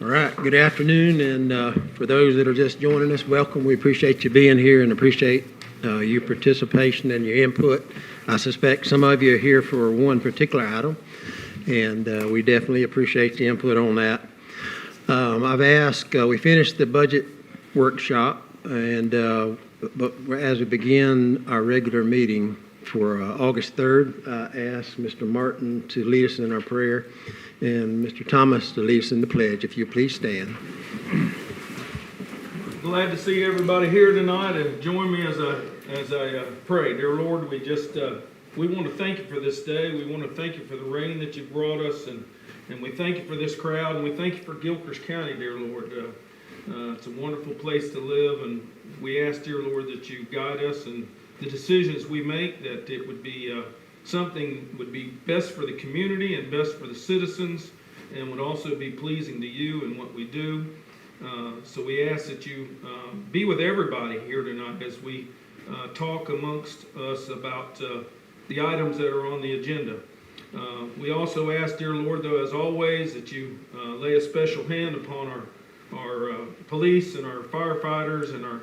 All right, good afternoon, and for those that are just joining us, welcome. We appreciate you being here and appreciate your participation and your input. I suspect some of you are here for one particular item, and we definitely appreciate the input on that. I've asked, we finished the budget workshop, and but as we begin our regular meeting for August 3rd, I asked Mr. Martin to lead us in our prayer and Mr. Thomas to lead us in the pledge. If you please stand. Glad to see everybody here tonight, and join me as I pray. Dear Lord, we want to thank you for this day. We want to thank you for the rain that you brought us, and we thank you for this crowd, and we thank you for Gilchrist County, dear Lord. It's a wonderful place to live, and we ask, dear Lord, that you guide us and the decisions we make, that it would be something would be best for the community and best for the citizens, and would also be pleasing to you in what we do. So we ask that you be with everybody here tonight as we talk amongst us about the items that are on the agenda. We also ask, dear Lord, though, as always, that you lay a special hand upon our police and our firefighters and our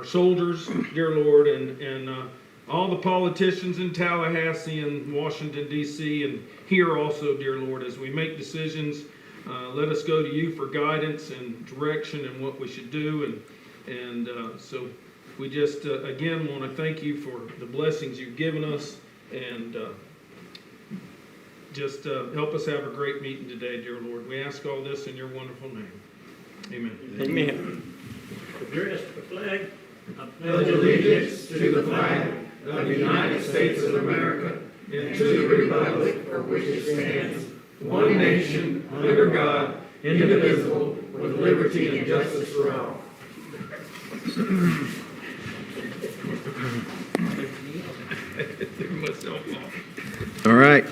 soldiers, dear Lord, and all the politicians in Tallahassee and Washington, D.C., and here also, dear Lord, as we make decisions, let us go to you for guidance and direction and what we should do. And so we just, again, want to thank you for the blessings you've given us, and just help us have a great meeting today, dear Lord. We ask all this in your wonderful name. Amen. Amen. Address the flag. I pledge allegiance to the flag of the United States of America and to the republic for which it stands, one nation, under God, indivisible, with liberty and justice for all. All right.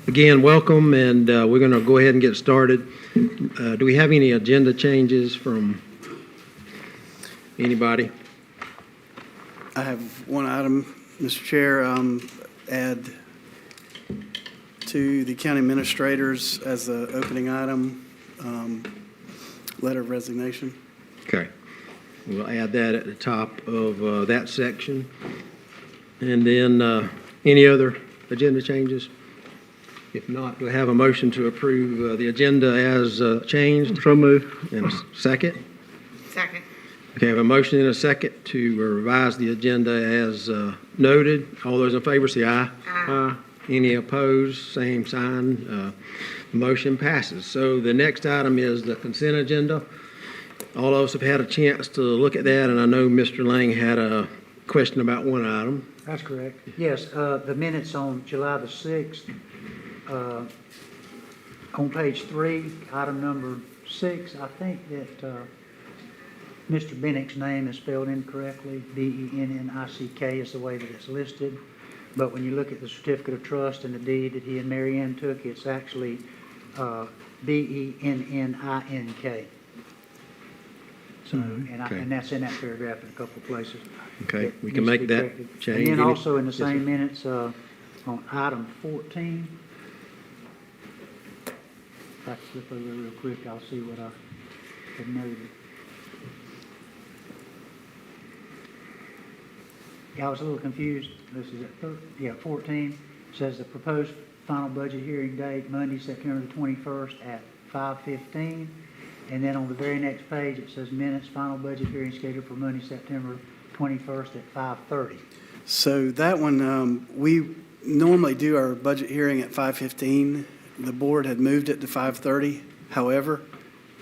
Again, welcome, and we're going to go ahead and get started. Do we have any agenda changes from anybody? I have one item, Mr. Chair, add to the county administrators as the opening item, letter of resignation. Okay. We'll add that at the top of that section. And then any other agenda changes? If not, do I have a motion to approve the agenda as changed? So moved. And a second? Second. Okay, I have a motion and a second to revise the agenda as noted. All those in favor say aye. Aye. Any opposed, same sign. The motion passes. So the next item is the consent agenda. All of us have had a chance to look at that, and I know Mr. Lang had a question about one item. That's correct. Yes, the minutes on July the 6th, on page 3, item number 6, I think that Mr. Bennick's name is spelled incorrectly. B-E-N-N-I-C-K is the way that it's listed. But when you look at the certificate of trust and the deed that he and Mary Ann took, it's actually B-E-N-N-I-N-K. So, Okay. and that's in that paragraph in a couple of places. Okay, we It can needs to make be that corrected. change. And then also in the Yes, sir. same minutes, on item 14, if I flip over real quick, I'll see what I had noted. Yeah, I was a little confused. This is at 14. Says the proposed final budget hearing date, Monday, September the 21st at 5:15. And then on the very next page, it says minutes, final budget hearing scheduled for Monday, September 21st at 5:30. So that one, we normally do our budget hearing at 5:15. The board had moved it to 5:30. However,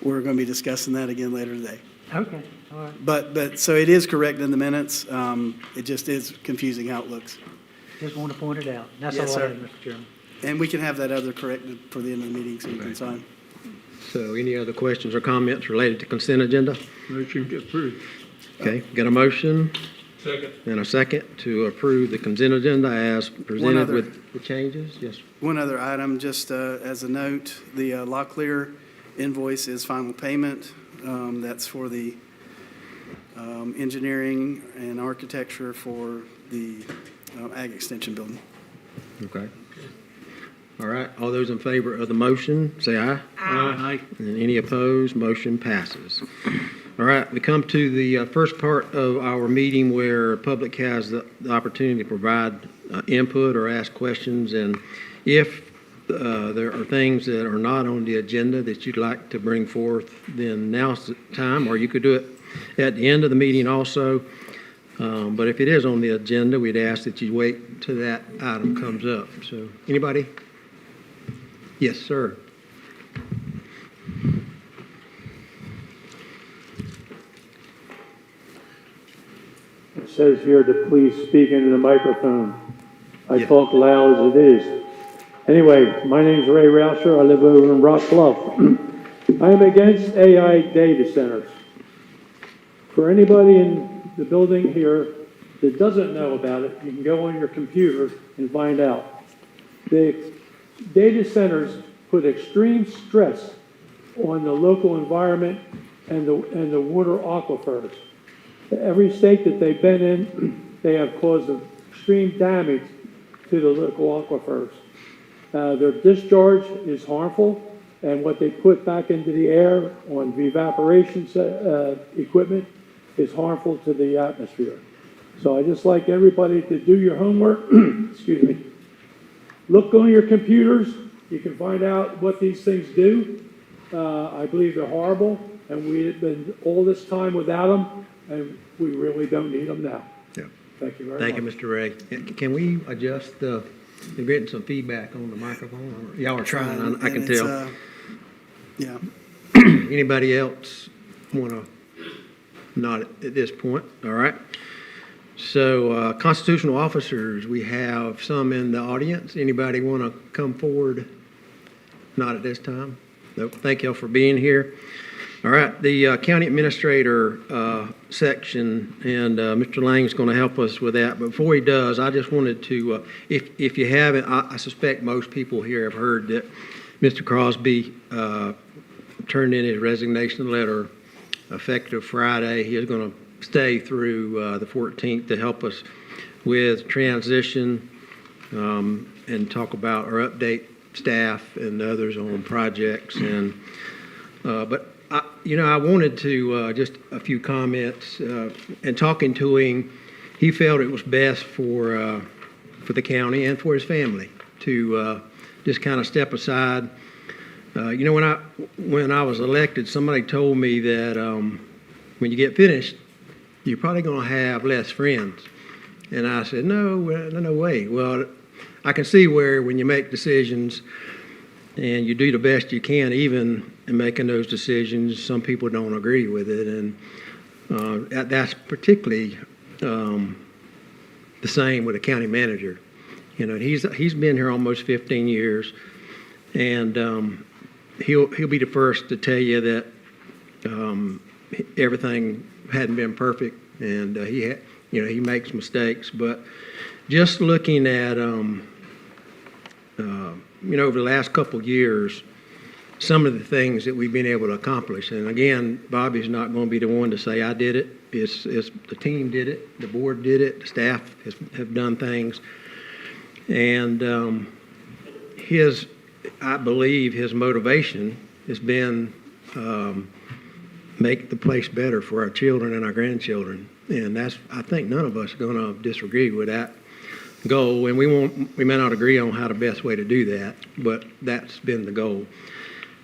we're going to be discussing that again later today. Okay, all right. But so it is correct in the minutes. It just is confusing how it looks. Just want to point it out. That's Yes, all I sir. have, Mr. Chairman. And we can have that other corrected for the end of the meeting so you can sign. So any other questions or comments related to consent agenda? Motion to approve. Okay, got a motion Second. and a second to approve the consent agenda as presented other- with the changes? Yes. One other item, just as a note, the Locklear invoice is final payment. That's for the engineering and architecture for the Ag Extension building. Okay. All right, all those in favor of the motion, say aye. Aye. And any opposed, motion passes. All right, we come to the first part of our meeting where public has the opportunity to provide input or ask questions. And if there are things that are not on the agenda that you'd like to bring forth, then now's the time, or you could do it at the end of the meeting also. But if it is on the agenda, we'd ask that you wait till that item comes up. So, anybody? Yes, sir. It says here to please speak into the microphone. I Yeah. talk loud as it is. Anyway, my name's Ray Rauscher. I live over in Rock Bluff. I am against AI data centers. For anybody in the building here that doesn't know about it, you can go on your computer and find out. The data centers put extreme stress on the local environment and the water aquifers. Every state that they've been in, they have caused extreme damage to the local aquifers. Their discharge is harmful, and what they put back into the air on the evaporation equipment is harmful to the atmosphere. So I just like everybody to do your homework. Excuse me. Look on your computers. You can find out what these things do. I believe they're horrible, and we've been all this time without them, and we really don't need them now. Yeah. Thank you very Thank you, much. Mr. Ray. Can we adjust you're getting some feedback on the microphone? Y'all are trying, I can And it's, tell. Yeah. Anybody else want to? Not at this point. All right. So constitutional officers, we have some in the audience. Anybody want to come forward? Not at this time. Nope. Thank y'all for being here. All right. The county administrator section, and Mr. Lang's going to help us with that. But before he does, I just wanted to, if you haven't, I suspect most people here have heard that Mr. Crosby turned in his resignation letter effective Friday. He is going to stay through the 14th to help us with transition and talk about or update staff and others on projects. And but I wanted to just a few comments. And talking to him, he felt it was best for the county and for his family to just kind of step aside. When I was elected, somebody told me that when you get finished, you're probably going to have less friends. And I said, no way. Well, I can see where when you make decisions and you do the best you can, even in making those decisions, some people don't agree with it. And that's particularly the same with a county manager. He's been here almost 15 years, and he'll be the first to tell you that everything hadn't been perfect, and he makes mistakes. But just looking at over the last couple of years, some of the things that we've been able to accomplish. And again, Bobby's not going to be the one to say I did it. It's the team did it, the board did it, the staff have done things, and I believe his motivation has been make the place better for our children and our grandchildren. And I think none of us are going to disagree with that goal. And we may not agree on how the best way to do that, but that's been the goal.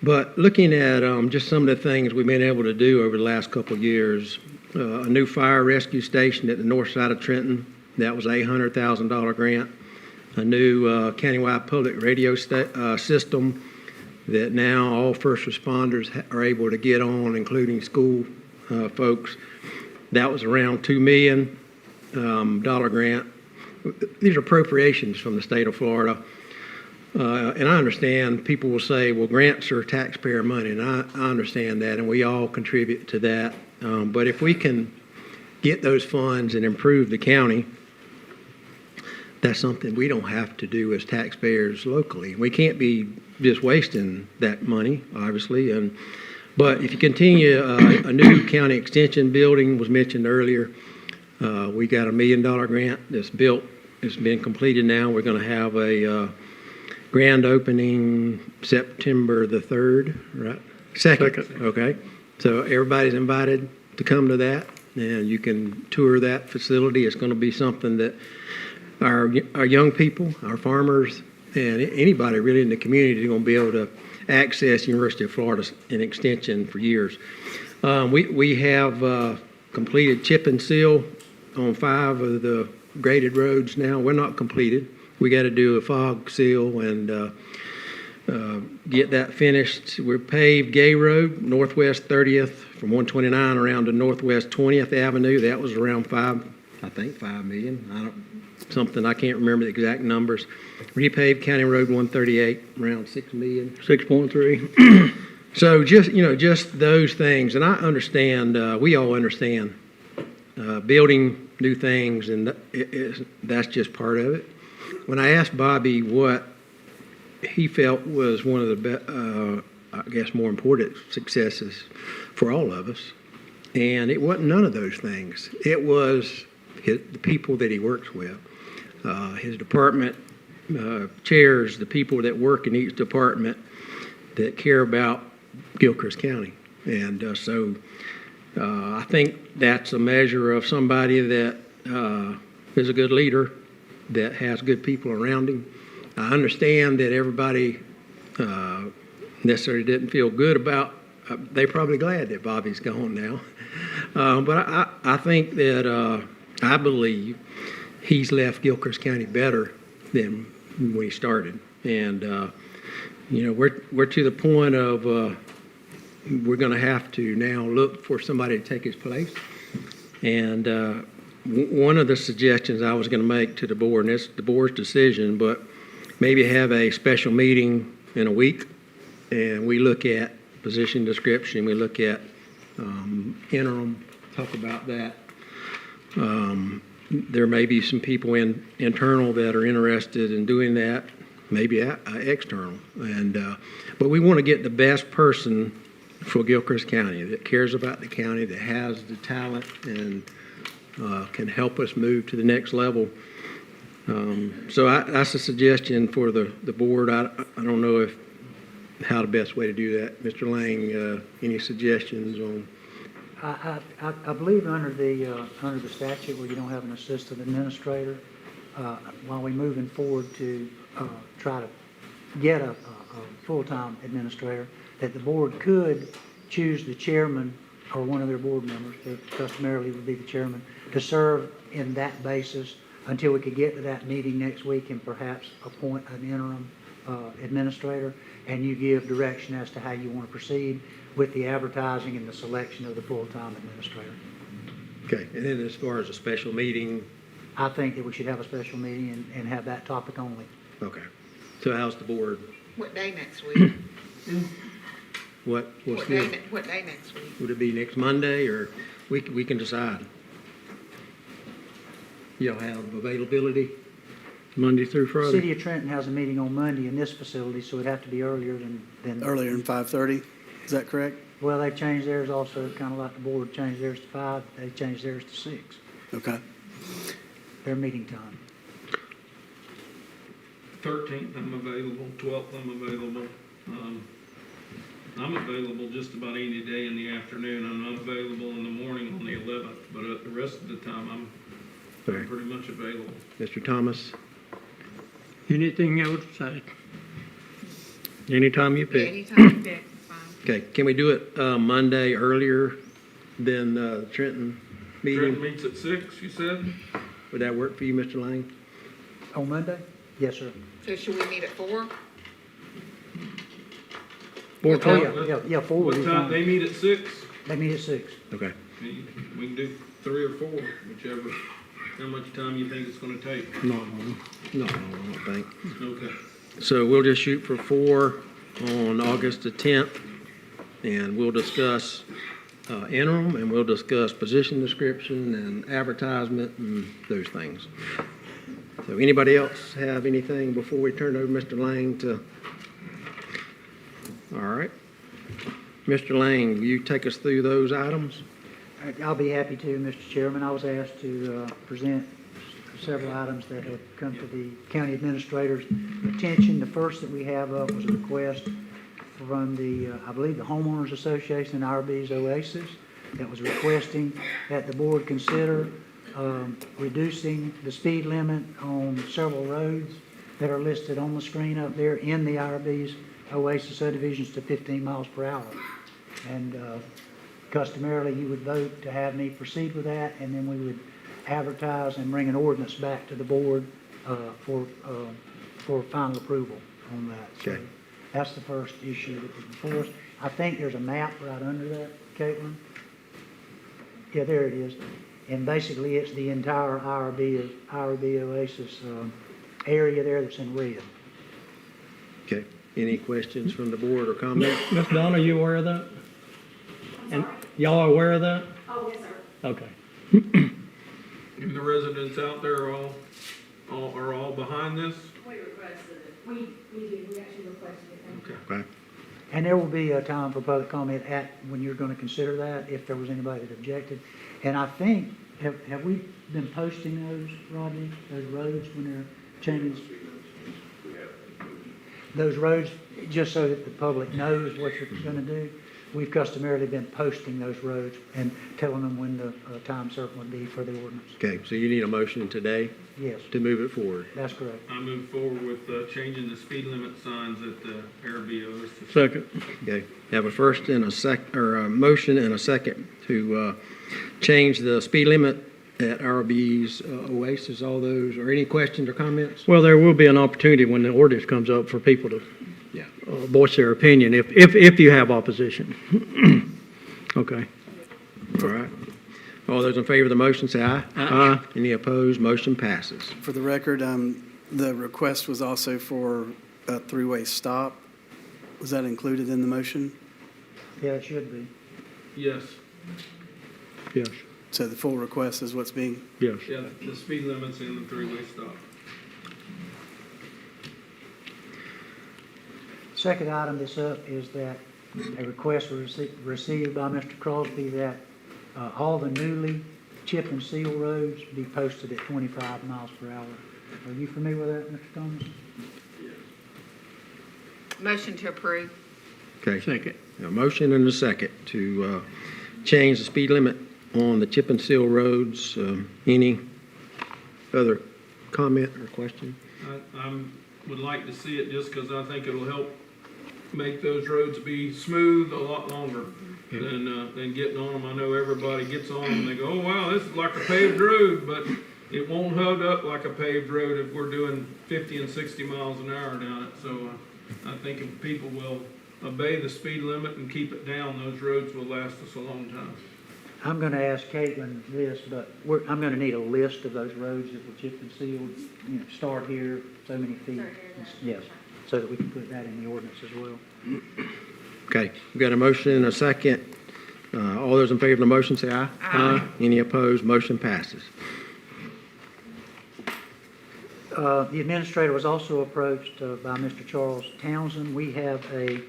But looking at just some of the things we've been able to do over the last couple of years, a new fire rescue station at the north side of Trenton, that was a $800,000 grant. A new countywide public radio system that now all first responders are able to get on, including school folks. That was around $2 million grant. These are appropriations from the state of Florida. And I understand people will say, well, grants are taxpayer money, and I understand that, and we all contribute to that. But if we can get those funds and improve the county, that's something we don't have to do as taxpayers locally. We can't be just wasting that money, obviously. But if you continue, a new county extension building was mentioned earlier. We got a $1 million grant that's built. It's been completed now. We're going to have a grand opening September the 3rd, right? Second, okay. So everybody's invited to come to that, and you can tour that facility. It's going to be something that our young people, our farmers, and anybody really in the community is going to be able to access University of Florida in extension for years. We have completed chip and seal on 5 of the graded roads now. We're not completed. We got to do a fog seal and get that finished. We're paved Gay Road, Northwest 30th from 129 around to Northwest 20th Avenue. That was around $5 million. I can't remember the exact numbers. Repaved County Road 138 around $6 million. 6.3. So just those things, and I understand. We all understand building new things, and that's just part of it. When I asked Bobby what he felt was one of the more important successes for all of us, and it wasn't none of those things. It was the people that he works with, his department chairs, the people that work in each department that care about Gilchrist County. And so I think that's a measure of somebody that is a good leader, that has good people around him. I understand that everybody necessarily didn't feel good about, they're probably glad that Bobby's gone now. But I think that, I believe he's left Gilchrist County better than when he started. And, we're to the point of we're going to have to now look for somebody to take his place. And one of the suggestions I was going to make to the board, and it's the board's decision, but maybe have a special meeting in a week, and we look at position description, we look at interim, talk about that. There may be some people internal that are interested in doing that, maybe external. But we want to get the best person for Gilchrist County that cares about the county, that has the talent, and can help us move to the next level. So that's a suggestion for the board. I don't know how the best way to do that. Mr. Lang, any suggestions on? I believe under the statute where you don't have an assistant administrator, while we're moving forward to try to get a full-time administrator, that the board could choose the chairman or one of their board members, that customarily would be the chairman, to serve in that basis until we could get to that meeting next week and perhaps appoint an interim administrator, and you give direction as to how you want to proceed with the advertising and the selection of the full-time administrator. Okay, and then as far as a special meeting? I think that we should have a special meeting and have that topic only. Okay. So how's the board? What day next week? What's What good? day next week? Would it be next Monday, or we can decide? Y'all have availability? Monday through Friday. City of Trenton has a meeting on Monday in this facility, so it'd have to be earlier than. Earlier than 5:30, is that correct? Well, they've changed theirs also, kind of like the board changed theirs to 5, they changed theirs to 6, Okay. their meeting time. 13th, I'm available. 12th, I'm available. I'm available just about any day in the afternoon. I'm not available in the morning on the 11th, but the rest of the time, I'm pretty much available. Mr. Thomas? Anything else? Anytime you Yeah, pick. anytime you pick, it's fine. Okay, can we do it Monday earlier than the Trenton Trenton meeting? meets at 6, you said? Would that work for you, Mr. Lang? On Monday? Yes, sir. So should we meet at 4? 4 Oh, o'clock. yeah, 4 would What be time? fine. They meet at 6? They meet at 6. Okay. We can do 3 or 4, whichever. How much time you think it's gonna take? No, I don't think. Okay. So we'll just shoot for 4 on August the 10th, and we'll discuss interim, and we'll discuss position description and advertisement and those things. So anybody else have anything before we turn it over to Mr. Lang to? All right. Mr. Lang, will you take us through those items? I'll be happy to, Mr. Chairman. I was asked to present several items that have come to the county administrator's attention. The first that we have up was a request from the, I believe, the Homeowners Association, RB's Oasis, that was requesting that the board consider reducing the speed limit on several roads that are listed on the screen up there in the RB's Oasis subdivisions to 15 miles per hour. And customarily, you would vote to have me proceed with that, and then we would advertise and bring an ordinance back to the board for final approval on that. So Okay. that's the first issue that was before us. I think there's a map right under that, Caitlin. Yeah, there it is. And basically, it's the entire IRB Oasis area there that's in red. Okay. Any questions from the board or comments? Ms. Dawn, are you aware of that? And y'all are aware of that? Oh, yes, sir. Okay. And the residents out there are all behind this? We requested it. We did, we actually requested it. Thank you. Okay. And there will be a time for public comment when you're going to consider that, if there was anybody that objected. And I think, have we been posting those, Rodney, those roads when they're changing? Those roads, just so that the public knows what you're going to do. We've customarily been posting those roads and telling them when the time certain would be for the ordinance. Okay, so you need a motion today Yes, to move it forward. that's correct. I move forward with changing the speed limit signs at the RBOs. Second. Okay, have a first and a motion and a second to change the speed limit at RB's Oasis, all those, or any questions or comments? Well, there will be an opportunity when the ordinance comes up for people to Yeah. voice their opinion if you have opposition. Okay. All right. All those in favor of the motion, say aye. Aye. Any opposed, motion passes. For the record, the request was also for a three-way stop. Was that included in the motion? Yeah, it should be. Yes, Yes. So the full request is what's being, Yes. yeah, the speed limit's in the three-way stop. Second item that's up is that a request was received by Mr. Crosby that all the newly chip and seal roads be posted at 25 miles per hour. Are you familiar with that, Mr. Thomas? Motion to approve. Okay. Second. A motion and a second to change the speed limit on the chip and seal roads. Any other comment or question? I would like to see it just because I think it'll help make those roads be smooth a lot longer than getting on them. I know everybody gets on them and they go, oh, wow, this is like a paved road, but it won't hold up like a paved road if we're doing 50 and 60 miles an hour down it. So I think if people will obey the speed limit and keep it down, those roads will last us a long time. I'm going to ask Caitlin this, but I'm going to need a list of those roads that were chip and sealed. You know, start here, so many feet. Start here, Yes, so that we can put that in the ordinance as well. Okay, we've got a motion and a second. All those in favor of the motion, say aye. Aye. Any opposed, motion passes. The administrator was also approached by Mr. Charles Townsend. We have a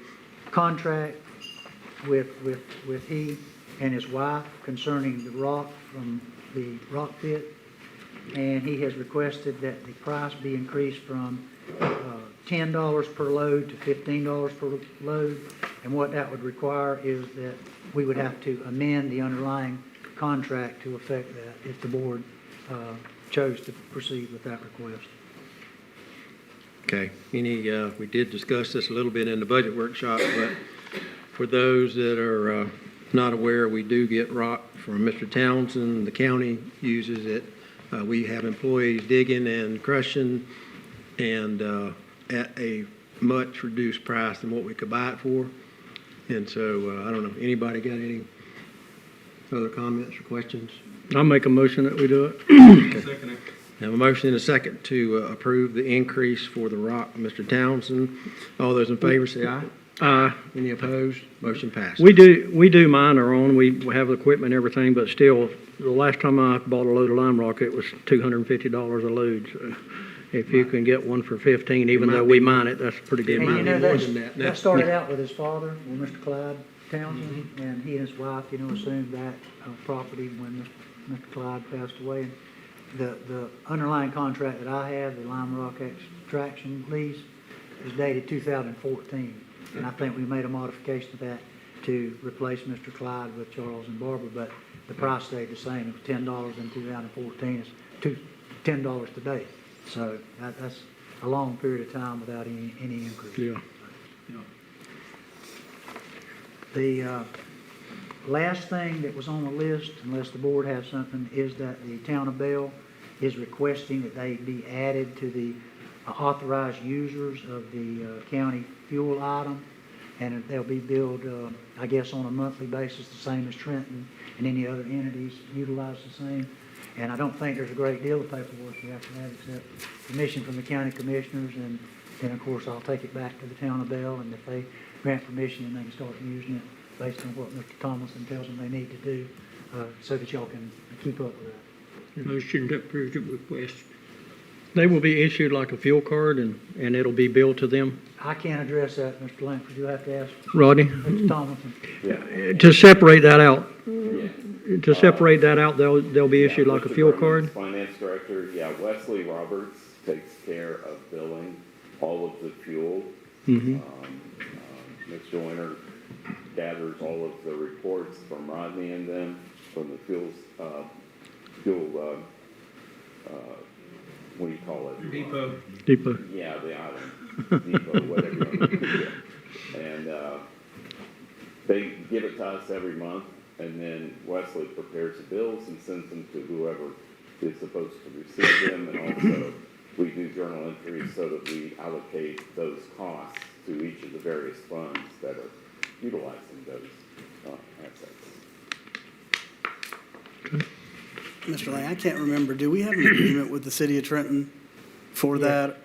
contract with he and his wife concerning the rock from the rock pit. And he has requested that the price be increased from $10 per load to $15 per load. And what that would require is that we would have to amend the underlying contract to affect that if the board chose to proceed with that request. Okay, we did discuss this a little bit in the budget workshop, but for those that are not aware, we do get rock from Mr. Townsend. The county uses it. We have employees digging and crushing and at a much reduced price than what we could buy it for. And so, I don't know, anybody got any other comments or questions? I'll make a motion that we do it. Second it. Have a motion and a second to approve the increase for the rock, Mr. Townsend. All those in favor say aye. Any opposed? Motion passed. We do mine our own. We have equipment and everything, but still, the last time I bought a load of lime rock, it was $250 a load. So if you can get one for $15, even though we mine it, that's pretty good It And might you be know, more that, than that. that started out with his father, with Mr. Clyde Townsend, and he and his wife, assumed that property when Mr. Clyde passed away. the underlying contract that I have, the Lime Rock extraction lease, is dated 2014. And I think we made a modification of that to replace Mr. Clyde with Charles and Barbara, but the price stayed the same. It was $10 in 2014, it's $10 today. So that's a long period of time without any increase. Yeah. The last thing that was on the list, unless the board has something, is that the town of Bell is requesting that they be added to the authorized users of the county fuel item, and they'll be billed, I guess, on a monthly basis, the same as Trenton and any other entities utilize the same. And I don't think there's a great deal of paperwork you have to have except permission from the county commissioners, and then, of course, I'll take it back to the town of Bell, and if they grant permission, then they can start using it based on what Mr. Thomason tells them they need to do, so that y'all can keep up with that. Motion to approve the request. They will be issued like a fuel card, and it'll be billed to them. I can't address that, Mr. Langford. You'll have to ask Rodney, Mr. Thomason. to separate that out, Yeah. they'll be issued like a Mr. fuel Garman's card. Finance director, Wesley Roberts takes care of billing all of the fuel. Mhm. Ms. Joyner gathers all of the reports from Rodney and them, from the fuel, what do you call it? Depot. Yeah, the item, depot, whatever you want to call it. And they give it to us every month, and then Wesley prepares the bills and sends them to whoever is supposed to receive them, and also we do journal entries so that we allocate those costs to each of the various funds that are utilizing those assets. Mr. Lang, I can't remember, do we have an agreement with the city of Trenton for that?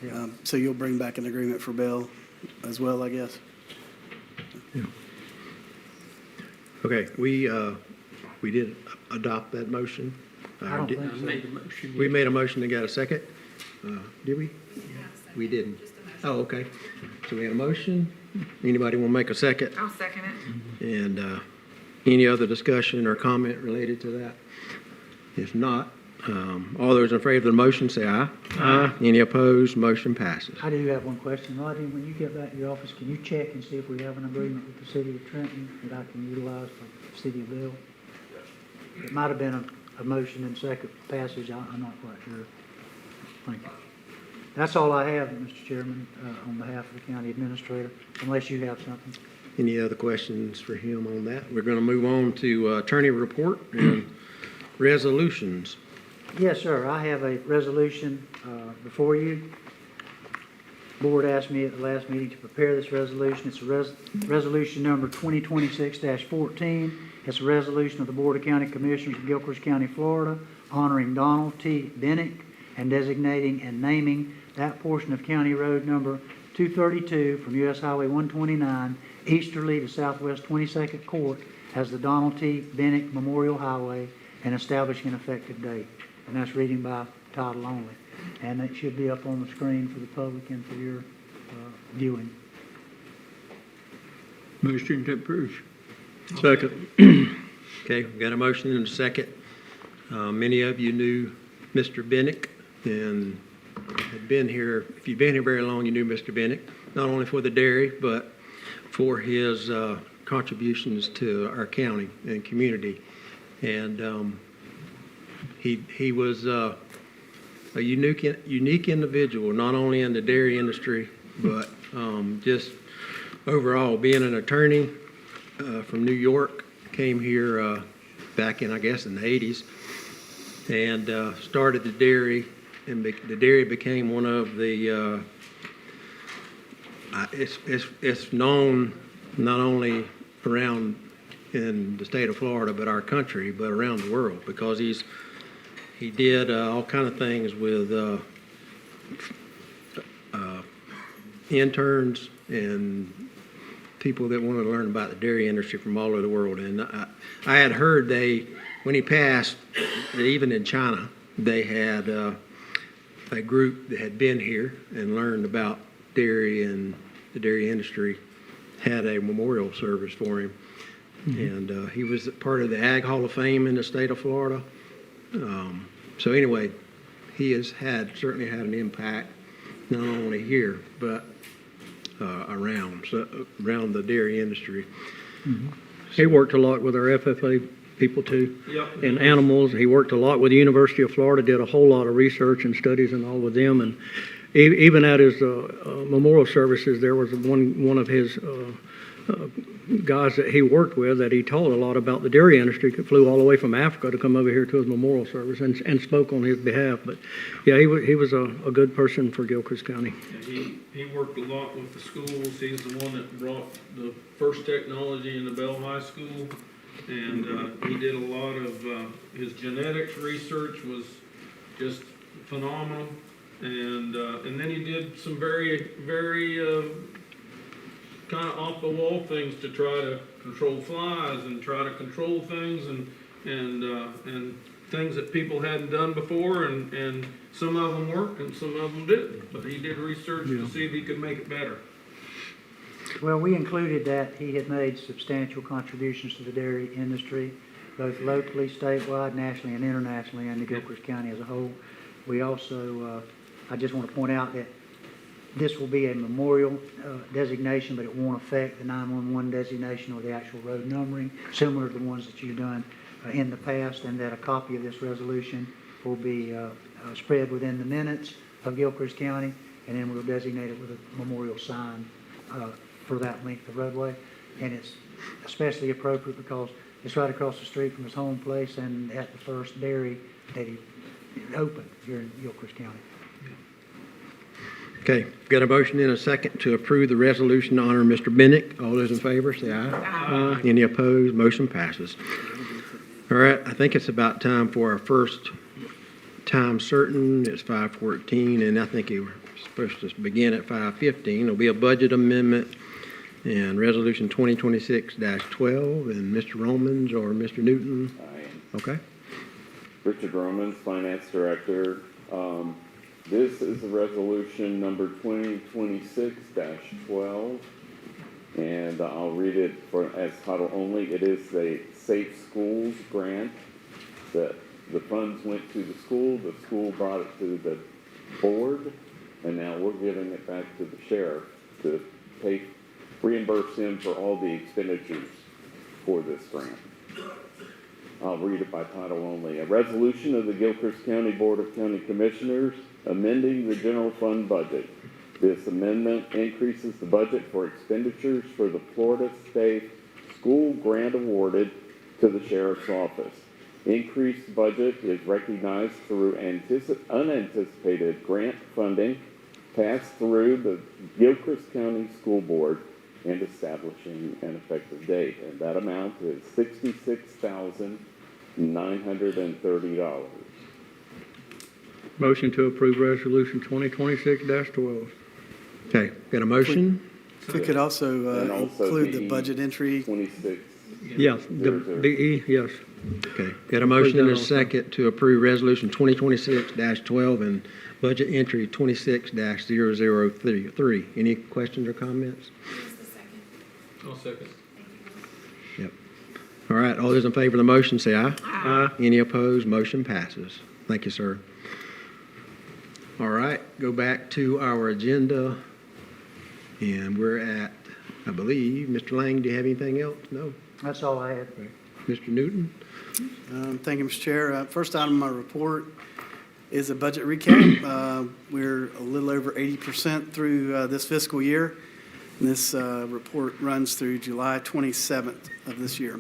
Yeah. So you'll bring back an agreement for Bell as well, I guess? Okay, we did adopt that motion. I don't Did- think so. Made the motion. We made a motion and got a second? Did we? We didn't. Oh, okay. So we had a motion. Anybody want to make a second? I'll second it. And any other discussion or comment related to that? If not, all those in favor of the motion say aye. Aye. Any opposed? Motion passes. I do have one question. Rodney, when you get back to your office, can you check and see if we have an agreement with the city of Trenton that I can utilize for the city of Bell? It might have been a motion in second passage. I'm not quite sure. Thank you. That's all I have, Mr. Chairman, on behalf of the county administrator, unless you have something. Any other questions for him on that? We're going to move on to attorney report and resolutions. Yes, sir. I have a resolution before you. Board asked me at the last meeting to prepare this resolution. It's a resolution number 2026-14. It's a resolution of the Board of County Commissioners of Gilchrist County, Florida, honoring Donald T. Bennick and designating and naming that portion of County Road number 232 from U.S. Highway 129 easterly to Southwest 22nd Court as the Donald T. Bennick Memorial Highway and establishing an effective date. And that's reading by title only. And it should be up on the screen for the public and for your viewing. Motion to approve. Second. Okay, we've got a motion and a second. Many of you knew Mr. Bennick and had been here. If you've been here very long, you knew Mr. Bennick, not only for the dairy, but for his contributions to our county and community. And he was a unique individual, not only in the dairy industry, but just overall, being an attorney from New York, came here back in, I guess, in the 80s, and started the dairy, and the dairy became one of the, it's known not only around in the state of Florida, but our country, but around the world, because he did all kind of things with interns and people that wanted to learn about the dairy industry from all over the world. And I had heard when he passed, that even in China, they had a group that had been here and learned about dairy and the dairy industry, had a memorial service for him. Mm-hmm. And he was part of the Ag Hall of Fame in the state of Florida. So anyway, he has certainly had an impact, not only here, but around the dairy industry. He worked a lot with our FFA people too, Yep. and animals. He worked a lot with the University of Florida, did a whole lot of research and studies and all with them. And even at his memorial services, there was one of his guys that he worked with that he taught a lot about the dairy industry, flew all the way from Africa to come over here to his memorial service and spoke on his behalf. But yeah, he was a good person for Gilchrist County. And he worked a lot with the schools. He's the one that brought the first technology into Bell High School. And he did a lot of, his genetics research was just phenomenal. And then he did some very, very kind of off the wall things to try to control flies and try to control things and things that people hadn't done before, and some of them worked and some of them didn't. But he did research to see if he could make it better. Well, we included that he had made substantial contributions to the dairy industry, both locally, statewide, nationally, and internationally, and the Gilchrist County as a whole. We also, I just want to point out that this will be a memorial designation, but it won't affect the 911 designation or the actual road numbering, similar to the ones that you've done in the past, and that a copy of this resolution will be spread within the minutes of Gilchrist County, and then we'll designate it with a memorial sign for that length of roadway. And it's especially appropriate because it's right across the street from his home place and at the first dairy that he opened here in Gilchrist County. Okay, got a motion and a second to approve the resolution to honor Mr. Bennick. All those in favor, say aye. Aye. Any opposed? Motion passes. All right, I think it's about time for our first time certain. It's 5:14, and I think we're supposed to begin at 5:15. There'll be a budget amendment and resolution 2026-12, and Mr. Romans or Mr. Newton. I am Okay. Richard Romans, Finance Director. This is a resolution number 2026-12, and I'll read it as title only. It is a Safe Schools grant that the funds went to the school brought it to the board, and now we're giving it back to the sheriff to reimburse him for all the expenditures for this grant. I'll read it by title only. A resolution of the Gilchrist County Board of County Commissioners amending the general fund budget. This amendment increases the budget for expenditures for the Florida State School Grant awarded to the Sheriff's Office. Increased budget is recognized through unanticipated grant funding passed through the Gilchrist County School Board and establishing an effective date. And that amount is $66,930. Motion to approve resolution 2026-12. Okay, got a motion? If we could also And also include the BE budget entry. 26. Yes, the BE, yes. Okay, got a motion and a second to approve resolution 2026-12 and budget entry 26-003. Any questions or comments? I'll second. Yep. All right, all those in favor of the motion, say aye. Aye. Any opposed? Motion passes. Thank you, sir. All right, go back to our agenda, and we're at, I believe, Mr. Lang, do you have anything else? No? That's all I had. Mr. Newton? Thank you, Mr. Chair. First item on my report is a budget recap. We're a little over 80% through this fiscal year. And this report runs through July 27th of this year.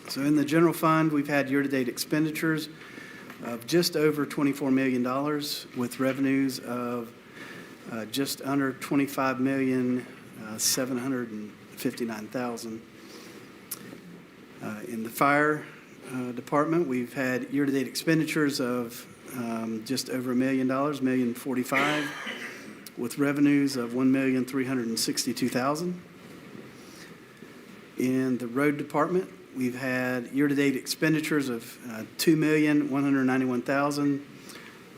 So in the general fund, we've had year-to-date expenditures of just over $24 million with revenues of just under $25,759,000. In the fire department, we've had year-to-date expenditures of just over $1 million, $1,045,000, with revenues of $1,362,000. In the road department, we've had year-to-date expenditures of $2,191,000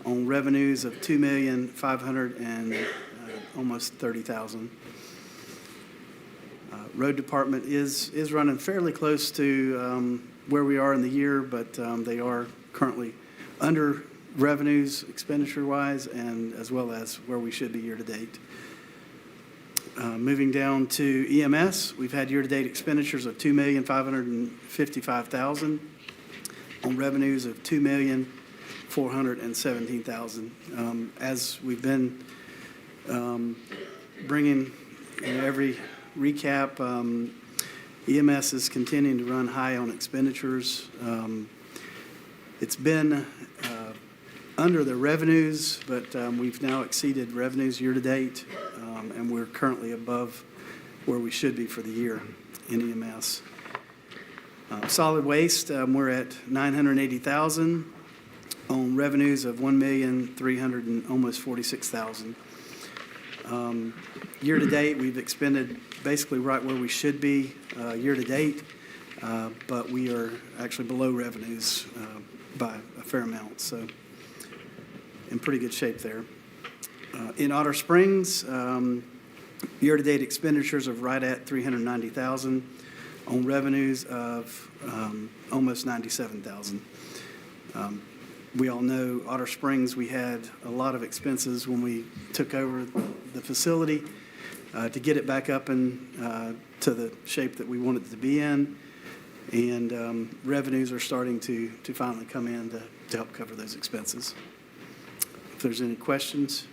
on revenues of $2,500,000 and almost $30,000. Road department is running fairly close to where we are in the year, but they are currently under revenues expenditure-wise, and as well as where we should be year-to-date. Moving down to EMS, we've had year-to-date expenditures of $2,555,000 on revenues of $2,417,000. As we've been bringing in every recap, EMS is continuing to run high on expenditures. It's been under the revenues, but we've now exceeded revenues year-to-date, and we're currently above where we should be for the year in EMS. Solid waste, we're at $980,000 on revenues of $1,300,000 and almost $46,000. Year-to-date, we've expended basically right where we should be year-to-date, but we are actually below revenues by a fair amount, so in pretty good shape there. In Otter Springs, year-to-date expenditures are right at $390,000 on revenues of almost $97,000. We all know Otter Springs, we had a lot of expenses when we took over the facility to get it back up and to the shape that we wanted it to be in, and revenues are starting to finally come in to help cover those expenses. If there's any questions?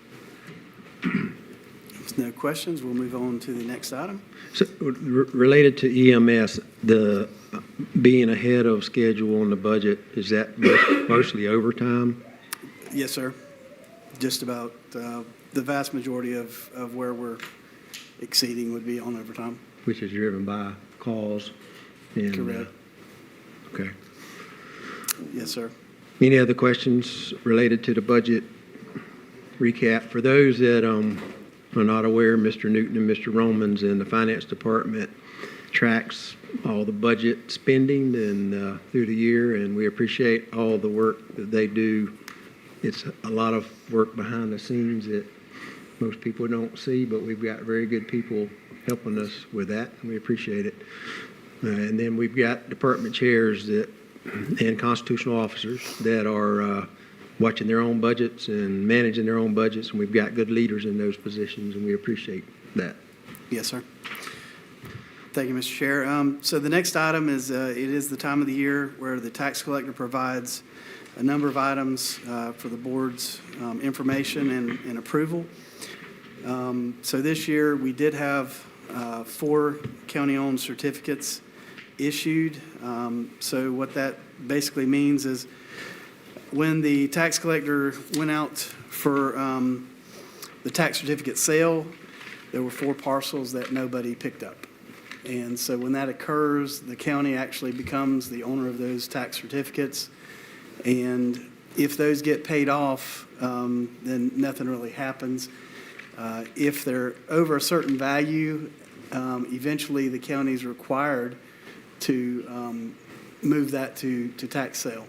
If there's no questions, we'll move on to the next item. So, related to EMS, the being ahead of schedule on the budget, is that mostly overtime? Yes, sir. Just about the vast majority of where we're exceeding would be on overtime. Which is driven by calls? And, Correct. Okay. Yes, sir. Any other questions related to the budget recap? For those that are not aware, Mr. Newton and Mr. Romans in the Finance Department tracks all the budget spending and through the year, and we appreciate all the work that they do. It's a lot of work behind the scenes that most people don't see, but we've got very good people helping us with that, and we appreciate it. And then we've got department chairs that and constitutional officers that are watching their own budgets and managing their own budgets, and we've got good leaders in those positions, and we appreciate that. Yes, sir. Thank you, Mr. Chair. So the next item is, it is the time of the year where the tax collector provides a number of items for the board's information and approval. So this year, we did have 4 county-owned certificates issued. So what that basically means is when the tax collector went out for the tax certificate sale, there were 4 parcels that nobody picked up. And so when that occurs, the county actually becomes the owner of those tax certificates. And if those get paid off, then nothing really happens. If they're over a certain value, eventually the county is required to move that to tax sale.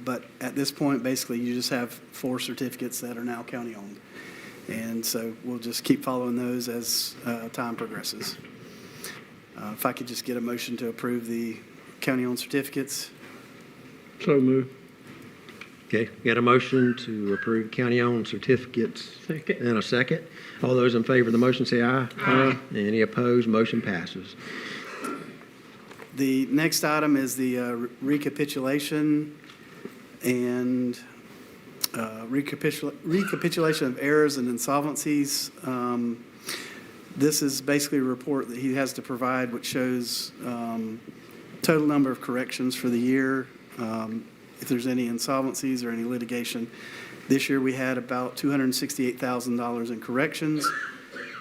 But at this point, basically, you just have 4 certificates that are now county-owned. And so we'll just keep following those as time progresses. If I could just get a motion to approve the county-owned certificates. So move. Okay, got a motion to approve county-owned certificates. Second. And a second. All those in favor of the motion say aye. Aye. Any opposed, motion passes. The next item is the recapitulation and recapitulation of errors and insolvencies. This is basically a report that he has to provide which shows total number of corrections for the year, if there's any insolvencies or any litigation. This year we had about $268,000 in corrections,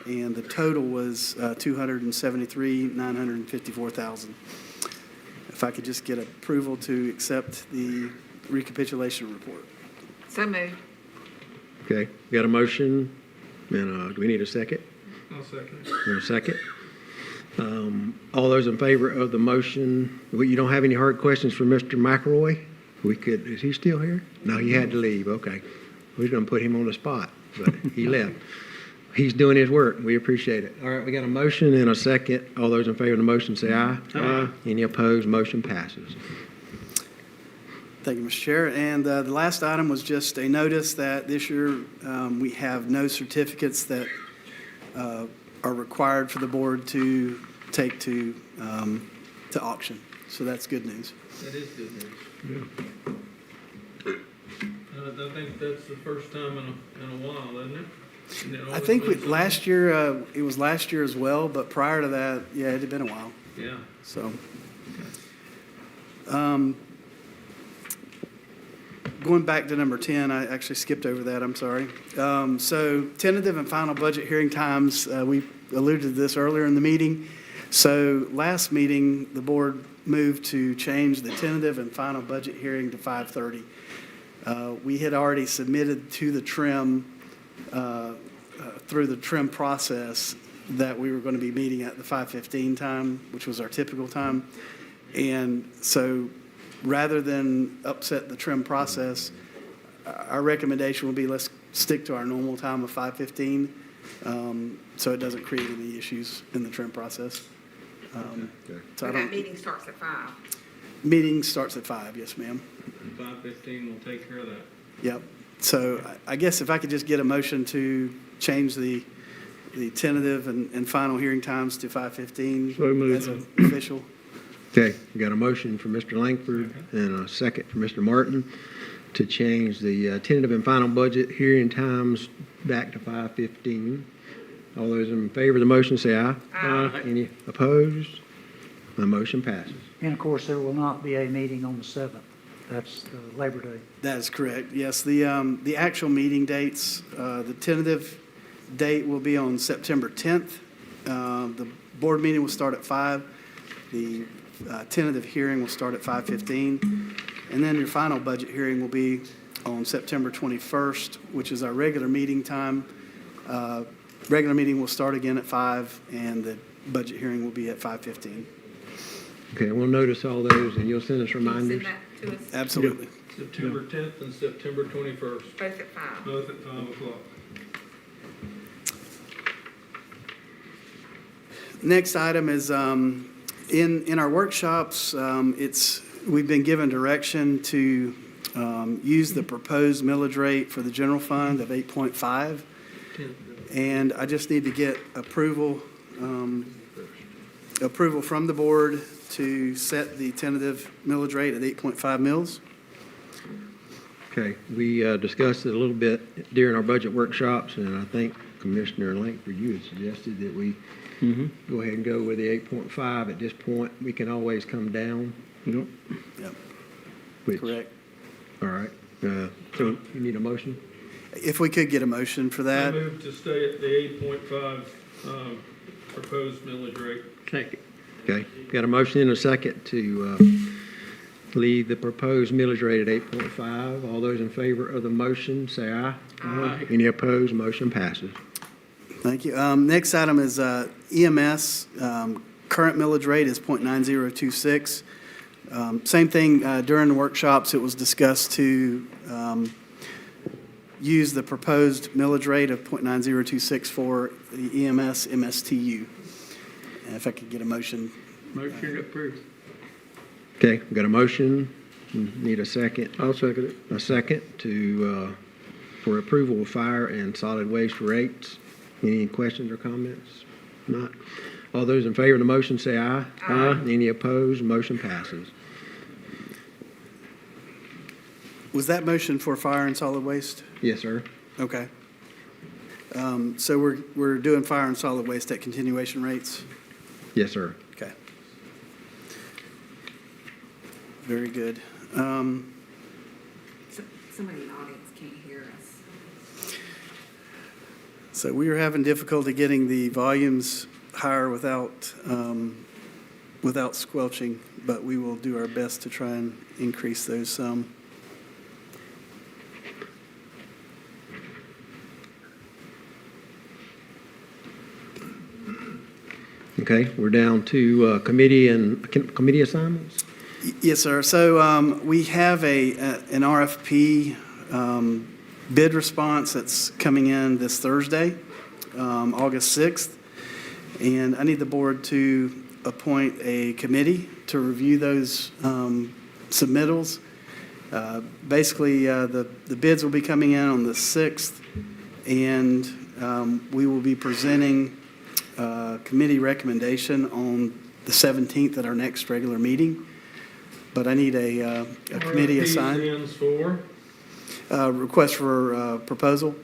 and the total was $273,954,000. If I could just get approval to accept the recapitulation report. So moved. Okay, got a motion, and do we need a second? I'll second. And a second. All those in favor of the motion, you don't have any hard questions for Mr. McElroy? We could, is he still here? No, he had to leave, okay. We're going to put him on the spot, but he left. He's doing his work. We appreciate it. All right, we got a motion and a second. All those in favor of the motion say aye. Aye. Any opposed, motion passes. Thank you, Mr. Chair. And the last item was just a notice that this year we have no certificates that are required for the board to take to auction. So that's good news. That is good news. I think that's the first time in a while, isn't it? And it I always think been so. last year, it was last year as well, but prior to that, yeah, it had been a while. Yeah. So, going back to number 10, I actually skipped over that, I'm sorry. So tentative and final budget hearing times, we alluded to this earlier in the meeting. So last meeting, the board moved to change the tentative and final budget hearing to 5:30. We had already submitted to the trim, through the trim process, that we were going to be meeting at the 5:15 time, which was our typical time. And so rather than upset the trim process, our recommendation would be let's stick to our normal time of 5:15, so it doesn't create any issues in the trim process. So I But that don't, meeting starts at 5. meeting starts at 5, yes, ma'am. 5:15 will take care of that. Yep. So I guess if I could just get a motion to change the tentative and final hearing times to 5:15 So moved. as an official. Okay, we got a motion from Mr. Langford and a second from Mr. Martin to change the tentative and final budget hearing times back to 5:15. All those in favor of the motion say aye. Aye. Any opposed? The motion passes. And of course, there will not be a meeting on the 7th. That's Labor Day. That is correct. Yes, the actual meeting dates, the tentative date will be on September 10th. The board meeting will start at 5. The tentative hearing will start at 5:15. And then your final budget hearing will be on September 21st, which is our regular meeting time. Regular meeting will start again at 5, and the budget hearing will be at 5:15. Okay, we'll notice all those and you'll send us Can you reminders. send that to us? Absolutely. September 10th and September 21st, Both at 5. both at 5 o'clock. Next item is, in our workshops, we've been given direction to use the proposed millage rate for the general fund of 8.5. And I just need to get approval from the board to set the tentative millage rate at 8.5 mils. Okay, we discussed it a little bit during our budget workshops, and I think Commissioner Langford, you had suggested that we go ahead and go with the 8.5. At this point, we can always come down. Yep. Yep, Which, correct. all right. So you need a motion? If we could get a motion for I that. move to stay at the 8.5 proposed millage rate. Second. Okay, got a motion and a second to leave the proposed millage rate at 8.5. All those in favor of the motion, say aye. Aye. Any opposed? Motion passes. Thank you. Next item is EMS. Current millage rate is .9026. Same thing, during the workshops, it was discussed to use the proposed millage rate of .9026 for the EMS MSTU. And if I could get a motion. Motion approved. Okay, we got a motion. Need a second. I'll second it. A second to, for approval of fire and solid waste rates. Any questions or comments? Not. All those in favor of the motion say aye. Aye. Any opposed? Motion passes. Was that motion for fire and solid waste? Yes, sir. Okay. So we're doing fire and solid waste at continuation rates? Yes, sir. Okay. Very good. Somebody in the audience can't hear us. So we are having difficulty getting the volumes higher without squelching, but we will do our best to try and increase those some. Okay, we're down to committee assignments. Yes, sir. So we have an RFP bid response that's coming in this Thursday, August 6th. And I need the board to appoint a committee to review those submittals Basically, the bids will be coming in on the 6th, and we will be presenting committee recommendation on the 17th at our next regular meeting. But I need a committee RFP assigned. stands for? Request for proposal.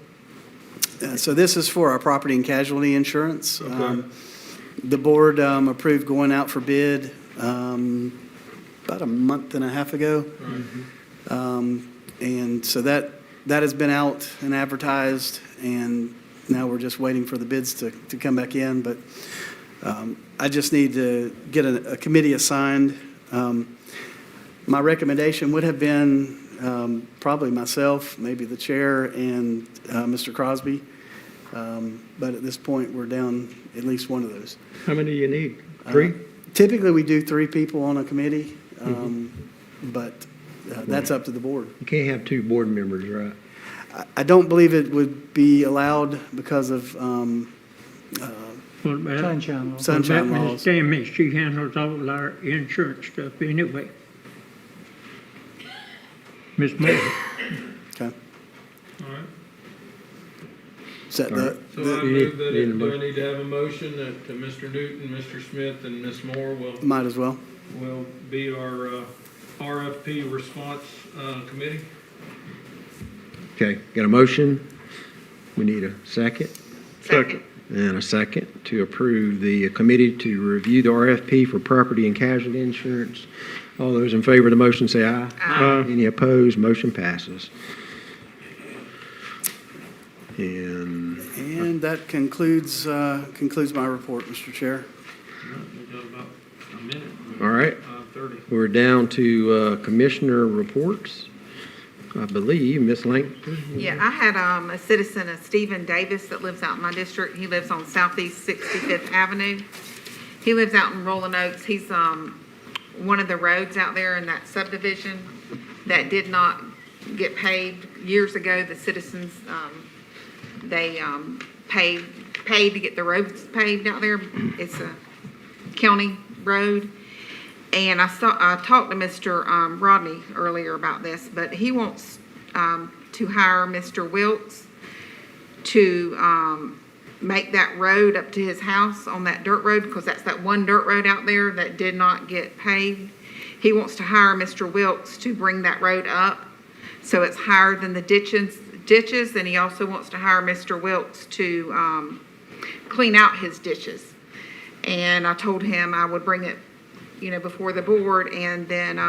So this is for our property and casualty insurance. Okay. The board approved going out for bid about a month and a half ago. And so that has been out and advertised, and now we're just waiting for the bids to come back in. But I just need to get a committee assigned. My recommendation would have been probably myself, maybe the chair, and Mr. Crosby. But at this point, we're down at least one of those. How many do you need? 3? Typically, we do 3 people on a committee, but that's up to the board. You can't have 2 board members, right? I don't believe it would be allowed because of What about, Sunshine law. sunshine what about Ms. laws. Tammy? She handles all our insurance stuff anyway. Ms. Moore. Okay. All right. Is that the, So I You move need- that, need a do I motion. need to have a motion that Mr. Newton, Mr. Smith, and Ms. Moore might as well. will be our RFP response committee? Okay, got a motion? We need a second? Second. And a second to approve the committee to review the RFP for property and casualty insurance. All those in favor of the motion say aye. Aye. Any opposed? Motion passes. And And that concludes my report, Mr. Chair. We've got about a minute. All right. 30. we're down to commissioner reports. I believe Ms. Langston. Yeah, I had a citizen, Stephen Davis, that lives out in my district. He lives on Southeast 65th Avenue. He lives out in Rolling Oaks. He's one of the roads out there in that subdivision that did not get paved years ago. The citizens, they paid to get the roads paved out there. It's a county road. And I talked to Mr. Rodney earlier about this, but he wants to hire Mr. Wilkes to make that road up to his house on that dirt road, because that's that one dirt road out there that did not get paved. He wants to hire Mr. Wilkes to bring that road up so it's higher than the ditches, and he also wants to hire Mr. Wilkes to clean out his ditches. And I told him I would bring it, before the board, and then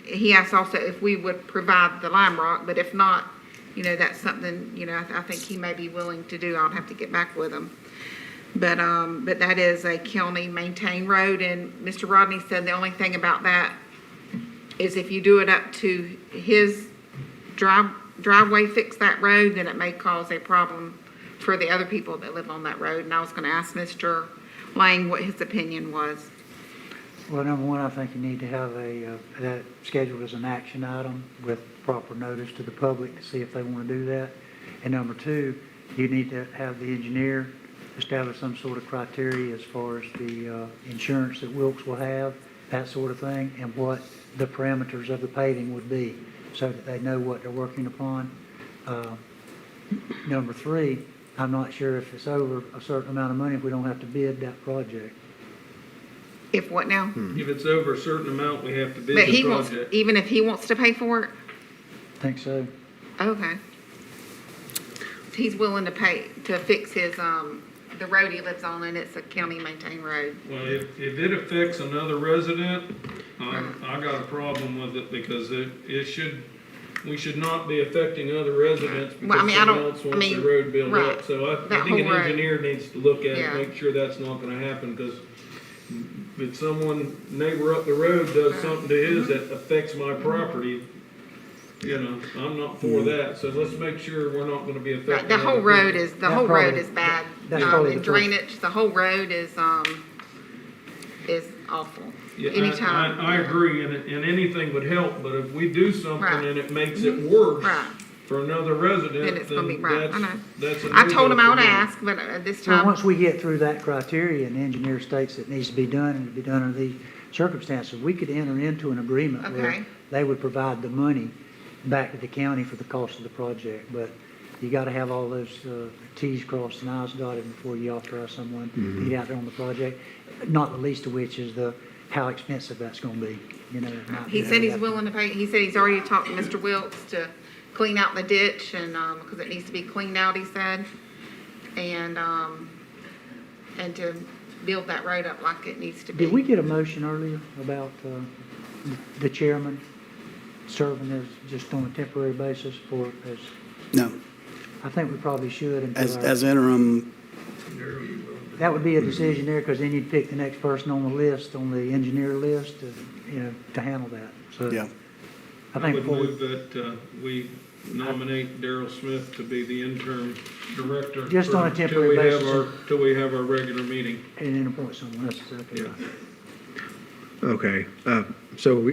he asked also if we would provide the lime rock, but if not, that's something, I think he may be willing to do. I'll have to get back with him. But that is a county maintained road, and Mr. Rodney said the only thing about that is if you do it up to his driveway, fix that road, then it may cause a problem for the other people that live on that road. And I was gonna ask Mr. Lang what his opinion was. Well, number one, I think you need to have that scheduled as an action item with proper notice to the public to see if they want to do that. And number two, you need to have the engineer establish some sort of criteria as far as the insurance that Wilkes will have, that sort of thing, and what the parameters of the paving would be, so that they know what they're working upon. Number three, I'm not sure if it's over a certain amount of money, if we don't have to bid that project. If what now? If it's over a certain amount, we have to bid But the he wants, project. even if he wants to pay for it? I think so. Okay. He's willing to pay, to fix his, the road he lives on, and it's a county maintained road. Well, if it affects another resident, I got a problem with it, because we should not be affecting other residents Well, I because mean, I someone don't- else I wants the mean, road built right. up. So I That think an whole road. engineer needs to look at Yeah. it, make sure that's not gonna happen, because if someone, neighbor up the road does something to his that affects my property, I'm not for that. So let's make sure we're not gonna be Right, affecting. the whole other road people. is, the whole road is bad. That's probably And the first- drainage, the whole road is awful. Yeah, Anytime. I agree, and anything would help, but if we do something Right. and it makes it worse Right. for another resident, Then it's gonna be then right. I know. that's a I told him I would no-go for me. ask, but this Well, time, once we get through that criteria and the engineer states it needs to be done and to be done under these circumstances, we could enter into an agreement where Okay. they would provide the money back to the county for the cost of the project. But you got to have all those T's crossed and I's dotted before you authorize someone to get out there on the project. Not the least of which is how expensive that's going to be. You know, He said he's willing to pay, he said he's already talked to Mr. Wilkes to clean out the ditch and, because it needs to be cleaned out, he said. And to build that road up like it needs to be. Did we get a motion earlier about the chairman serving as just on a temporary basis No, I think we probably should. until as, our- as interim, That would be a decision there, because then you'd pick the next person on the list, on the engineer list, to handle that. So yeah. I I think would before we- move that we nominate Daryl Smith to be the interim director. Just on a for- temporary till we have basis. our- Till we have our regular meeting. and then appoint someone, that's exactly right. Okay, so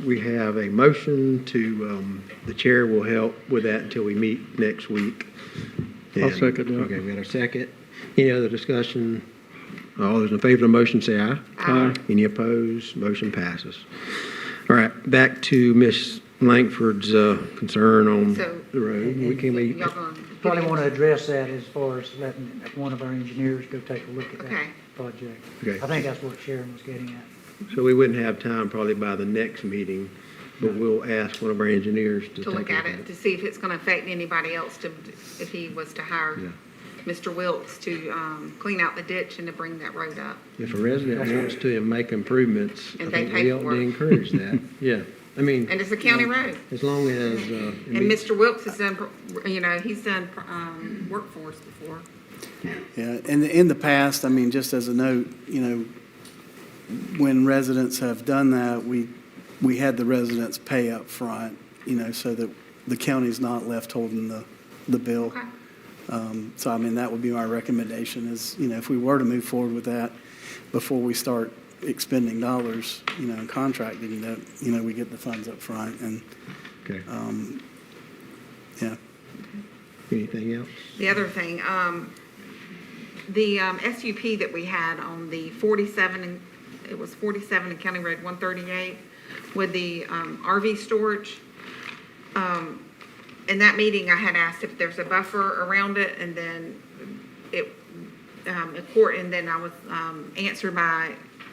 we have a motion to, the chair will help with that until we meet next week. I'll And- second that. Okay, we got a second. Any other discussion? All those in favor of the motion say aye. Aye. Any opposed? Motion passes. All right, back to Ms. Langford's concern on So- the road. We can, Y'all gonna- Probably want to address that as far as letting one of our engineers go take a look at that Okay. project. Okay. I think that's what Sharon was getting at. so we wouldn't have time probably by the next meeting, but we'll ask one of our engineers to take To a look at it, to see if it's gonna affect anybody else if he was to hire Yeah. Mr. Wilkes to, clean out the ditch and to bring that road up. If a resident wants to make improvements, I And they think pay we ought for to it. encourage that. Yeah, I mean, And it's a county road. as long as, And Mr. Wilkes has done, he's done, workforce before. Yeah, in the past, I mean, just as a note, when residents have done that, we had the residents pay up front, so that the county's not left holding the bill. Okay. So, I mean, that would be my recommendation is, if we were to move forward with that before we start expending dollars, and contracting that, we get the funds up front and, okay, yeah. anything else? The other thing, the SUP that we had on the 47, it was 47 in County Road 138 with the RV storage. In that meeting, I had asked if there's a buffer around it, and then and then I was answered by,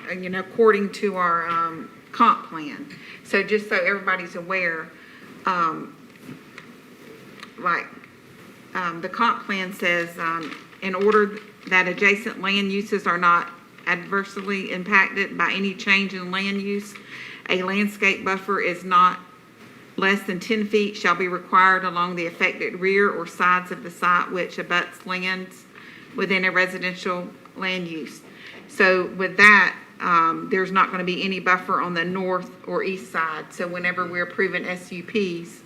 according to our comp plan. So just so everybody's aware, the comp plan says, in order that adjacent land uses are not adversely impacted by any change in land use, a landscape buffer is not less than 10 feet shall be required along the affected rear or sides of the site which abuts lands within a residential land use. So with that, there's not going to be any buffer on the north or east side. So whenever we're approving SUPs,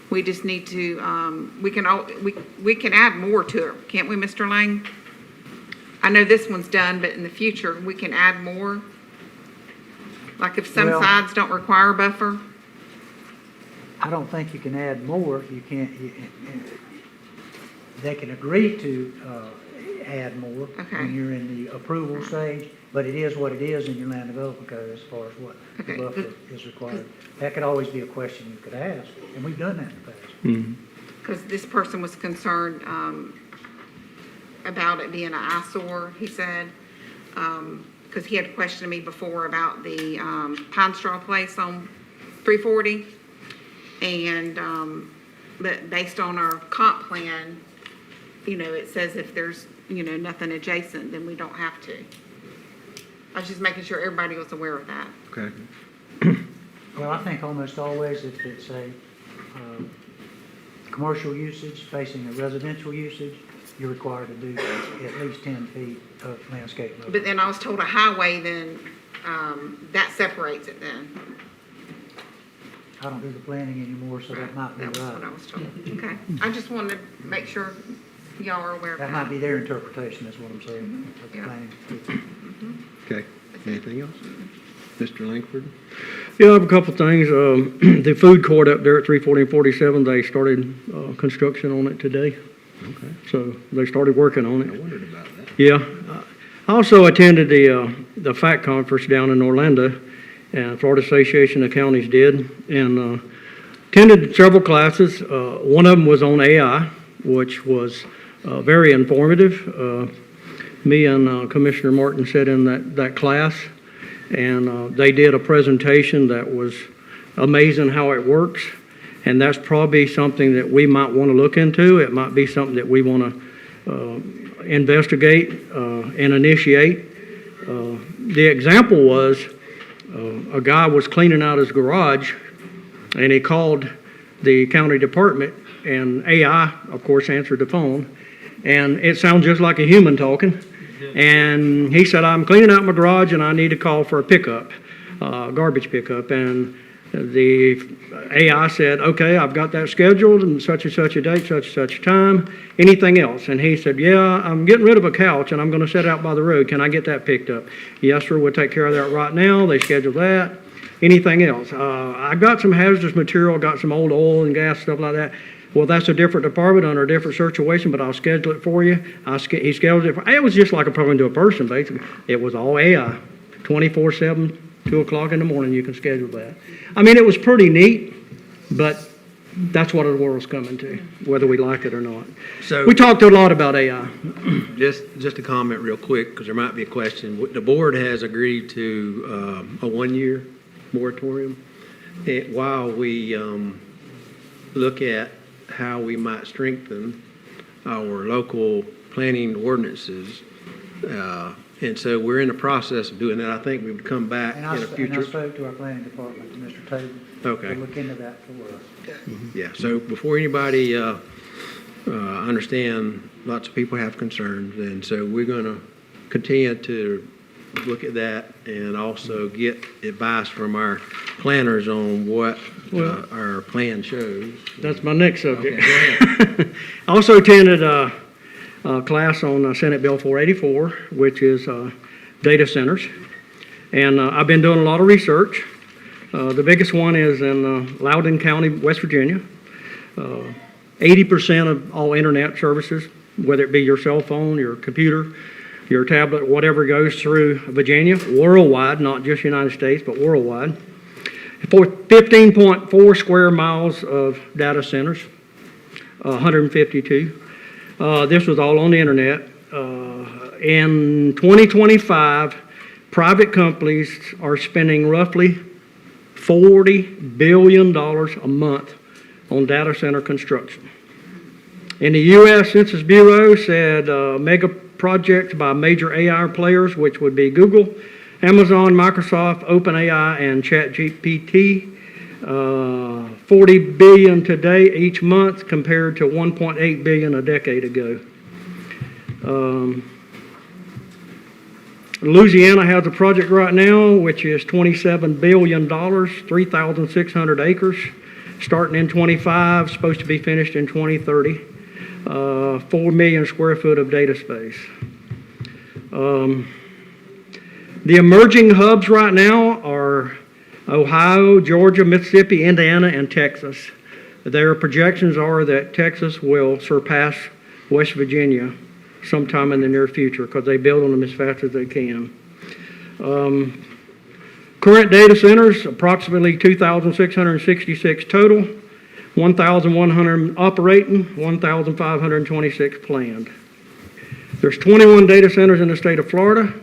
we just need to, we can add more to it, can't we, Mr. Lang? I know this one's done, but in the future, we can add more. Like if some Well- sides don't require a buffer. I don't think you can add more. You can't, they can agree to add more Okay. when you're in the approval stage, but it is what it is in your land development code as far as what the Okay, buffer is required. That could always be a question you could ask, and we've done that in the past. Because this person was concerned about it being an eyesore, he said, because he had questioned me before about the Pine Straw Place on 340. And, but based on our comp plan, it says if there's, nothing adjacent, then we don't have to. I was just making sure everybody was aware of that. Okay, Well, I think almost always if it's a commercial usage facing a residential usage, you're required to do at least 10 feet of landscape buffer. But then I was told a highway, then that separates it then. I don't do the planning anymore, so that might be That was what I right. was told. Okay. I just wanted to make sure y'all are aware of That that. might be their interpretation, is what I'm saying, of the Yeah. planning. okay. Anything else? Mr. Langford? Yeah, I have a couple of things. The food court up there at 340 and 47, they started construction on it today. Okay, So they started working on I it. wondered about that. Yeah. I also attended the FACT conference down in Orlando, and Florida Association of Counties did, and attended several classes. One of them was on AI, which was very informative. Me and Commissioner Martin sat in that class, and they did a presentation that was amazing how it works, and that's probably something that we might want to look into. It might be something that we want to investigate and initiate. The example was a guy was cleaning out his garage, and he called the county department, and AI, of course, answered the phone, and it sounds just like a human talking. And he said, I'm cleaning out my garage and I need to call for a pickup, garbage pickup. And the AI said, okay, I've got that scheduled and such a date, such a time. Anything else? And he said, yeah, I'm getting rid of a couch and I'm going to set it out by the road. Can I get that picked up? Yes, sir, we'll take care of that right now. They scheduled that. Anything else? I got some hazardous material, got some old oil and gas, stuff like that. Well, that's a different department under a different situation, but I'll schedule it for you. He scheduled it. It was just like talking to a person, basically. It was all AI, 24/7, 2 o'clock in the morning, you can schedule that. I mean, it was pretty neat, but that's what the world's coming to, whether we like it or not. So We talked a lot about AI. just a comment real quick, because there might be a question. The board has agreed to a 1-year moratorium while we look at how we might strengthen our local planning ordinances. And so we're in the process of doing that. I think we would come back in And I a future. spoke to our planning department, to Mr. Taylor. Okay. To look into that for us. Yeah, so before anybody understand, lots of people have concerns, and so we're going to continue to look at that and also get advice from our planners on what our plan shows. That's my next subject. Okay, go ahead. I also attended a class on Senate Bill 484, which is data centers. And I've been doing a lot of research. The biggest one is in Loudoun County, West Virginia. 80% of all internet services, whether it be your cell phone, your computer, your tablet, whatever goes through Virginia, worldwide, not just United States, but worldwide. For 15.4 square miles of data centers, 152. This was all on the internet. In 2025, private companies are spending roughly $40 billion a month on data center construction. In the U.S. Census Bureau said mega projects by major AI players, which would be Google, Amazon, Microsoft, OpenAI, and ChatGPT, $40 billion today each month compared to $1.8 billion a decade ago. Louisiana has a project right now which is $27 billion, 3,600 acres, starting in 25, supposed to be finished in 2030. 4 million square foot of data space. The emerging hubs right now are Ohio, Georgia, Mississippi, Indiana, and Texas. Their projections are that Texas will surpass West Virginia sometime in the near future because they build on them as fast as they can. Current data centers, approximately 2,666 total. 1,100 operating, 1,526 planned. There's 21 data centers in the state of Florida,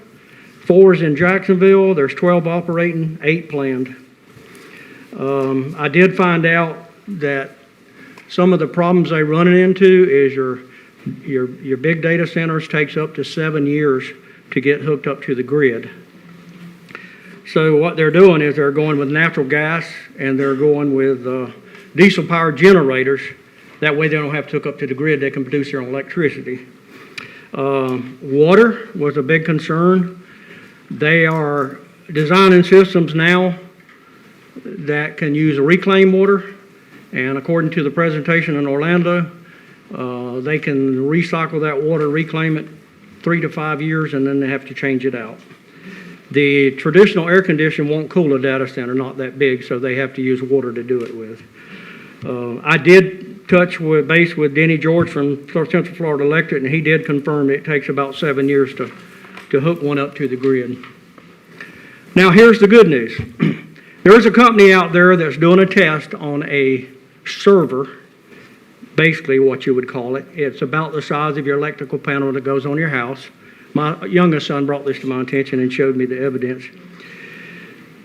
4 is in Jacksonville, there's 12 operating, 8 planned. I did find out that some of the problems they're running into is your big data centers takes up to 7 years to get hooked up to the grid. So what they're doing is they're going with natural gas and they're going with diesel-powered generators. That way they don't have to hook up to the grid. They can produce their own electricity. Water was a big concern. They are designing systems now that can use reclaimed water. And according to the presentation in Orlando, they can recycle that water, reclaim it 3 to 5 years, and then they have to change it out. The traditional air conditioner won't cool a data center, not that big, so they have to use water to do it with. I did touch base with Denny George from Central Florida Electric, and he did confirm it takes about 7 years to hook one up to the grid. Now, here's the good news. There's a company out there that's doing a test on a server, basically what you would call it. It's about the size of your electrical panel that goes on your house. My youngest son brought this to my attention and showed me the evidence.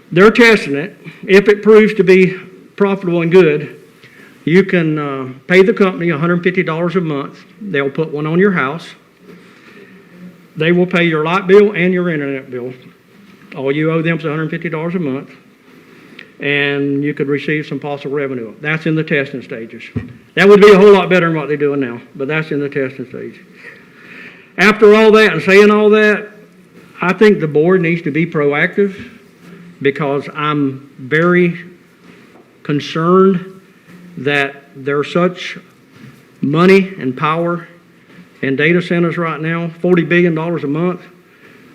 They're testing it. If it proves to be profitable and good, you can pay the company $150 a month. They'll put one on your house. They will pay your light bill and your internet bill. All you owe them is $150 a month. And you could receive some possible revenue. That's in the testing stages. That would be a whole lot better than what they're doing now, but that's in the testing stage. After all that and saying all that, I think the board needs to be proactive because I'm very concerned that there's such money and power in data centers right now, $40 billion a month,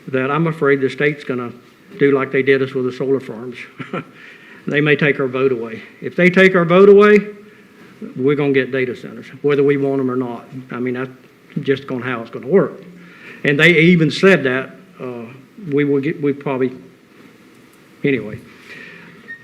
that I'm afraid the state's going to do like they did us with the solar farms. They may take our vote away. If they take our vote away, we're going to get data centers, whether we want them or not. I mean, that's just how it's going to work. And they even said that we probably, anyway.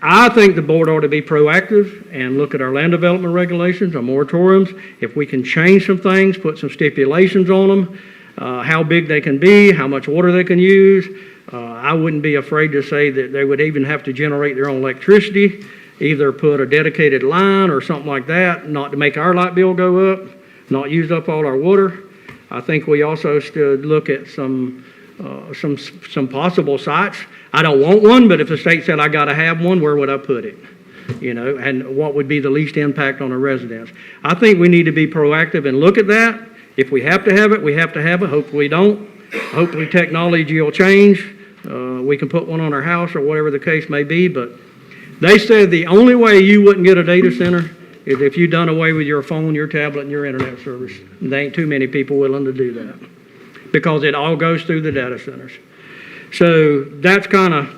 I think the board ought to be proactive and look at our land development regulations, our moratoriums. If we can change some things, put some stipulations on them, how big they can be, how much water they can use. I wouldn't be afraid to say that they would even have to generate their own electricity, either put a dedicated line or something like that, not to make our light bill go up, not use up all our water. I think we also should look at some possible sites. I don't want one, but if the state said I got to have one, where would I put it? You know, and what would be the least impact on the residents? I think we need to be proactive and look at that. If we have to have it, we have to have it. Hopefully we don't. Hopefully technology will change. We can put one on our house or whatever the case may be, but they said the only way you wouldn't get a data center is if you done away with your phone, your tablet, and your internet service. There ain't too many people willing to do that because it all goes through the data centers. So that's kind of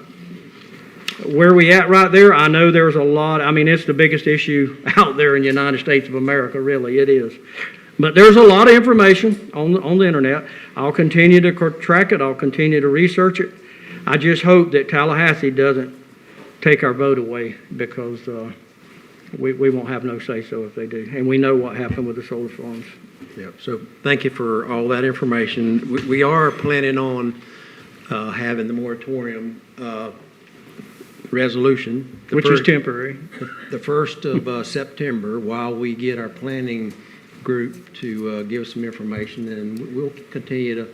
where we at right there. I know there's a lot. I mean, it's the biggest issue out there in the United States of America, really. It is. But there's a lot of information on the internet. I'll continue to track it. I'll continue to research it. I just hope that Tallahassee doesn't take our vote away because we won't have no say-so if they do. And we know what happened with the solar farms. Yep. So thank you for all that information. We are planning on having the moratorium resolution. Which is temporary. The 1st of September, while we get our planning group to give us some information, and we'll continue to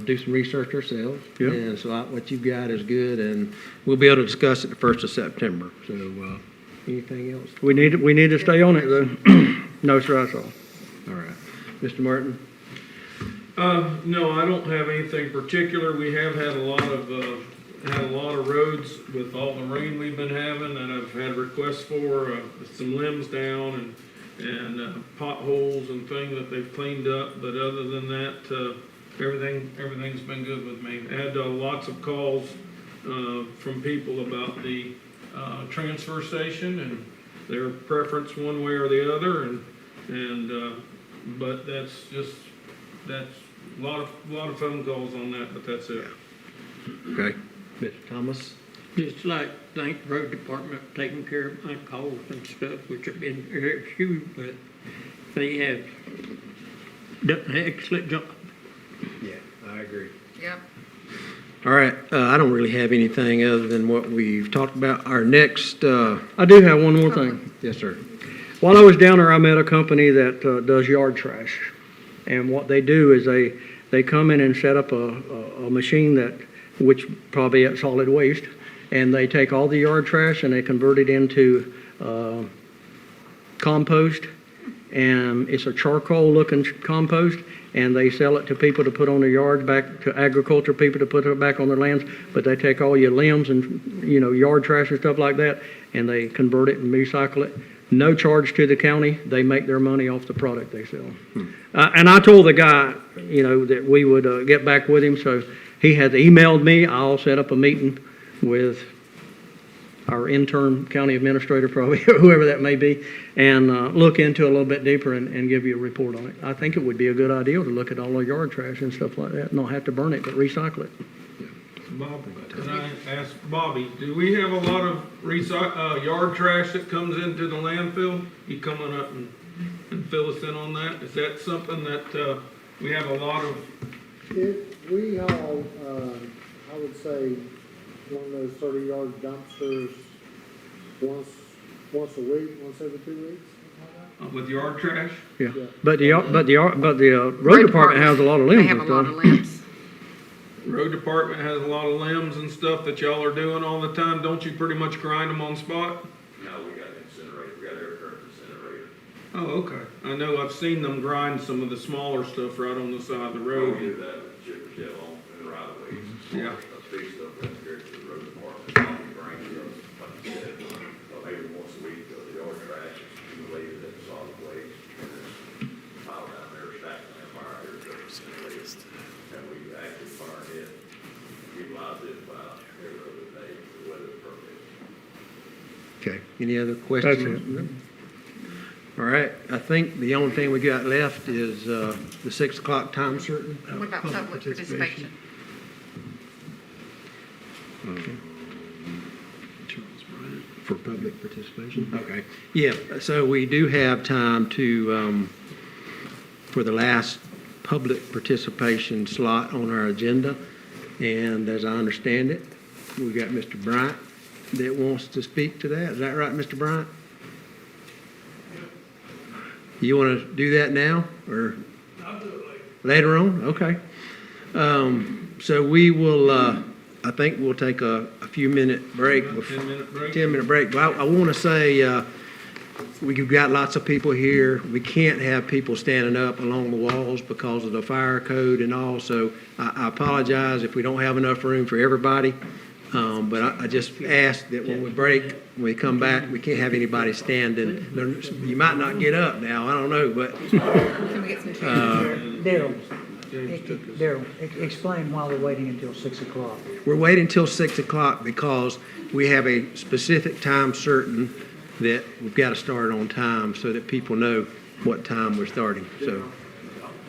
do some research ourselves. Yep. And so what you've got is good, and we'll be able to discuss it the 1st of September. So anything else? We need to stay on it, though. No, sir, that's all. All right. Mr. Martin? No, I don't have anything particular. We have had a lot of roads with all the rain we've been having, and I've had requests for some limbs down and potholes and things that they've cleaned up. But other than that, everything's been good with me. I had lots of calls from people about the transfer station and their preference one way or the other, but that's a lot of phone calls on that, but that's it. Okay. Mr. Thomas? Just like thank the road department for taking care of my calls and stuff, which have been very few, but they have done an excellent job. Yeah, I agree. Yep. All right. I don't really have anything other than what we've talked about. Our next... I do have one more thing. Yes, sir. While I was down there, I met a company that does yard trash. And what they do is they come in and set up a machine which probably at solid waste, and they take all the yard trash and they convert it into compost, and it's a charcoal-looking compost, and they sell it to people to put on their yards, back to agriculture people to put it back on their lands. But they take all your limbs and yard trash and stuff like that, and they convert it and recycle it. No charge to the county. They make their money off the product they sell. And I told the guy, that we would get back with him. So he has emailed me. I'll set up a meeting with our intern county administrator, probably, or whoever that may be, and look into it a little bit deeper and give you a report on it. I think it would be a good idea to look at all our yard trash and stuff like that, not have to burn it, but recycle it. Bob, can I ask Bobby, do we have a lot of yard trash that comes into the landfill? You coming up and fill us in on that? Is that something that, we have a lot of, We haul, I would say, one of those 30-yard dumpsters once a week, once every 2 weeks, something like with yard trash? Yeah, Yeah. but the road department has a lot of limbs They and have a lot stuff. of limbs. Road department has a lot of limbs and stuff that y'all are doing all the time. Don't you pretty much grind them on spot? No, we got incinerator, we got air current incinerator. Oh, okay. I know I've seen them grind some of the smaller stuff right on the side of the We road. do that with chipper shell on and right of ways. Yeah. That's big stuff that's carried to the road department, all the grain goes, like you said, maybe once a week, the yard trash is accumulated at the solid waste. And it's piled down there, stacked in that fire, air current incinerator. And we actually fire it, utilize it about every other day for weather permits. Okay, any other That's questions? it. All right, I think the only thing we got left is the 6 o'clock time certain. What about public participation? For public participation? Okay, yeah, so we do have time to, for the last public participation slot on our agenda. And as I understand it, we got Mr. Bryant that wants to speak to that. Is that right, Mr. Bryant? You want to do that now, or? I'll do it later. Later on? Okay. So we will, I think we'll take a few minute break. 10-minute break? 10-minute break. But I want to say, we've got lots of people here. We can't have people standing up along the walls because of the fire code and all. So I apologize if we don't have enough room for everybody. But I just ask that when we break, when we come back, we can't have anybody standing. You might not get up now, I don't know, but Can we get some chairs? Darryl, explain why we're waiting until 6 o'clock. we're waiting till 6 o'clock because we have a specific time certain that we've got to start on time so that people know what time we're starting, so.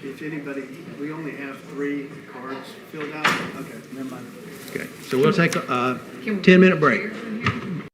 If anybody, we only have 3 cards filled out. Okay, never mind. Okay, so we'll take a Can we 10-minute put break. chairs in here?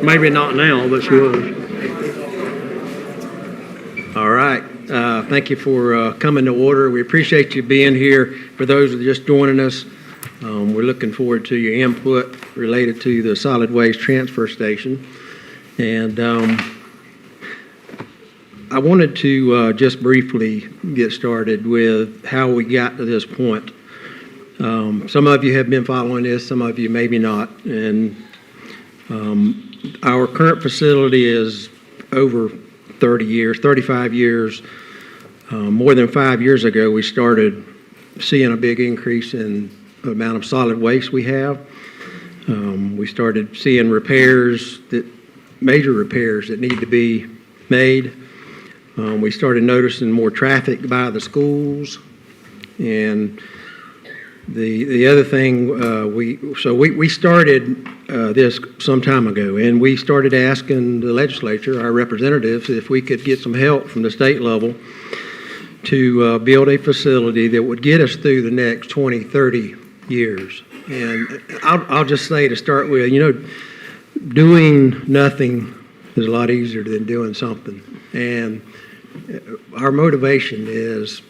Maybe not now, but she was. All right. Thank you for coming to order. We appreciate you being here. For those that are just joining us, we're looking forward to your input related to the solid waste transfer station. And I wanted to just briefly get started with how we got to this point. Some of you have been following this, some of you maybe not. And our current facility is over 30 years, 35 years. More than 5 years ago, we started seeing a big increase in the amount of solid waste we have. We started seeing major repairs that need to be made. We started noticing more traffic by the schools. And the other thing, we started this some time ago, and we started asking the legislature, our representatives, if we could get some help from the state level to build a facility that would get us through the next 20, 30 years. And I'll just say to start with, doing nothing is a lot easier than doing something. And our motivation is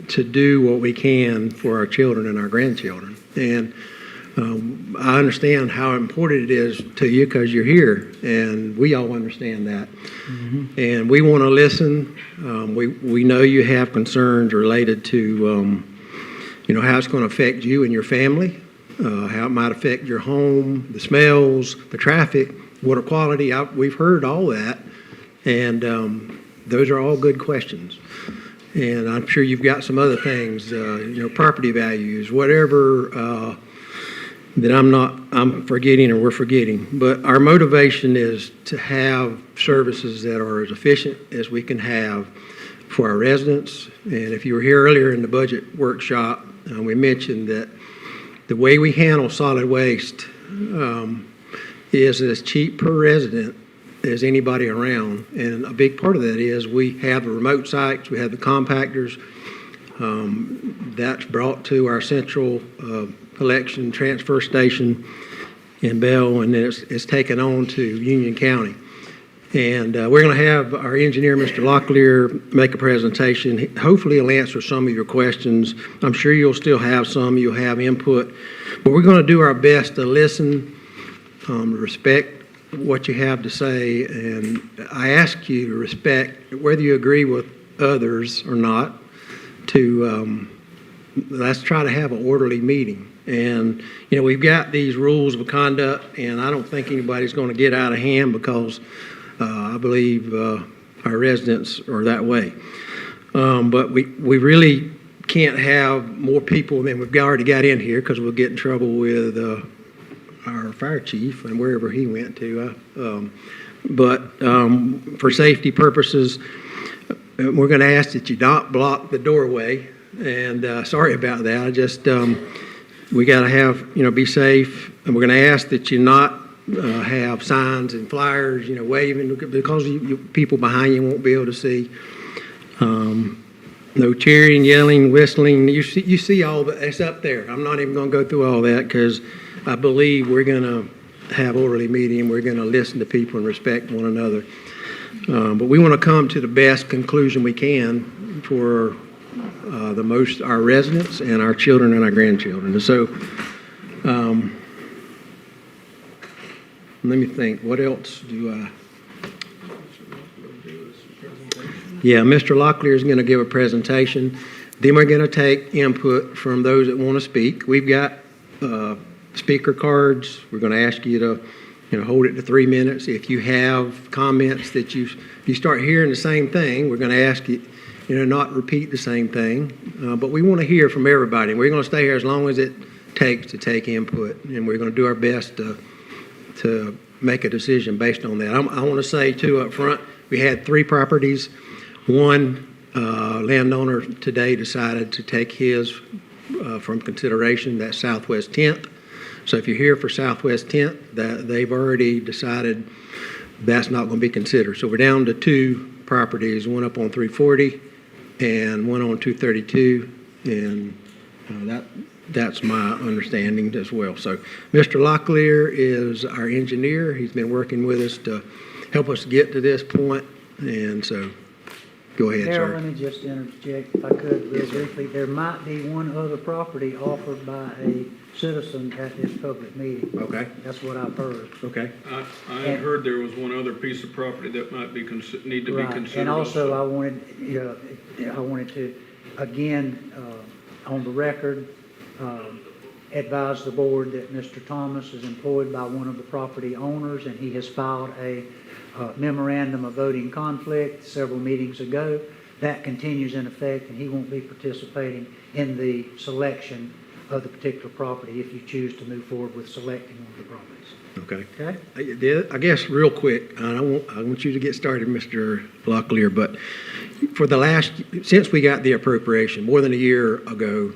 to do what we can for our children and our grandchildren. And I understand how important it is to you because you're here, and we all understand that. Mm-hmm. And we want to listen. We know you have concerns related to, how it's going to affect you and your family, how it might affect your home, the smells, the traffic, water quality. We've heard all that, and those are all good questions. And I'm sure you've got some other things, property values, whatever that I'm forgetting or we're forgetting. But our motivation is to have services that are as efficient as we can have for our residents. And if you were here earlier in the budget workshop, we mentioned that the way we handle solid waste is as cheap per resident as anybody around. And a big part of that is we have the remote sites, we have the compactors. That's brought to our central collection transfer station in Bell, and then it's taken on to Union County. And we're going to have our engineer, Mr. Locklear, make a presentation. Hopefully he'll answer some of your questions. I'm sure you'll still have some, you'll have input. But we're going to do our best to listen, respect what you have to say, and I ask you to respect, whether you agree with others or not, to let's try to have an orderly meeting. And, we've got these rules of conduct, and I don't think anybody's going to get out of hand because I believe our residents are that way. But we really can't have more people than we've already got in here because we'll get in trouble with our fire chief and wherever he went to. But for safety purposes, we're going to ask that you not block the doorway. And sorry about that. I just, we got to have, be safe. And we're going to ask that you not have signs and flyers, waving, because people behind you won't be able to see. No cheering, yelling, whistling. You see all that. It's up there. I'm not even going to go through all that because I believe we're going to have orderly meeting. We're going to listen to people and respect one another. But we want to come to the best conclusion we can for our residents and our children and our grandchildren. And so, let me think. What else do I? Yeah, Mr. Locklear is going to give a presentation. Then we're going to take input from those that want to speak. We've got speaker cards. We're going to ask you to hold it to 3 minutes. If you have comments that you start hearing the same thing, we're going to ask you, not repeat the same thing. But we want to hear from everybody. We're going to stay here as long as it takes to take input, and we're going to do our best to make a decision based on that. I want to say, too, up front, we had 3 properties. One landowner today decided to take his from consideration. That's Southwest 10th. So if you're here for Southwest 10th, they've already decided that's not going to be considered. So we're down to 2 properties, one up on 340 and one on 232. And That's my understanding as well. So Mr. Locklear is our engineer. He's been working with us to help us get to this point, and so go ahead, Darrell, sir. let me just interject if I could real briefly. There might be one other property offered by a citizen at this public meeting. Okay, That's what I've heard. okay. I had heard there was one other piece of property that might be, need to be Right. considered. And also, I wanted to, again, on the record, advise the board that Mr. Thomas is employed by one of the property owners, and he has filed a memorandum of voting conflict several meetings ago. That continues in effect, and he won't be participating in the selection of the particular property if you choose to move forward with selecting one of the properties. Okay. Okay? I guess real quick, I want you to get started, Mr. Locklear, but for since we got the appropriation more than a year ago,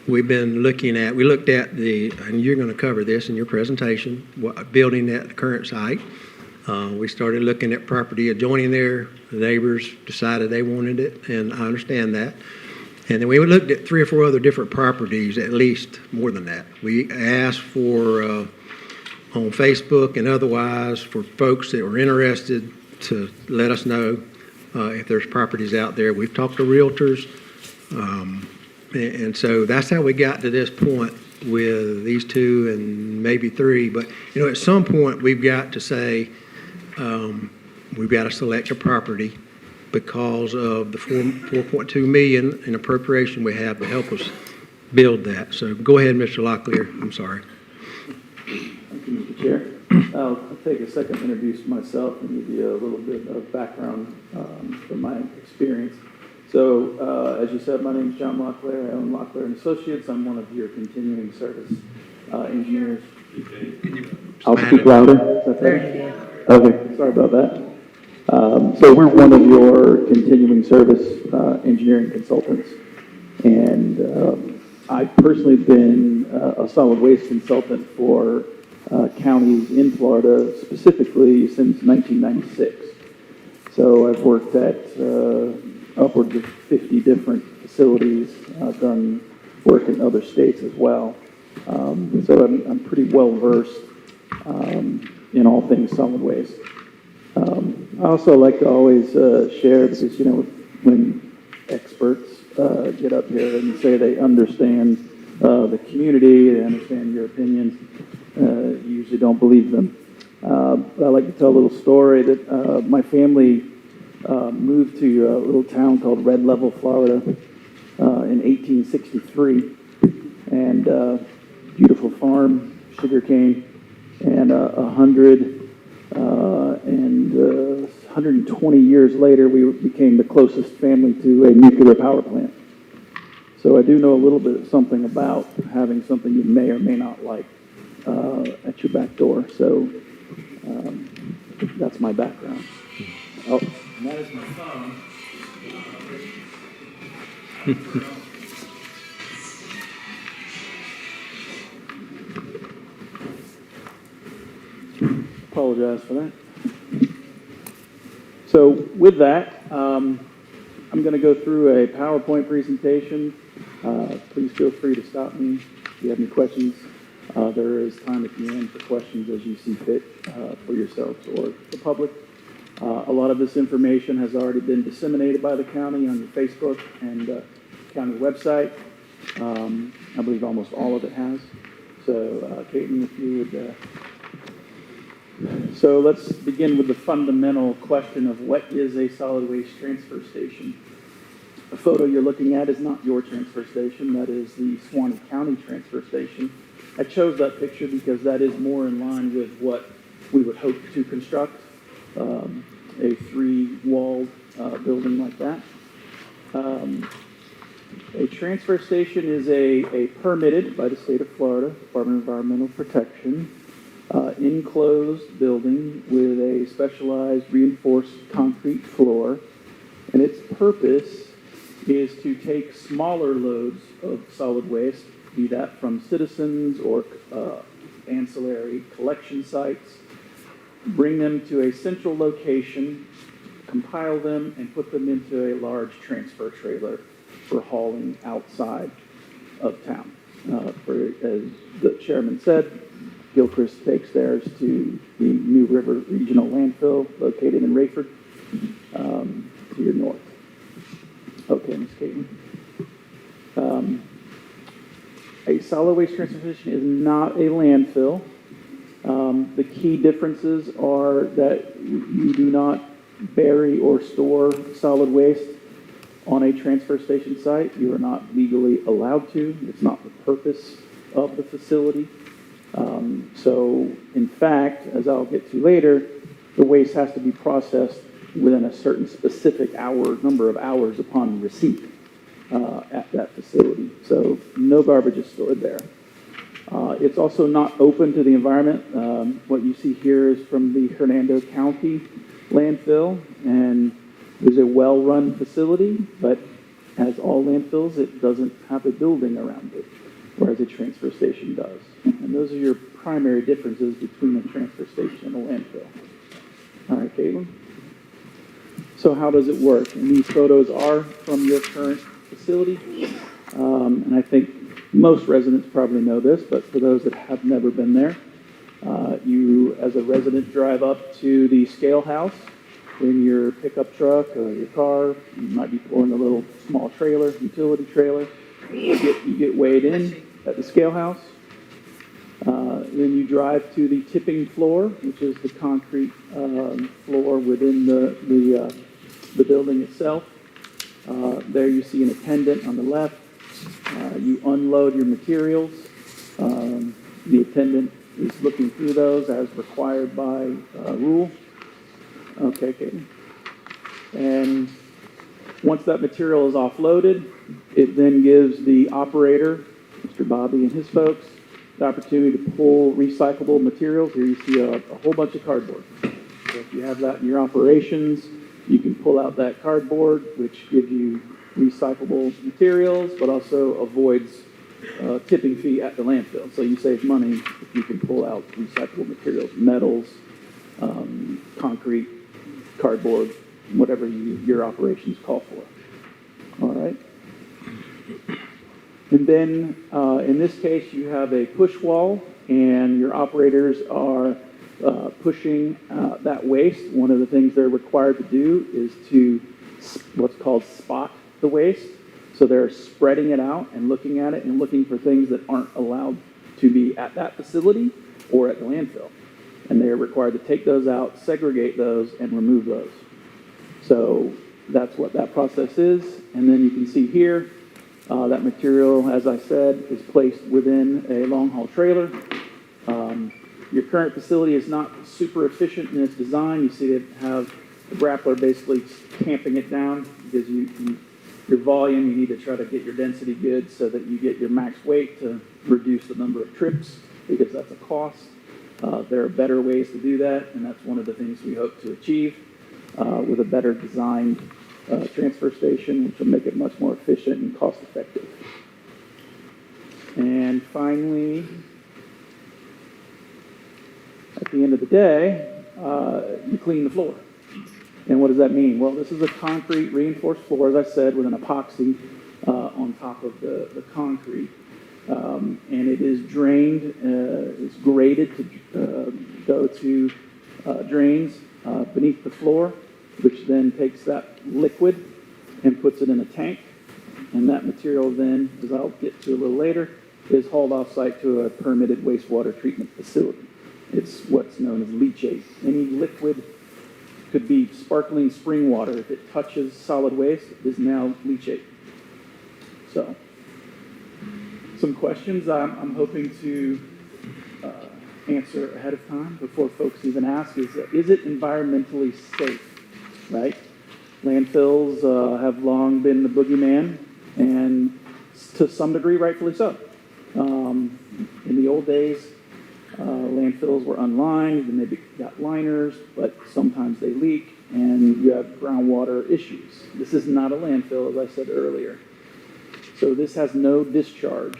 we looked at and you're going to cover this in your presentation, building at the current site. We started looking at property adjoining there. The neighbors decided they wanted it, and I understand that. And then we looked at 3 or 4 other different properties, at least more than that. We asked for, on Facebook and otherwise, for folks that were interested to let us know if there's properties out there. We've talked to realtors. And so that's how we got to this point with these 2 and maybe 3. But, at some point, we've got to say, we've got to select a property because of the $4.2 million in appropriation we have to help us build that. So go ahead, Mr. Locklear. I'm sorry. Thank you, Mr. Chair. I'll take a second to introduce myself and give you a little bit of background from my experience. So, as you said, my name is John Locklear. I own Locklear & Associates. I'm one of your continuing service engineers. I'll speak louder. Is that fair? Okay, sorry about that. So we're one of your continuing service engineering consultants. And I've personally been a solid waste consultant for counties in Florida, specifically since 1996. So I've worked at upwards of 50 different facilities. I've done work in other states as well. So I'm pretty well versed in all things solid waste. I also like to always share, because when experts get up here and say they understand the community, they understand your opinions, you usually don't believe them. But I like to tell a little story that my family moved to a little town called Red Level, Florida in 1863, and beautiful farm, sugarcane, and 120 years later, we became the closest family to a nuclear power plant. So I do know a little bit something about having something you may or may not like at your back door. So that's my background. Oh, and that is my phone. Apologize for that. So with that, I'm going to go through a PowerPoint presentation. Please feel free to stop me if you have any questions. There is time at the end for questions as you see fit for yourselves or the public. A lot of this information has already been disseminated by the county on your Facebook and county website. I believe almost all of it has. So, Caitlin, if you would... So let's begin with the fundamental question of what is a solid waste transfer station. The photo you're looking at is not your transfer station. That is the Suwannee County transfer station. I chose that picture because that is more in line with what we would hope to construct, a 3-walled building like that. A transfer station is a permitted by the state of Florida, Department of Environmental Protection, enclosed building with a specialized reinforced concrete floor, and its purpose is to take smaller loads of solid waste, be that from citizens or ancillary collection sites, bring them to a central location, compile them, and put them into a large transfer trailer for hauling outside of town. As the chairman said, Gilchrist takes theirs to the New River Regional Landfill located in Rayford, to your north. Okay, Ms. Caitlin. A solid waste transfer station is not a landfill. The key differences are that you do not bury or store solid waste on a transfer station site. You are not legally allowed to. It's not the purpose of the facility. So, in fact, as I'll get to later, the waste has to be processed within a certain specific number of hours upon receipt at that facility. So, no garbage is stored there. It's also not open to the environment. What you see here is from the Hernando County landfill, and it's a well-run facility, but as all landfills, it doesn't have a building around it, whereas a transfer station does. And those are your primary differences between a transfer station and a landfill. All right, Caitlin. So how does it work? And these photos are from your current facility, and I think most residents probably know this, but for those that have never been there, you, as a resident, drive up to the scale house in your pickup truck or your car. You might be pulling a little small trailer, utility trailer. You get weighed in at the scale house. Then you drive to the tipping floor, which is the concrete floor within the building itself. There you see an attendant on the left. You unload your materials. The attendant is looking through those as required by rule. Okay, Katie. And once that material is offloaded, it then gives the operator, Mr. Bobby and his folks, the opportunity to pull recyclable materials. Here you see a whole bunch of cardboard. So if you have that in your operations, you can pull out that cardboard, which gives you recyclable materials, but also avoids tipping fee at the landfill. So you save money if you can pull out recyclable materials, metals, concrete, cardboard, whatever your operations call for. All right. And then in this case, you have a push wall, and your operators are pushing that waste. One of the things they're required to do is to what's called spot the waste. So they're spreading it out and looking at it and looking for things that aren't allowed to be at that facility or at the landfill. And they're required to take those out, segregate those, and remove those. So that's what that process is. And then you can see here, that material, as I said, is placed within a long-haul trailer. Your current facility is not super efficient in its design. You see it have the grappler basically tamping it down because your volume, you need to try to get your density good so that you get your max weight to reduce the number of trips, because that's a cost. There are better ways to do that, and that's one of the things we hope to achieve with a better designed transfer station, which will make it much more efficient and cost effective. And finally, at the end of the day, you clean the floor. And what does that mean? Well, this is a concrete reinforced floor, as I said, with an epoxy on top of the concrete. And it is drained, it's graded to go to drains beneath the floor, which then takes that liquid and puts it in a tank. And that material then, as I'll get to a little later, is hauled off-site to a permitted wastewater treatment facility. It's what's known as leachate. Any liquid, could be sparkling spring water. If it touches solid waste, it is now leachate. So, some questions I'm hoping to answer ahead of time before folks even ask is it environmentally safe, right? Landfills have long been the boogeyman, and to some degree, rightfully so. In the old days, landfills were unlined, and they got liners, but sometimes they leak, and you have groundwater issues. This is not a landfill, as I said earlier. So this has no discharge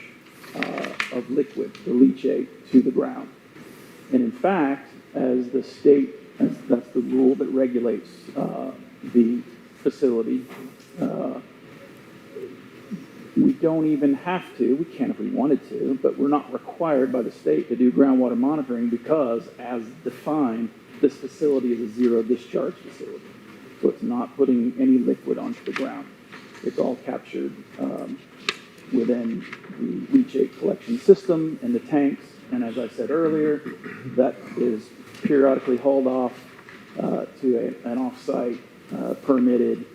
of liquid, the leachate, to the ground. And in fact, as the state, that's the rule that regulates the facility, we don't even have to, we can if we wanted to, but we're not required by the state to do groundwater monitoring because, as defined, this facility is a zero discharge facility. So it's not putting any liquid onto the ground. It's all captured within the leachate collection system and the tanks. And as I said earlier, that is periodically hauled off to an off-site permitted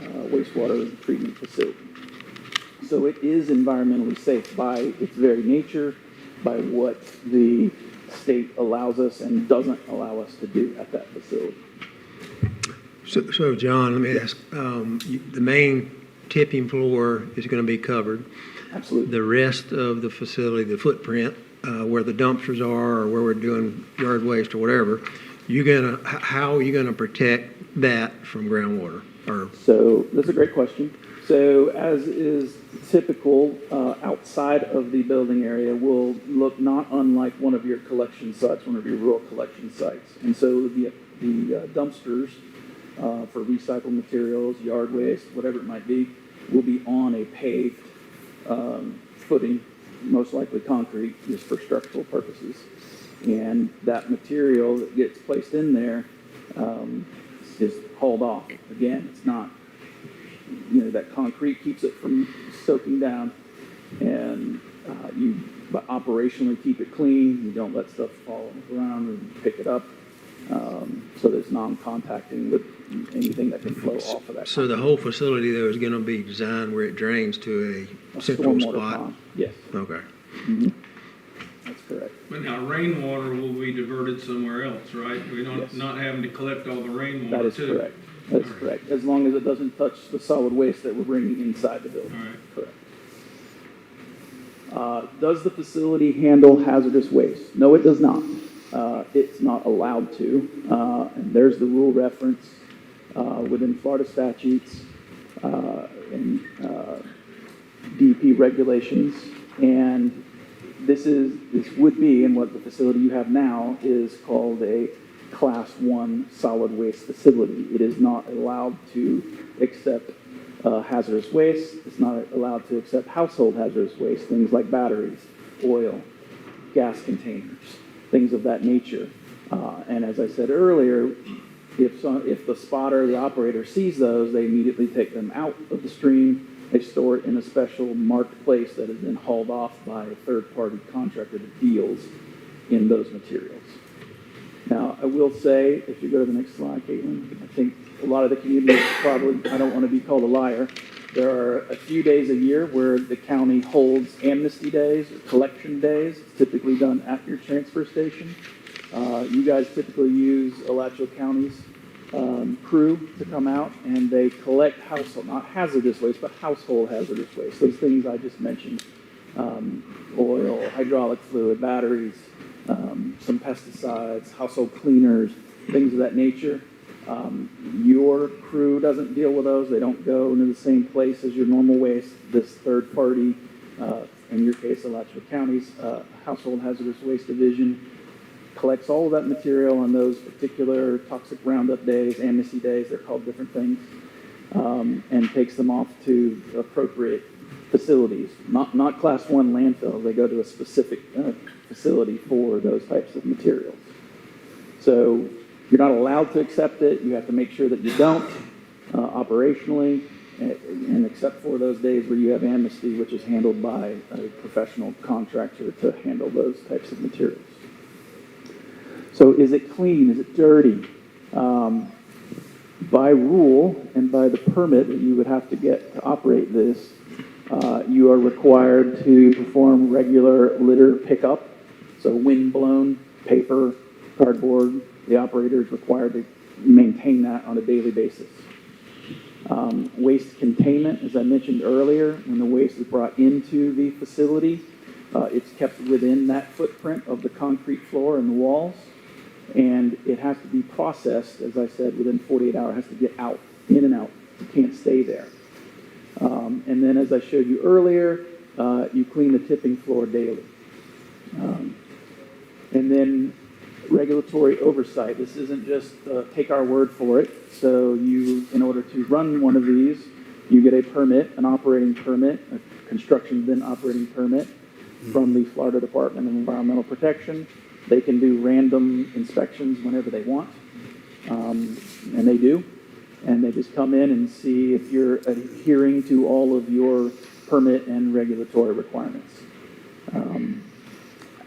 wastewater treatment facility. So it is environmentally safe by its very nature, by what the state allows us and doesn't allow us to do at that facility. So John, let me ask, the main tipping floor is going to be covered. Absolutely. The rest of the facility, the footprint, where the dumpsters are or where we're doing yard waste or whatever, how are you going to protect that from groundwater? So that's a great question. So as is typical, outside of the building area will look not unlike one of your collection sites, one of your rural collection sites. And so the dumpsters for recycled materials, yard waste, whatever it might be, will be on a paved footing, most likely concrete, just for structural purposes. And that material that gets placed in there is hauled off. Again, it's not, that concrete keeps it from soaking down, and you operationally keep it clean. You don't let stuff fall on the ground and pick it up, so that it's non-contacting with anything that can flow off of that. So the whole facility, though, is going to be designed where it drains to a central stormwater spot? pond. Yes. Okay. Mm-hmm. That's correct. But now rainwater will be diverted somewhere else, right? We're Yes. not having to collect all the rainwater That is too. correct. That is correct. As long as it doesn't touch the solid waste that we're bringing inside the building. All right. Correct. Does the facility handle hazardous waste? No, it does not. It's not allowed to. And there's the rule reference within Florida statutes and DEP regulations. And this would be, and what the facility you have now is called a Class 1 solid waste facility. It is not allowed to accept hazardous waste. It's not allowed to accept household hazardous waste, things like batteries, oil, gas containers, things of that nature. And as I said earlier, if the spotter, the operator sees those, they immediately take them out of the stream. They store it in a special marked place that has been hauled off by a third-party contractor that deals in those materials. Now, I will say, if you go to the next slide, Caitlin, I think a lot of the community probably, I don't want to be called a liar, there are a few days a year where the county holds amnesty days or collection days. It's typically done at your transfer station. You guys typically use Alachua County's crew to come out, and they collect household, not hazardous waste, but household hazardous waste. Those things I just mentioned, oil, hydraulic fluid, batteries, some pesticides, household cleaners, things of that nature. Your crew doesn't deal with those. They don't go into the same place as your normal waste. This third party, in your case, Alachua County's Household Hazardous Waste Division, collects all of that material on those particular toxic roundup days, amnesty days, they're called different things, and takes them off to appropriate facilities. Not Class 1 landfills. They go to a specific facility for those types of materials. So you're not allowed to accept it. You have to make sure that you don't operationally, and except for those days where you have amnesty, which is handled by a professional contractor to handle those types of materials. So is it clean? Is it dirty? By rule and by the permit that you would have to get to operate this, you are required to perform regular litter pickup. So wind-blown paper, cardboard, the operator is required to maintain that on a daily basis. Waste containment, as I mentioned earlier, when the waste is brought into the facility, it's kept within that footprint of the concrete floor and the walls, and it has to be processed, as I said, within 48 hours. It has to get out, in and out. It can't stay there. And then, as I showed you earlier, you clean the tipping floor daily. And then regulatory oversight. This isn't just take our word for it. So you, in order to run one of these, you get a permit, an operating permit, a construction then operating permit from the Florida Department of Environmental Protection. They can do random inspections whenever they want, and they do. And they just come in and see if you're adhering to all of your permit and regulatory requirements.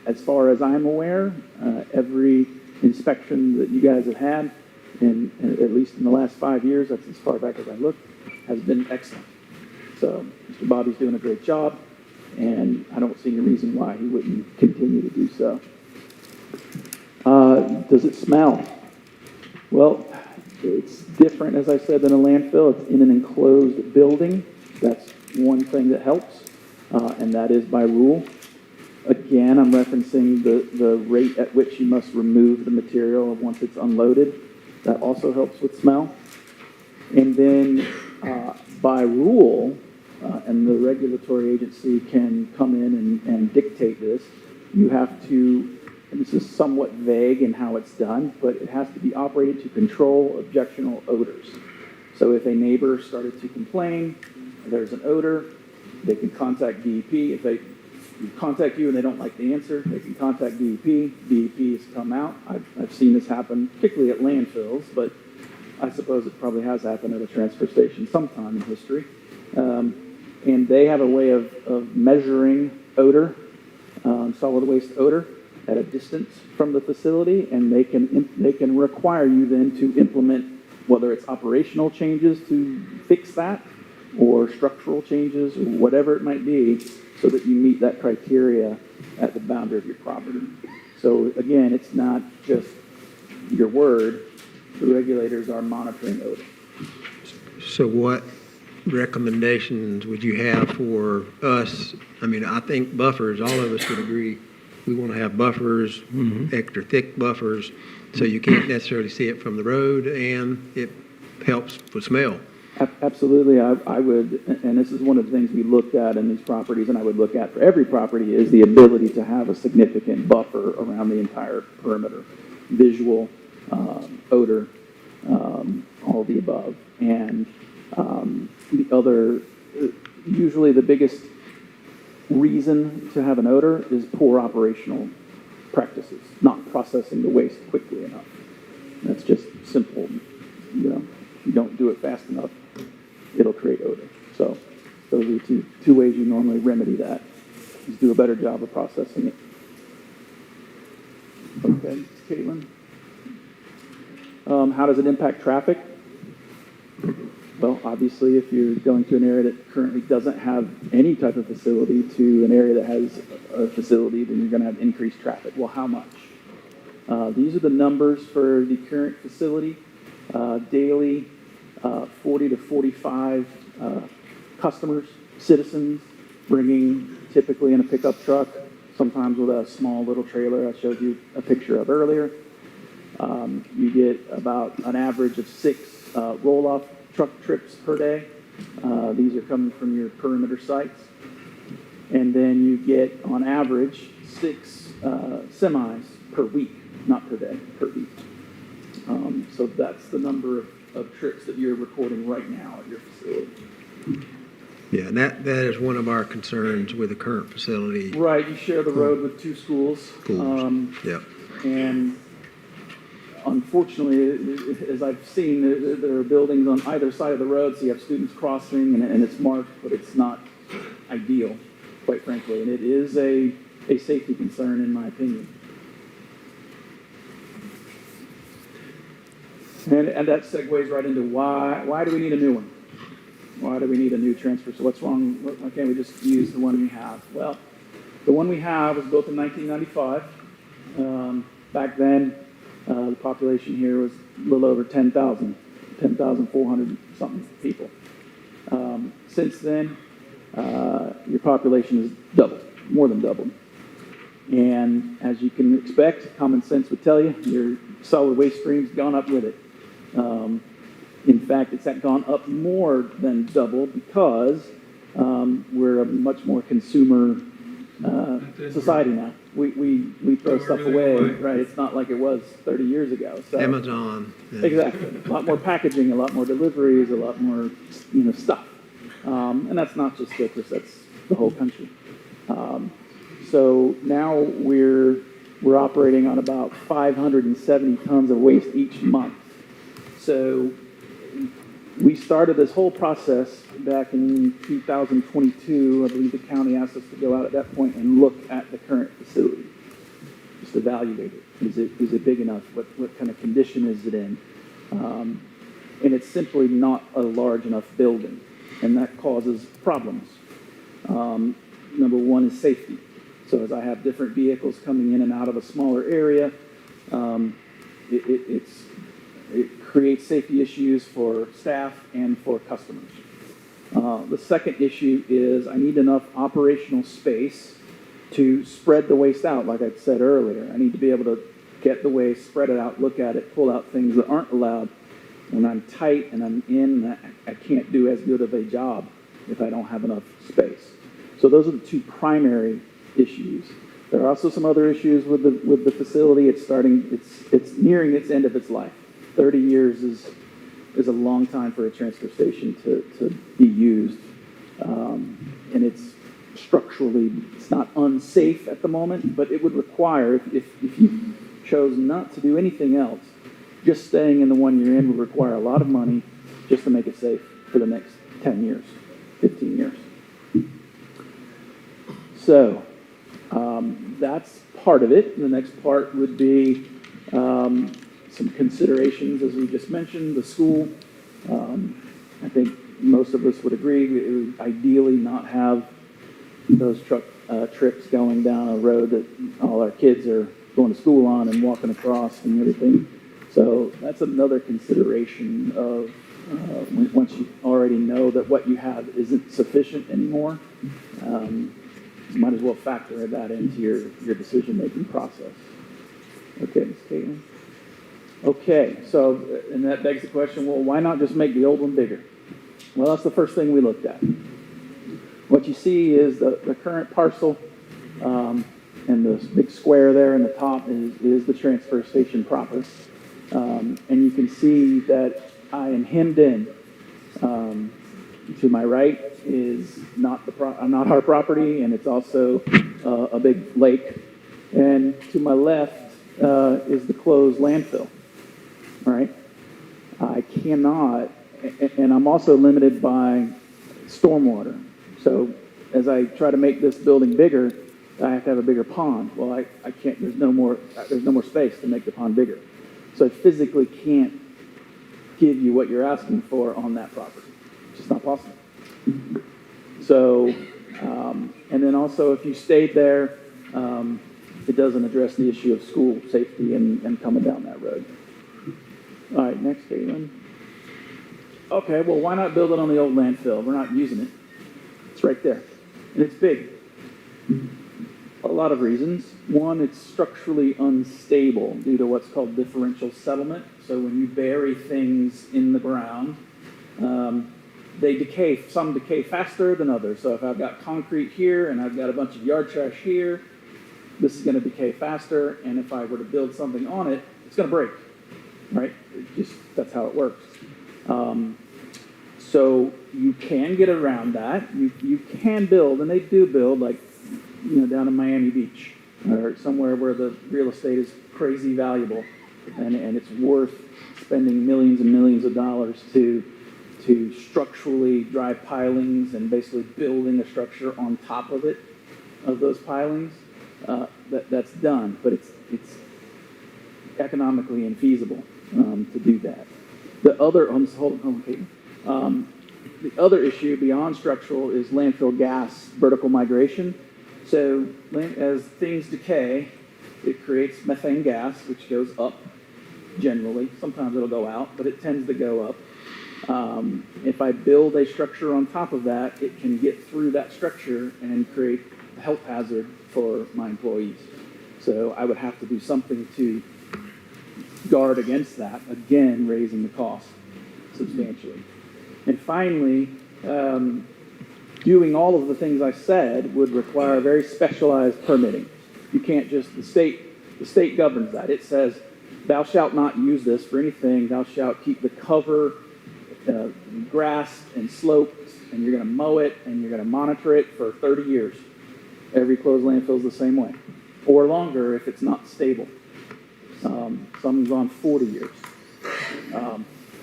As far as I'm aware, every inspection that you guys have had, at least in the last 5 years, that's as far back as I looked, has been excellent. So Mr. Bobby's doing a great job, and I don't see any reason why he wouldn't continue to do so. Does it smell? Well, it's different, as I said, than a landfill. It's in an enclosed building. That's one thing that helps, and that is by rule. Again, I'm referencing the rate at which you must remove the material once it's unloaded. That also helps with smell. And then by rule, and the regulatory agency can come in and dictate this, you have to, and this is somewhat vague in how it's done, but it has to be operated to control objectionable odors. So if a neighbor started to complain, there's an odor, they can contact DEP. If they contact you and they don't like the answer, they can contact DEP. DEP has come out. I've seen this happen, particularly at landfills, but I suppose it probably has happened at a transfer station sometime in history. And they have a way of measuring odor, solid waste odor, at a distance from the facility, and they can require you then to implement, whether it's operational changes to fix that, or structural changes, or whatever it might be, so that you meet that criteria at the boundary of your property. So again, it's not just your word. The regulators are monitoring odor. So what recommendations would you have for us? I mean, I think buffers, all of us would agree, we want to have buffers, extra thick buffers, so you can't necessarily see it from the road, and it helps with smell. Absolutely, I would, and this is one of the things we looked at in these properties, and I would look at for every property, is the ability to have a significant buffer around the entire perimeter, visual, odor, all the above. And the other, usually the biggest reason to have an odor is poor operational practices, not processing the waste quickly enough. That's just simple, if you don't do it fast enough, it'll create odor. So those are the two ways you normally remedy that, is do a better job of processing it. Okay, Caitlin. How does it impact traffic? Well, obviously, if you're going to an area that currently doesn't have any type of facility to an area that has a facility, then you're going to have increased traffic. Well, how much? These are the numbers for the current facility. Daily, 40 to 45 customers, citizens, bringing typically in a pickup truck, sometimes with a small little trailer I showed you a picture of earlier. You get about an average of 6 roll-off truck trips per day. These are coming from your perimeter sites. And then you get, on average, 6 semis per week, not per day, per week. So that's the number of trips that you're recording right now at your facility. Yeah, and that is one of our concerns with the current facility. Right, you share the road with 2 schools. Yep. And unfortunately, as I've seen, there are buildings on either side of the road, so you have students crossing, and it's marked, but it's not ideal, quite frankly. And it is a safety concern, in my opinion. And that segues right into why do we need a new one? Why do we need a new transfer? So what's wrong? Why can't we just use the one we have? Well, the one we have was built in 1995. Back then, the population here was a little over 10,400 something people. Since then, your population has doubled, more than doubled. And as you can expect, common sense would tell you, your solid waste stream's gone up with it. In fact, it's gone up more than double because we're a much more consumer society now. We throw stuff away, right? It's not like it was 30 years ago. So. Amazon. Yeah. Exactly. A lot more packaging, a lot more deliveries, a lot more stuff. And that's not just Gilchrist, that's the whole country. So now we're operating on about 570 tons of waste each month. So we started this whole process back in 2022. I believe the county asked us to go out at that point and look at the current facility. Just evaluate it. Is it big enough? What kind of condition is it in? And it's simply not a large enough building, and that causes problems. Number one is safety. So as I have different vehicles coming in and out of a smaller area, it creates safety issues for staff and for customers. The second issue is I need enough operational space to spread the waste out, like I said earlier. I need to be able to get the waste, spread it out, look at it, pull out things that aren't allowed. When I'm tight and I'm in, I can't do as good of a job if I don't have enough space. So those are the two primary issues. There are also some other issues with the facility. It's nearing its end of its life. 30 years is a long time for a transfer station to be used. And it's structurally, it's not unsafe at the moment, but it would require, if you chose not to do anything else, just staying in the one you're in would require a lot of money just to make it safe for the next 10 years, 15 years. So that's part of it. The next part would be some considerations, as we just mentioned, the school. I think most of us would agree it would ideally not have those truck trips going down a road that all our kids are going to school on and walking across and everything. So that's another consideration of once you already know that what you have isn't sufficient anymore, you might as well factor that into your decision-making process. Okay, Ms. Caitlin? Okay, so, and that begs the question, well, why not just make the old one bigger? Well, that's the first thing we looked at. What you see is the current parcel, and the big square there in the top is the transfer station proper. And you can see that I am hemmed in. To my right is not our property, and it's also a big lake. And to my left is the closed landfill. All right? I cannot, and I'm also limited by stormwater. So as I try to make this building bigger, I have to have a bigger pond. Well, I can't, there's no more space to make the pond bigger. So I physically can't give you what you're asking for on that property. It's just not possible. So, and then also if you stayed there, it doesn't address the issue of school safety and coming down that road. All right, next, Caitlin. Okay, well, why not build it on the old landfill? We're not using it. It's right there, and it's big. A lot of reasons. One, it's structurally unstable due to what's called differential settlement. So when you bury things in the ground, they decay. Some decay faster than others. So if I've got concrete here and I've got a bunch of yard trash here, this is going to decay faster. And if I were to build something on it, it's going to break. Right? That's how it works. So you can get around that. You can build, and they do build, like, down in Miami Beach or somewhere where the real estate is crazy valuable, and it's worth spending millions and millions of dollars to structurally drive pilings and basically building a structure on top of it, of those pilings. That's done, but it's economically infeasible to do that. The other the other issue beyond structural is landfill gas vertical migration. So as things decay, it creates methane gas, which goes up generally. Sometimes it'll go out, but it tends to go up. If I build a structure on top of that, it can get through that structure and create a health hazard for my employees. So I would have to do something to guard against that, again, raising the cost substantially. And finally, doing all of the things I said would require very specialized permitting. You can't just, the state governs that. It says, thou shalt not use this for anything, thou shalt keep the cover grass and slopes, and you're going to mow it, and you're going to monitor it for 30 years. Every closed landfill is the same way, or longer if it's not stable. Some's on 40 years.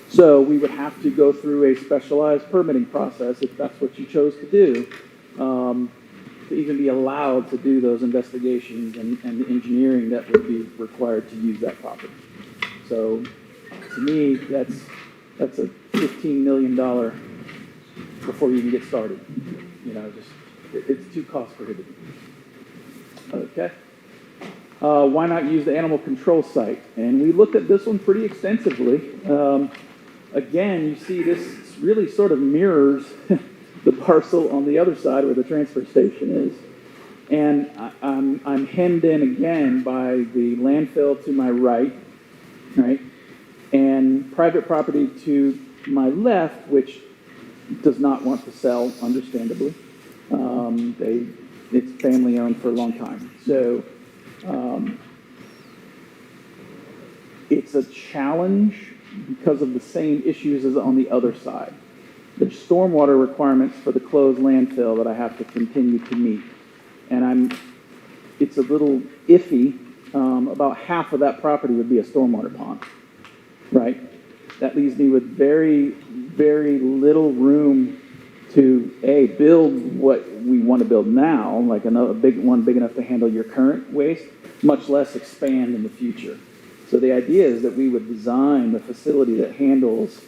So we would have to go through a specialized permitting process if that's what you chose to do, to even be allowed to do those investigations and the engineering that would be required to use that property. So to me, that's a $15 million before you even get started. It's too cost prohibitive. Okay. Why not use the animal control site? And we looked at this one pretty extensively. Again, you see this really sort of mirrors the parcel on the other side where the transfer station is. And I'm hemmed in again by the landfill to my right, and private property to my left, which does not want to sell, understandably. It's family owned for a long time. So it's a challenge because of the same issues as on the other side. There's stormwater requirements for the closed landfill that I have to continue to meet. And it's a little iffy. About half of that property would be a stormwater pond, right? That leaves me with very, very little room to, build what we want to build now, like another big one big enough to handle your current waste, much less expand in the future. So the idea is that we would design the facility that handles,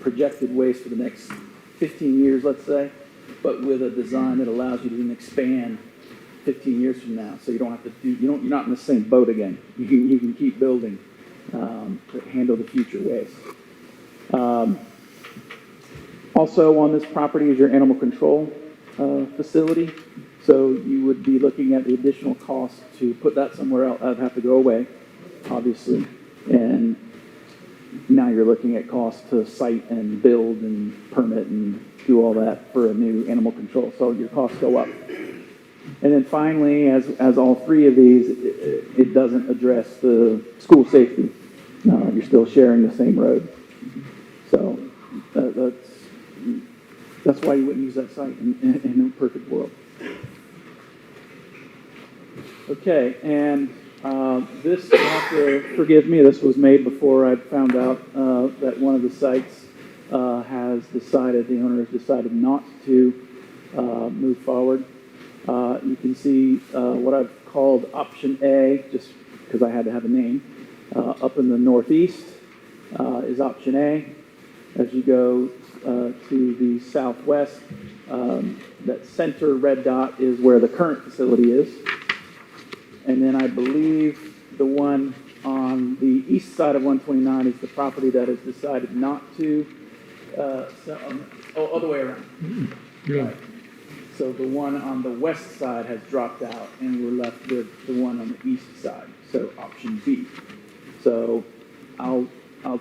projected waste for the next 15 years, let's say, but with a design that allows you to then expand 15 years from now. So you don't have to you're not in the same boat again. You can keep building to handle the future waste. Also on this property is your animal control facility. So you would be looking at the additional cost to put that somewhere else. That'd have to go away, obviously. And now you're looking at cost to site and build and permit and do all that for a new animal control. So your costs go up. And then finally, as all three of these, it doesn't address the school safety. You're still sharing the same road. So that's why you wouldn't use that site in a perfect world. Okay, and this, you have to forgive me, this was made before I found out that one of the sites the owner has decided not to move forward. You can see what I've called option A, just because I had to have a name. Up in the northeast is option A. As you go to the southwest, that center red dot is where the current facility is. And then I believe the one on the east side of 129 is the property that has decided not to sell. Other way around. Yeah. Right. So the one on the west side has dropped out, and we're left with the one on the east side. So option B. So I'll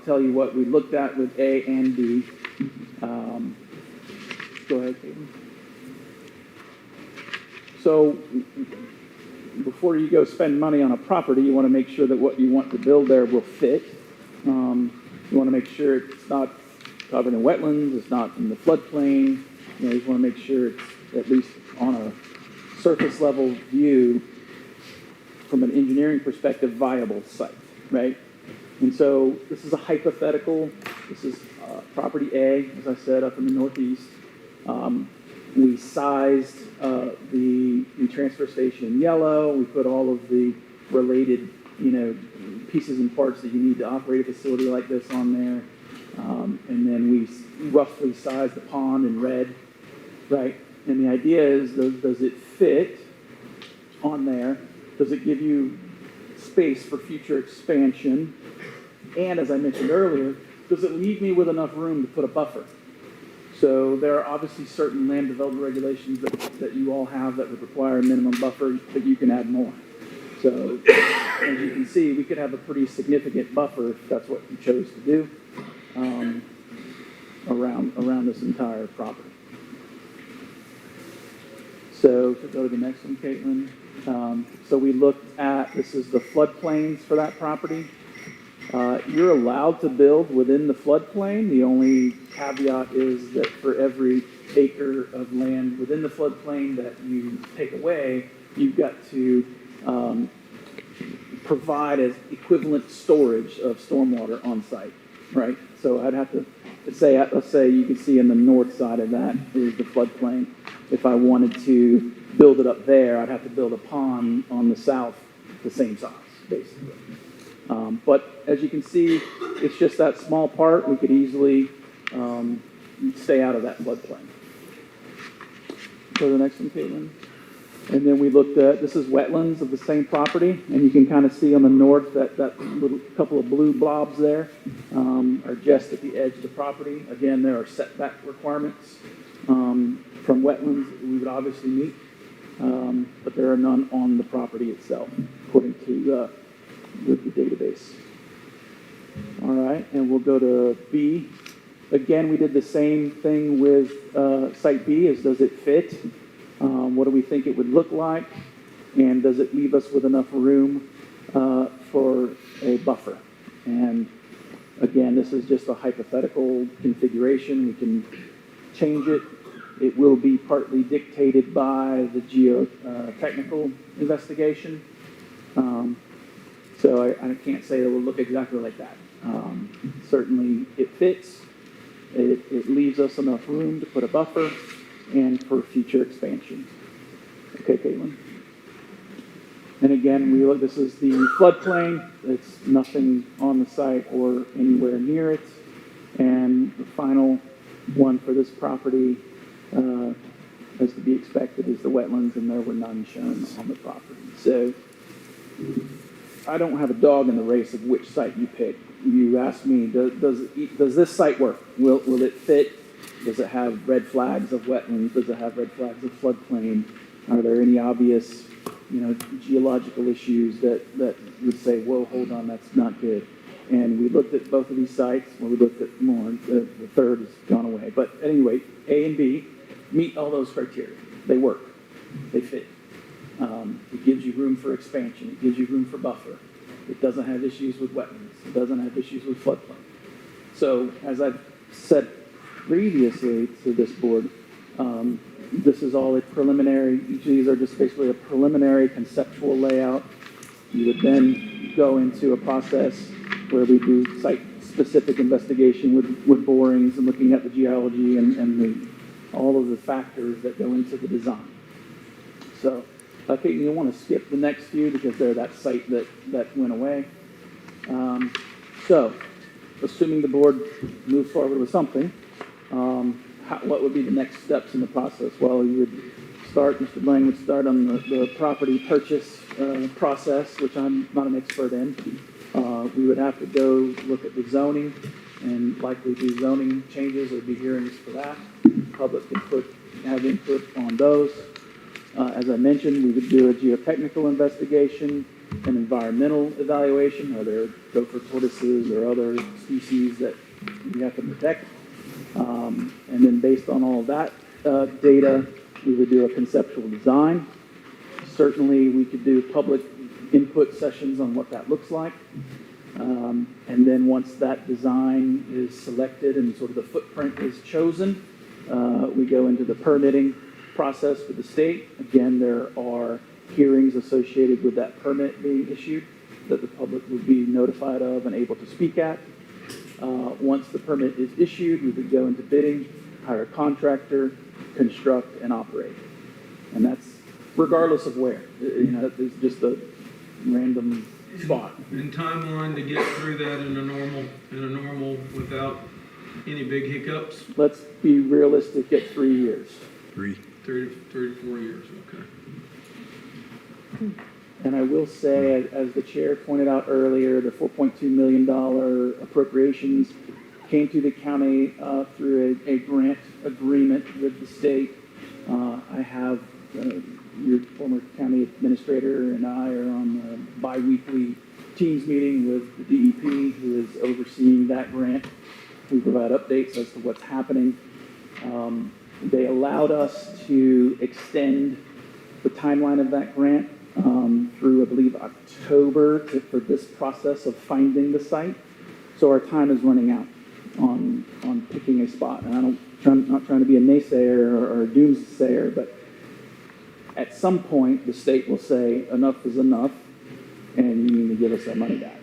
tell you what we looked at with A and B. Go ahead, Caitlin. So before you go spend money on a property, you want to make sure that what you want to build there will fit. You want to make sure it's not covered in wetlands, it's not in the floodplain. You just want to make sure it's at least on a surface level view from an engineering perspective viable site, right? And so this is a hypothetical. This is property A, as I said, up in the northeast. We sized the transfer station in yellow. We put all of the related, pieces and parts that you need to operate a facility like this on there. And then we roughly sized the pond in red, right? And the idea is, does it fit on there? Does it give you space for future expansion? And as I mentioned earlier, does it leave me with enough room to put a buffer? So there are obviously certain land development regulations that you all have that would require a minimum buffer, but you can add more. So as you can see, we could have a pretty significant buffer if that's what you chose to do around this entire property. So to go to the next one, Caitlin. So we looked at, this is the floodplains for that property. You're allowed to build within the floodplain. The only caveat is that for every acre of land within the floodplain that you take away, you've got to provide as equivalent storage of stormwater on site, right? So I'd have to say, let's say you can see on the north side of that is the floodplain. If I wanted to build it up there, I'd have to build a pond on the south the same size, basically. But as you can see, it's just that small part. We could easily stay out of that floodplain. Go to the next one, Caitlin. And then we looked at, this is wetlands of the same property, and you can kind of see on the north that little couple of blue blobs there are just at the edge of the property. Again, there are setback requirements from wetlands that we would obviously meet, but there are none on the property itself, according to the database. All right, and we'll go to B. Again, we did the same thing with Site B, is does it fit? What do we think it would look like? And does it leave us with enough room for a buffer? And again, this is just a hypothetical configuration. We can change it. It will be partly dictated by the geotechnical investigation. So I can't say it will look exactly like that. Certainly it fits. It leaves us enough room to put a buffer and for future expansion. Okay, Caitlin. And again, this is the floodplain. It's nothing on the site or anywhere near it. And the final one for this property, as to be expected, is the wetlands, and there were none shown on the property. So I don't have a dog in the race of which site you pick. You asked me, does this site work? Will it fit? Does it have red flags of wetlands? Does it have red flags of floodplain? Are there any obvious, geological issues that would say, whoa, hold on, that's not good? And we looked at both of these sites. Well, we looked at more. The third has gone away. But anyway, A and B meet all those criteria. They work. They fit. It gives you room for expansion. It gives you room for buffer. It doesn't have issues with wetlands. It doesn't have issues with floodplain. So as I've said previously to this board, this is all a preliminary. Each of these are just basically a preliminary conceptual layout. You would then go into a process where we do site-specific investigation with borings and looking at the geology and all of the factors that go into the design. So, okay, you want to skip the next few because they're that site that went away. So, assuming the board moves forward with something, what would be the next steps in the process? Well, you would start, Mr. Blang would start on the property purchase process, which I'm not an expert in. We would have to go look at the zoning and likely do zoning changes. There'd be hearings for that. Public could have input on those. As I mentioned, we would do a geotechnical investigation, an environmental evaluation. Are there gopher tortoises or other species that we have to protect? And then based on all of that data, we would do a conceptual design. Certainly, we could do public input sessions on what that looks like. And then once that design is selected and sort of the footprint is chosen, we go into the permitting process with the state. Again, there are hearings associated with that permit being issued that the public would be notified of and able to speak at. Once the permit is issued, we would go into bidding, hire a contractor, construct, and operate. And that's regardless of where. It's just a random spot. And timeline to get through that in a normal without any big hiccups? Let's be realistic at 3 years. Three to 4 years, okay. And I will say, as the chair pointed out earlier, the $4.2 million appropriations came to the county through a grant agreement with the state. I have your former county administrator and I are on a bi-weekly Teams meeting with the DEP, who is overseeing that grant. We provide updates as to what's happening. They allowed us to extend the timeline of that grant through, I believe, October for this process of finding the site. So our time is running out on picking a spot. And I'm not trying to be a naysayer or a doomsayer, but at some point, the state will say, enough is enough, and you need to give us that money back.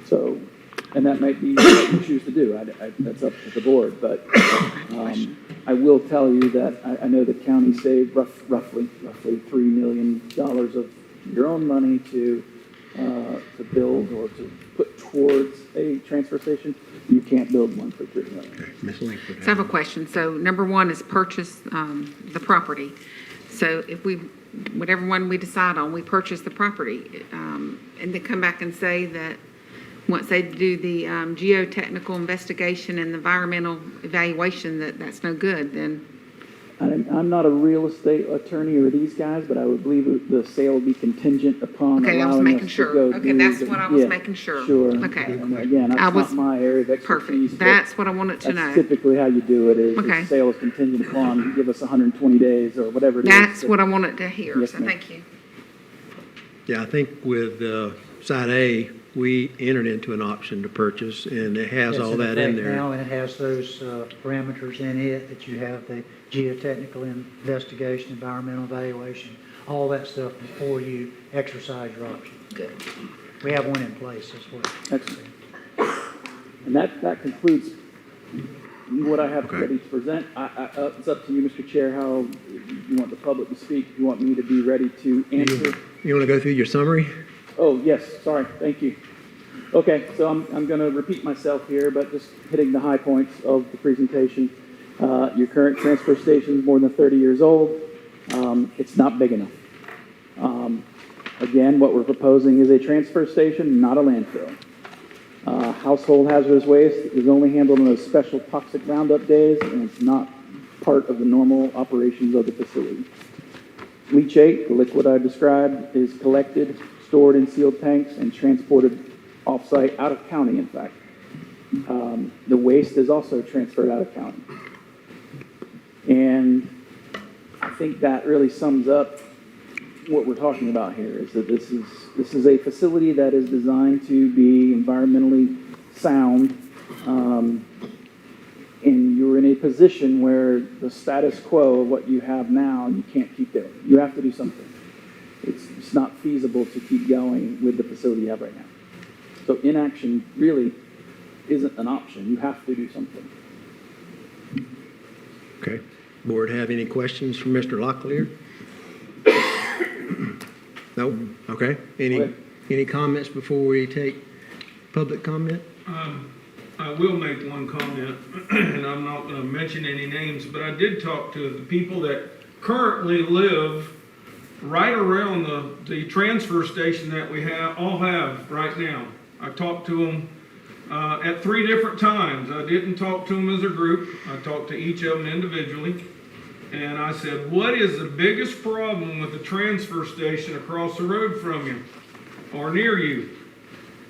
So, and that might be what you choose to do. That's up to the board. But I will tell you that I know the county saved roughly $3 million of your own money to build or to put towards a transfer station. You can't build one for $3 million. Ms. Langford. So I have a question. So number one is purchase the property. So if whatever one we decide on, we purchase the property, and they come back and say that once they do the geotechnical investigation and the environmental evaluation, that's no good, then I'm not a real estate attorney or these guys, but I would believe the sale would be contingent upon okay, I was allowing making us to sure. go Okay, do that's the- what I was yeah, making sure. Sure. Okay. And again, that's not my area of expertise. Perfect. but That's what I wanted to know. That's typically how you do it, is Okay. the sale is contingent upon, give us 120 days or whatever it is. That's what I wanted to hear, Yes, so ma'am. thank you. Yeah, I think with Side A, we entered into an option to purchase, and it has It's all that in effect there. now, and it has those parameters in it, that you have the geotechnical investigation, environmental evaluation, all that stuff before you exercise your option. Good. We have one in place, that's what. Excellent. And that concludes what I have Okay. ready to present. It's up to you, Mr. Chair, how you want the public to speak. You want me to be ready to answer? You want to go through your summary? Oh, yes, sorry, thank you. Okay, so I'm going to repeat myself here, but just hitting the high points of the presentation. Your current transfer station is more than 30 years old. It's not big enough. Again, what we're proposing is a transfer station, not a landfill. Household hazardous waste is only handled on those special toxic roundup days, and it's not part of the normal operations of the facility. Leachate, the liquid I described, is collected, stored in sealed tanks, and transported off-site, out of county, in fact. The waste is also transferred out of county. And I think that really sums up what we're talking about here, is that this is a facility that is designed to be environmentally sound, and you're in a position where the status quo of what you have now, you can't keep doing. You have to do something. It's not feasible to keep going with the facility you have right now. So inaction really isn't an option. You have to do something. Okay. Board have any questions for Mr. Locklear? No? Okay. Any comments before we take public comment? I will make one comment, and I'm not going to mention any names, but I did talk to the people that currently live right around the transfer station that we all have right now. I talked to them at 3 different times. I didn't talk to them as a group. I talked to each of them individually. And I said, what is the biggest problem with the transfer station across the road from you or near you?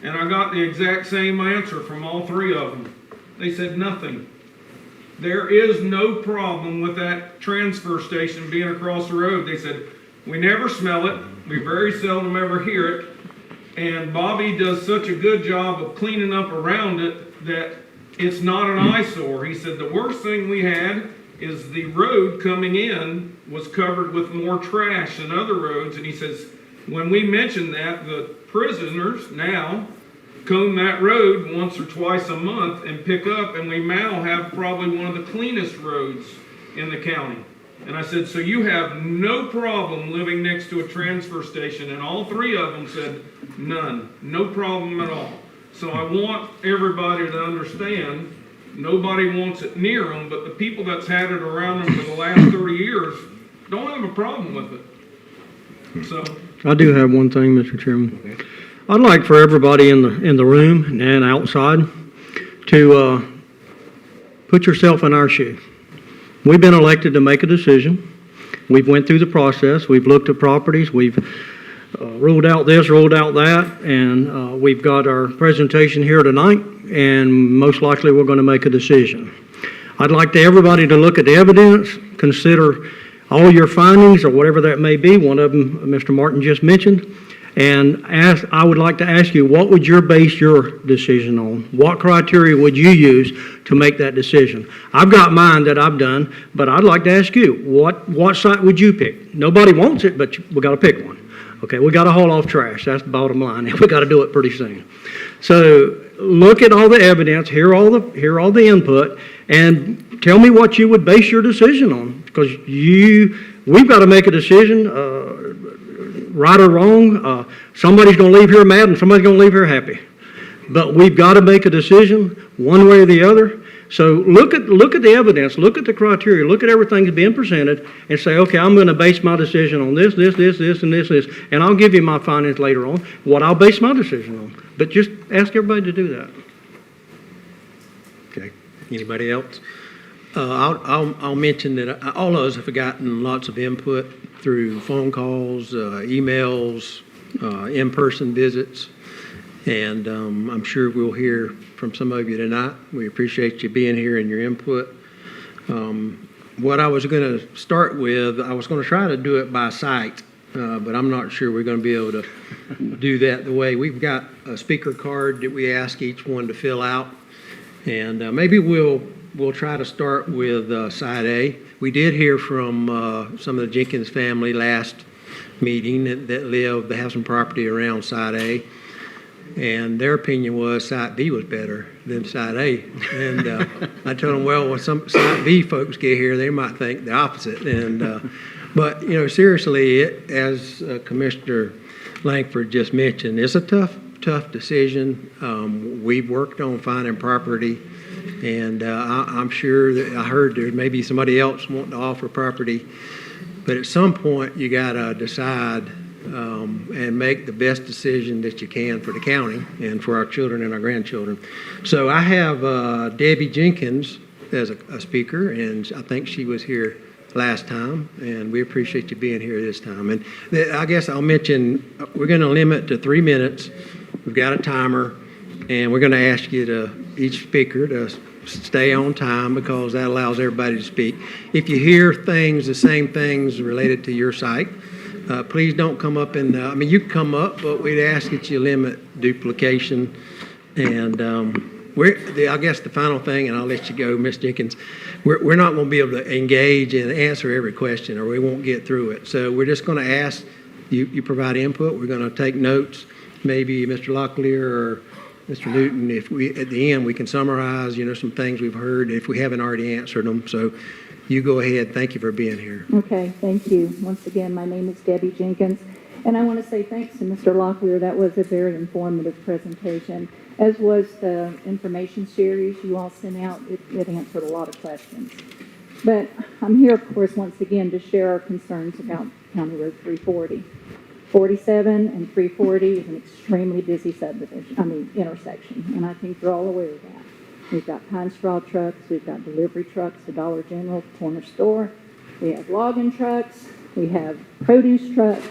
And I got the exact same answer from all 3 of them. They said nothing. There is no problem with that transfer station being across the road. They said, we never smell it. We very seldom ever hear it. And Bobby does such a good job of cleaning up around it that it's not an eyesore. He said the worst thing we had is the road coming in was covered with more trash than other roads. And he says, when we mentioned that, the prisoners now comb that road once or twice a month and pick up, and we now have probably one of the cleanest roads in the county. And I said, so you have no problem living next to a transfer station? And all 3 of them said, none, no problem at all. So I want everybody to understand, nobody wants it near them, but the people that's had it around them for the last 30 years don't have a problem with it. So I do have one thing, Mr. Chairman. I'd like for everybody in the room and outside to put yourself in our shoe. We've been elected to make a decision. We've went through the process. We've looked at properties. We've ruled out this, ruled out that, and we've got our presentation here tonight, and most likely we're going to make a decision. I'd like everybody to look at the evidence, consider all your findings, or whatever that may be, one of them Mr. Martin just mentioned, and I would like to ask you, what would you base your decision on? What criteria would you use to make that decision? I've got mine that I've done, but I'd like to ask you, what site would you pick? Nobody wants it, but we got to pick one. Okay, we got to haul off trash. That's the bottom line. We got to do it pretty soon. So look at all the evidence, hear all the input, and tell me what you would base your decision on. Because we've got to make a decision, right or wrong. Somebody's going to leave here mad and somebody's going to leave here happy. But we've got to make a decision one way or the other. So look at the evidence, look at the criteria, look at everything that's being presented, and say, okay, I'm going to base my decision on this, and this, and I'll give you my findings later on, what I'll base my decision on. But just ask everybody to do that. Okay. Anybody else? I'll mention that all of us have gotten lots of input through phone calls, emails, in-person visits, and I'm sure we'll hear from some of you tonight. We appreciate you being here and your input. What I was going to start with, I was going to try to do it by site, but I'm not sure we're going to be able to do that the way. We've got a speaker card that we ask each one to fill out, and maybe we'll try to start with Site A. We did hear from some of the Jenkins family last meeting that have some property around Site A, and their opinion was Site B was better than Site A. And I told them, well, when some Site B folks get here, they might think the opposite. And but seriously, as Commissioner Langford just mentioned, it's a tough decision. We've worked on finding property. And I'm sure that I heard there may be somebody else wanting to offer property, but at some point you got to decide and make the best decision that you can for the county and for our children and our grandchildren. So I have Debbie Jenkins as a speaker, and I think she was here last time, and we appreciate you being here this time. And I guess I'll mention we're going to limit to 3 minutes. We've got a timer, and we're going to ask you to each speaker to stay on time because that allows everybody to speak. If you hear the same things related to your site, please don't come up you can come up, but we'd ask that you limit duplication. And I guess the final thing, and I'll let you go, Ms. Jenkins, we're not going to be able to engage and answer every question, or we won't get through it. So we're just going to ask you provide input. We're going to take notes. Maybe Mr. Locklear or Mr. Newton, if at the end we can summarize, some things we've heard if we haven't already answered them. So you go ahead. Thank you for being here. Okay, thank you. Once again, my name is Debbie Jenkins, and I want to say thanks to Mr. Locklear. That was a very informative presentation, as was the information series you all sent out. It answered a lot of questions. But I'm here, of course, once again to share our concerns about County Road 340. 47 and 340 is an extremely busy intersection, and I think you're all aware of that. We've got pine straw trucks, we've got delivery trucks, the Dollar General, corner store, we have logging trucks, we have produce trucks,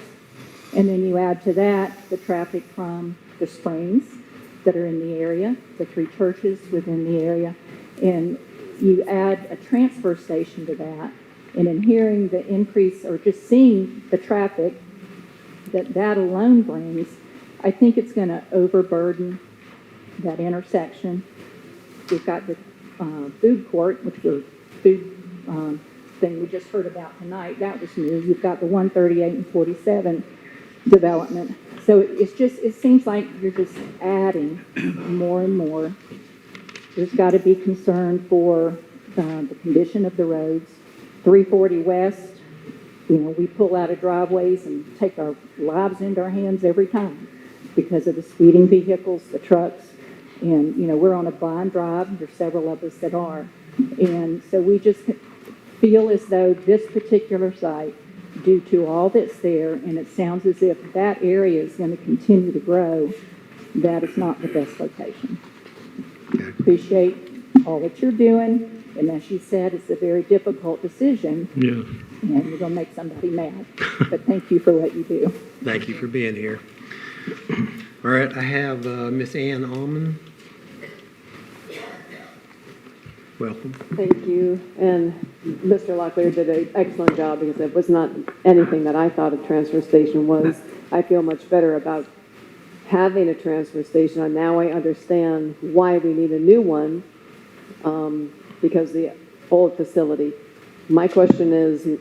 and then you add to that the traffic from the springs that are in the area, the 3 churches within the area, and you add a transfer station to that, and in hearing the increase or just seeing the traffic that alone brings, I think it's going to overburden that intersection. We've got the food court, which the food thing we just heard about tonight. That was new. You've got the 138 and 47 development. So it seems like you're just adding more and more. There's got to be concern for the condition of the roads. 340 West, we pull out of driveways and take our lives into our hands every time because of the speeding vehicles, the trucks, and, we're on a blind drive. There's several of us that are. And so we just feel as though this particular site, due to all that's there, and it sounds as if that area is going to continue to grow, that is not the best location. Appreciate all that you're doing. And as you said, it's a very difficult decision. Yeah. And you're going to make somebody mad. But thank you for what you do. Thank you for being here. All right, I have Miss Ann Allman. welcome. Thank you. And Mr. Locklear did an excellent job because it was not anything that I thought a transfer station was. I feel much better about having a transfer station. And now I understand why we need a new one, because the old facility. My question is,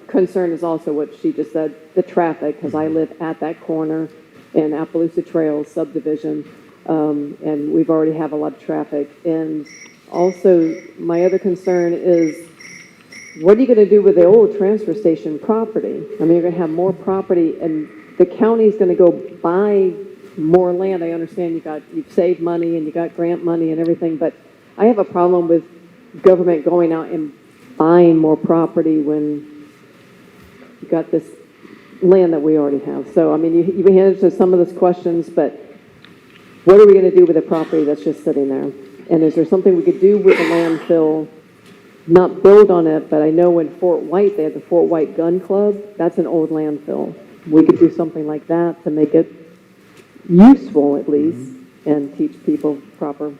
concern is also what she just said, the traffic, because I live at that corner in Appaloosa Trails subdivision, and we've already have a lot of traffic. And also, my other concern is, what are you going to do with the old transfer station property? I mean, you're going to have more property, and the county's going to go buy more land. I understand you've saved money and you got grant money and everything, but I have a problem with government going out and buying more property when you got this land that we already have. So, I mean, you answered some of those questions, but what are we going to do with the property that's just sitting there? And is there something we could do with the landfill? Not build on it, but I know in Fort White, they had the Fort White Gun Club. That's an old landfill. We could do something like that to make it useful, at least, and teach people proper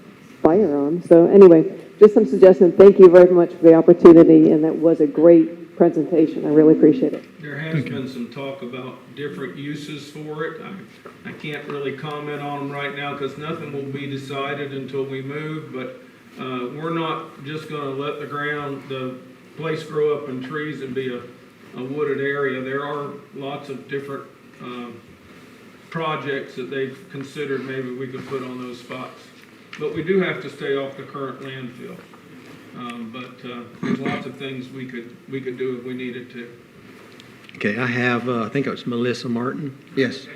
firearms. So anyway, just some suggestions. Thank you very much for the opportunity, and that was a great presentation. I really appreciate it. There has been some talk about different uses for it. I can't really comment on them right now because nothing will be decided until we move, but we're not just going to let the place grow up in trees and be a wooded area. There are lots of different projects that they've considered maybe we could put on those spots. But we do have to stay off the current landfill. But there's lots of things we could do if we needed to. Okay, I have, I think it was Melissa Martin. Yes.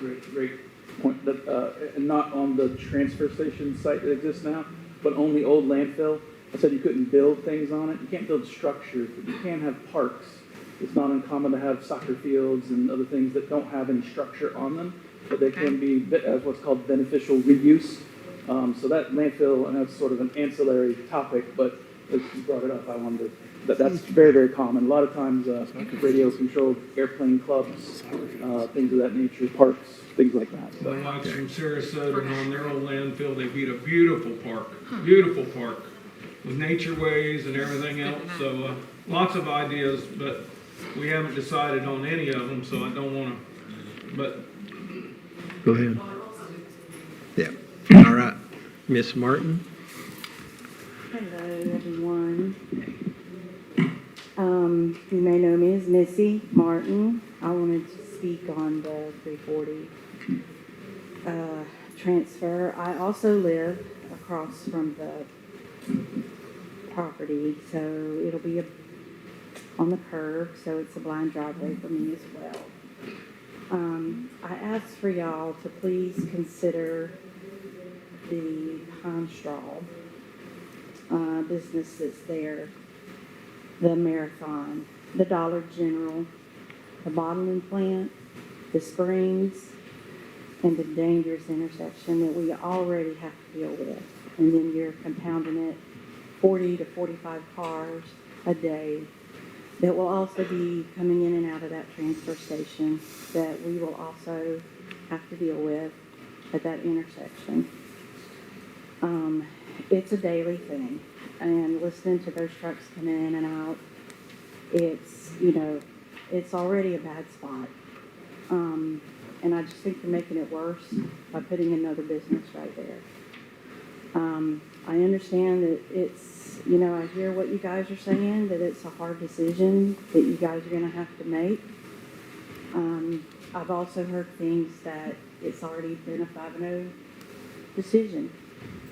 Great point. And not on the transfer station site that exists now, but on the old landfill. I said you couldn't build things on it. You can't build structures, but you can have parks. It's not uncommon to have soccer fields and other things that don't have any structure on them, but they can be as what's called beneficial reuse. So that landfill, and that's sort of an ancillary topic, but as you brought it up, I wanted to, that's very, very common. A lot of times, radio-controlled airplane clubs, things of that nature, parks, things like that. The likes from Sarasota on their old landfill, they beat a beautiful park with nature ways and everything else. So lots of ideas, but we haven't decided on any of them, so I don't want to, but. Go ahead. Yeah. All right. Miss Martin. Hello, everyone. You may know me as Missy Martin. I wanted to speak on the 340 transfer. I also live across from the property, so it'll be on the curve, so it's a blind driveway for me as well. I asked for y'all to please consider the Pine Straw business that's there, the Marathon, the Dollar General, the bottling plant, the springs, and the dangerous intersection that we already have to deal with. And then you're compounding it 40 to 45 cars a day that will also be coming in and out of that transfer station that we will also have to deal with at that intersection. It's a daily thing, and listening to those trucks come in and out, it's, it's already a bad spot. And I just think you're making it worse by putting another business right there. I understand that it's, I hear what you guys are saying, that it's a hard decision that you guys are going to have to make. I've also heard things that it's already been a 5-0 decision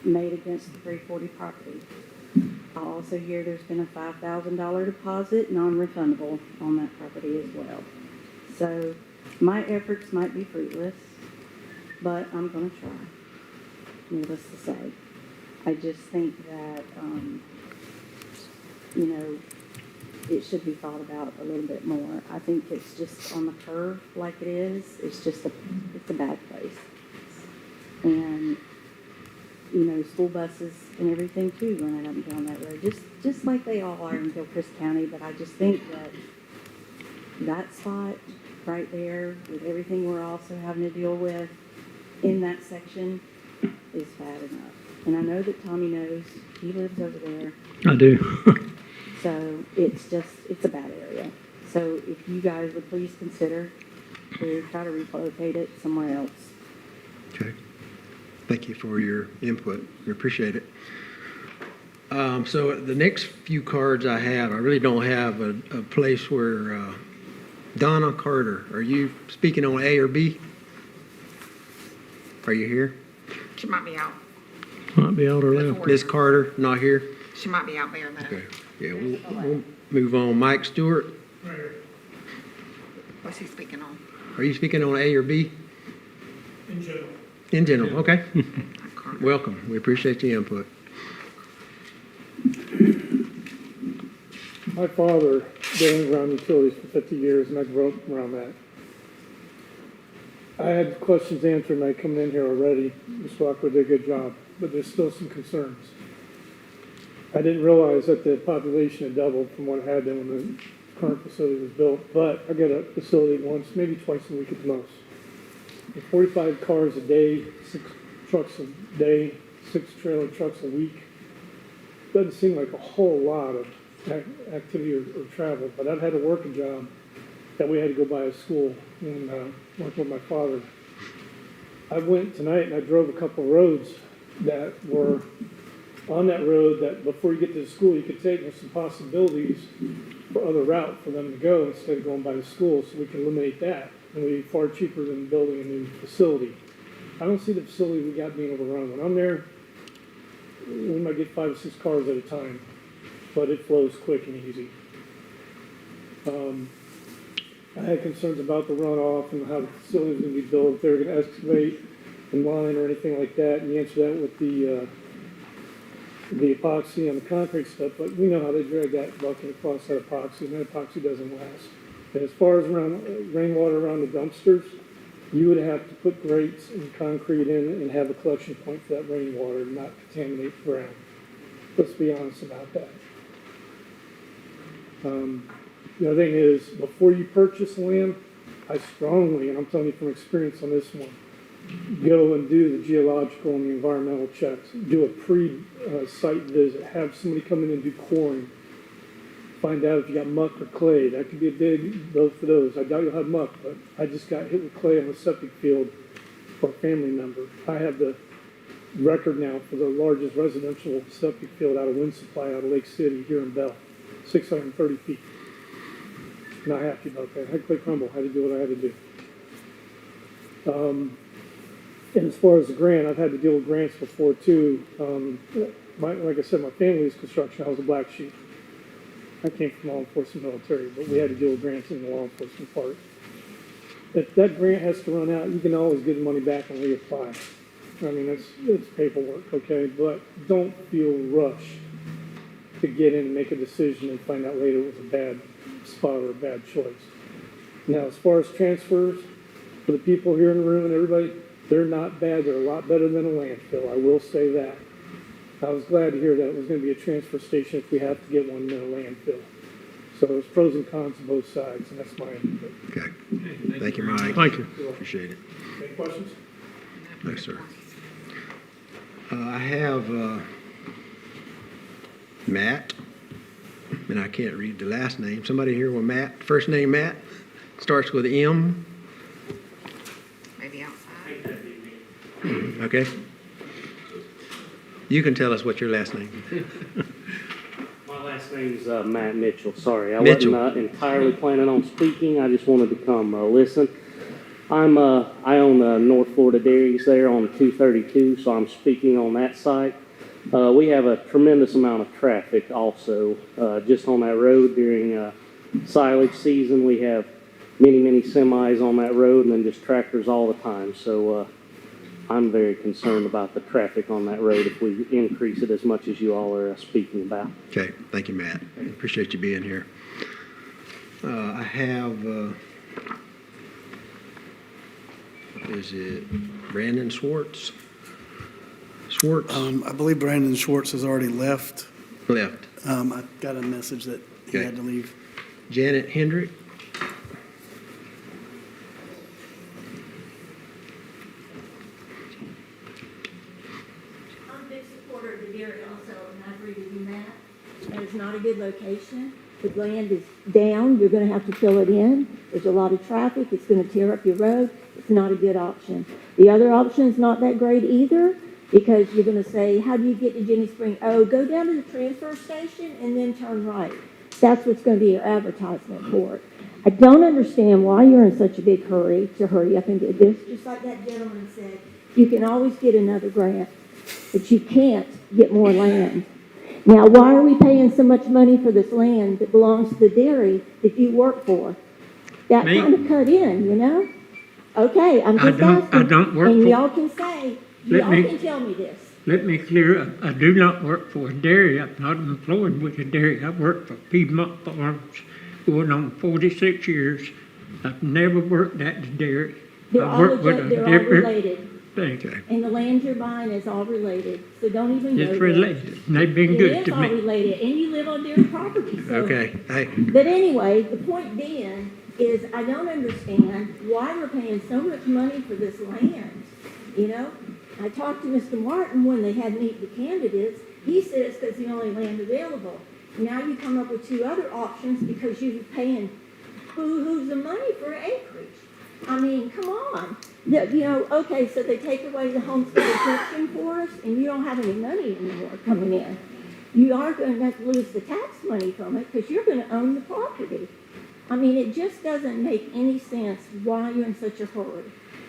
made against the 340 property. I also hear there's been a $5,000 deposit, non-refundable, on that property as well. So my efforts might be fruitless, but I'm going to try, needless to say. I just think that, it should be thought about a little bit more. I think it's just on the curve like it is. It's a bad place. And, school buses and everything too running up and down that road, just like they all are in Gilchrist County. But I just think that spot right there with everything we're also having to deal with in that section is bad enough. And I know that Tommy knows, he lives over there, I do. so it's a bad area. So if you guys would please consider to try to relocate it somewhere else. Okay. Thank you for your input. We appreciate it. So the next few cards I have, I really don't have a place where, Donna Carter, are you speaking on A or B? Are you here? She might be out. Might be out or left. Ms. Carter, not here? She might be out there though. Okay. Yeah, we'll move on. Mike Stewart, What's he speaking on? are you speaking on A or B? In general. In general, okay. Welcome. We appreciate the input. My father been around utilities for 50 years, and I grew up around that. I had questions answered, and I come in here already. Mr. Lockwood did a good job, but there's still some concerns. I didn't realize that the population had doubled from what it had been when the current facility was built, but I get a facility once, maybe twice a week at the most. With 45 cars a day, 6 trucks a day, 6 trailer trucks a week. Doesn't seem like a whole lot of activity or travel, but I've had to work a job that we had to go by a school and work with my father. I went tonight and I drove a couple of roads that were on that road that before you get to the school you could take. There's some possibilities for other route for them to go instead of going by the school, so we can eliminate that. And we'd be far cheaper than building a new facility. I don't see the facility we got being overrun. When I'm there, we might get 5 or 6 cars at a time, but it flows quick and easy. I had concerns about the runoff and how the facility was going to be built, if they were going to excavate and line or anything like that, and you answered that with the epoxy on the concrete stuff, but we know how they drag that bucket across that epoxy, and that epoxy doesn't last. And as far as rainwater around the dumpsters, you would have to put grates and concrete in and have a collection point for that rainwater and not contaminate the ground. Let's be honest about that. The other thing is, before you purchase land, I strongly, and I'm telling you from experience on this one, go and do the geological and the environmental checks. Do a pre-site visit. Have somebody come in and do coring. Find out if you got muck or clay. That could be a big both for those. I doubt you'll have muck, but I just got hit with clay on the septic field for a family member. I have the record now for the largest residential septic field out of wind supply out of Lake City here in Bell, 630 feet. Not happy about that. I had clay crumble. Had to do what I had to do. And as far as the grant, I've had to deal with grants before too. Like I said, my family is construction. I was a black sheep. I came from law enforcement military, but we had to deal with grants in the law enforcement part. If that grant has to run out, you can always get the money back and reapply. I mean, it's paperwork, okay? But don't feel rushed to get in and make a decision and find out later it was a bad spot or a bad choice. Now, as far as transfers, for the people here in the room and everybody, they're not bad. They're a lot better than a landfill. I will say that. I was glad to hear that it was going to be a transfer station if we have to get one in a landfill. So there's pros and cons on both sides, and that's my input. Okay. Thank you, Mike. Thank you. Appreciate it. Any questions? No, sir. I have Matt, and I can't read the last name. Somebody here with Matt? First name Matt? Starts with M. Maybe outside. Okay. You can tell us what your last name is. My last name's Matt Mitchell. Sorry, I Mitchell. wasn't entirely planning on speaking. I just wanted to come listen. I own North Florida Dairies there on 232, so I'm speaking on that site. We have a tremendous amount of traffic also just on that road during silage season. We have many semis on that road and then just tractors all the time. So I'm very concerned about the traffic on that road if we increase it as much as you all are speaking about. Okay. Thank you, Matt. Appreciate you being here. I have, is it Brandon Schwartz? I believe Brandon Schwartz has already left. Left. I got a message that he Okay. had to leave. Janet Hendrick? I'm Dixie location. The land is down, you're gonna have to fill it in. There's a lot of traffic, it's gonna tear up your road. It's not a good option. The other option is not that great either, because you're gonna say, how do you get to Jenny Spring? Oh, go down to the transfer station and then turn right. That's what's gonna be your advertisement for it. I don't understand why you're in such a big hurry to hurry up and do this. Just like that gentleman said, you can always get another grant, but you can't get more land. Now, why are we paying so much money for this land that belongs to the dairy that you work for? That Me? kind of cut in, you know? Okay, I'm just asking. I don't work and for- y'all can say, y'all can tell me this. Let me clear up. I do not work for a dairy. I'm not employed with a dairy. I work for Piedmont Farms, going on 46 years. I've never worked at the dairy. They're I all, work with a they're all different related. thing. And the land you're buying is all related, so don't even go It's there. related, and they've been It good is to all me. related, and you live on dairy property, so. Okay, hey, But anyway, the point being is I don't understand why we're paying so much money for this land, you know? I talked to Mr. Martin when they had meet the candidates. He said it's because the only land available. Now you come up with two other options because you're paying who's the money for acreage. I mean, come on. You know, okay, so they take away the homestead exemption for us and you don't have any money anymore coming in. You are going to have to lose the tax money from it because you're going to own the property. I mean, it just doesn't make any sense why you're in such a hurry.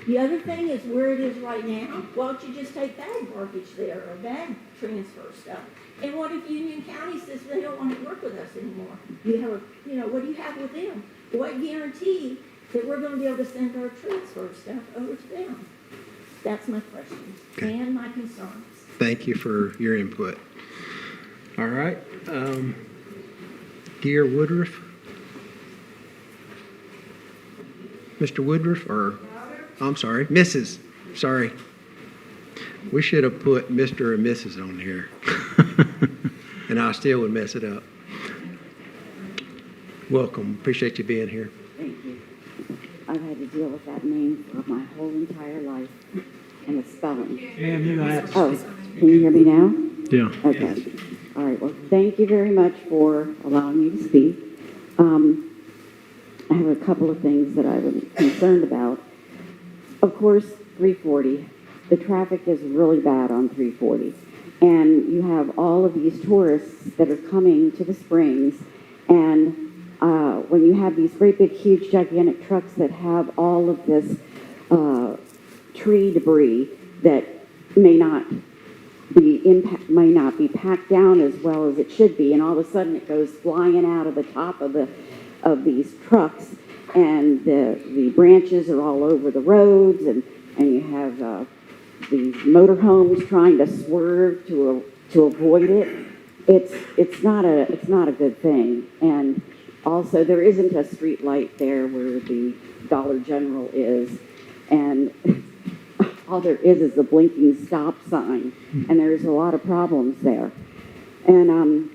The other thing is where it is right now. Why don't you just take bag garbage there or bag transfer stuff? And what if Union County says they don't want to work with us anymore? You have what do you have with them? What guarantee that we're going to be able to send our transfer stuff over to them? That's my question and my concerns. thank you for your input. All right, dear Woodruff? Mr. Woodruff, or, I'm sorry, Mrs., sorry. We should have put Mr. and Mrs. on here. And I still would mess it up. Welcome, appreciate you being here. Thank you. I've had to deal with that name for my whole entire life and the spelling. Ma'am, you're gonna have to Oh, can you hear me now? Yeah. Okay. All right, well, thank you very much for allowing me to speak. I have a couple of things that I was concerned about. Of course, 340. The traffic is really bad on 340. And you have all of these tourists that are coming to the springs. And when you have these great big, huge, gigantic trucks that have all of this tree debris that may not be packed down as well as it should be, and all of a sudden it goes flying out of the top of these trucks, and the branches are all over the roads, and you have these motorhomes trying to swerve to avoid it. It's not a good thing. And also there isn't a street light there where the Dollar General is, and all there is a blinking stop sign, and there's a lot of problems there. And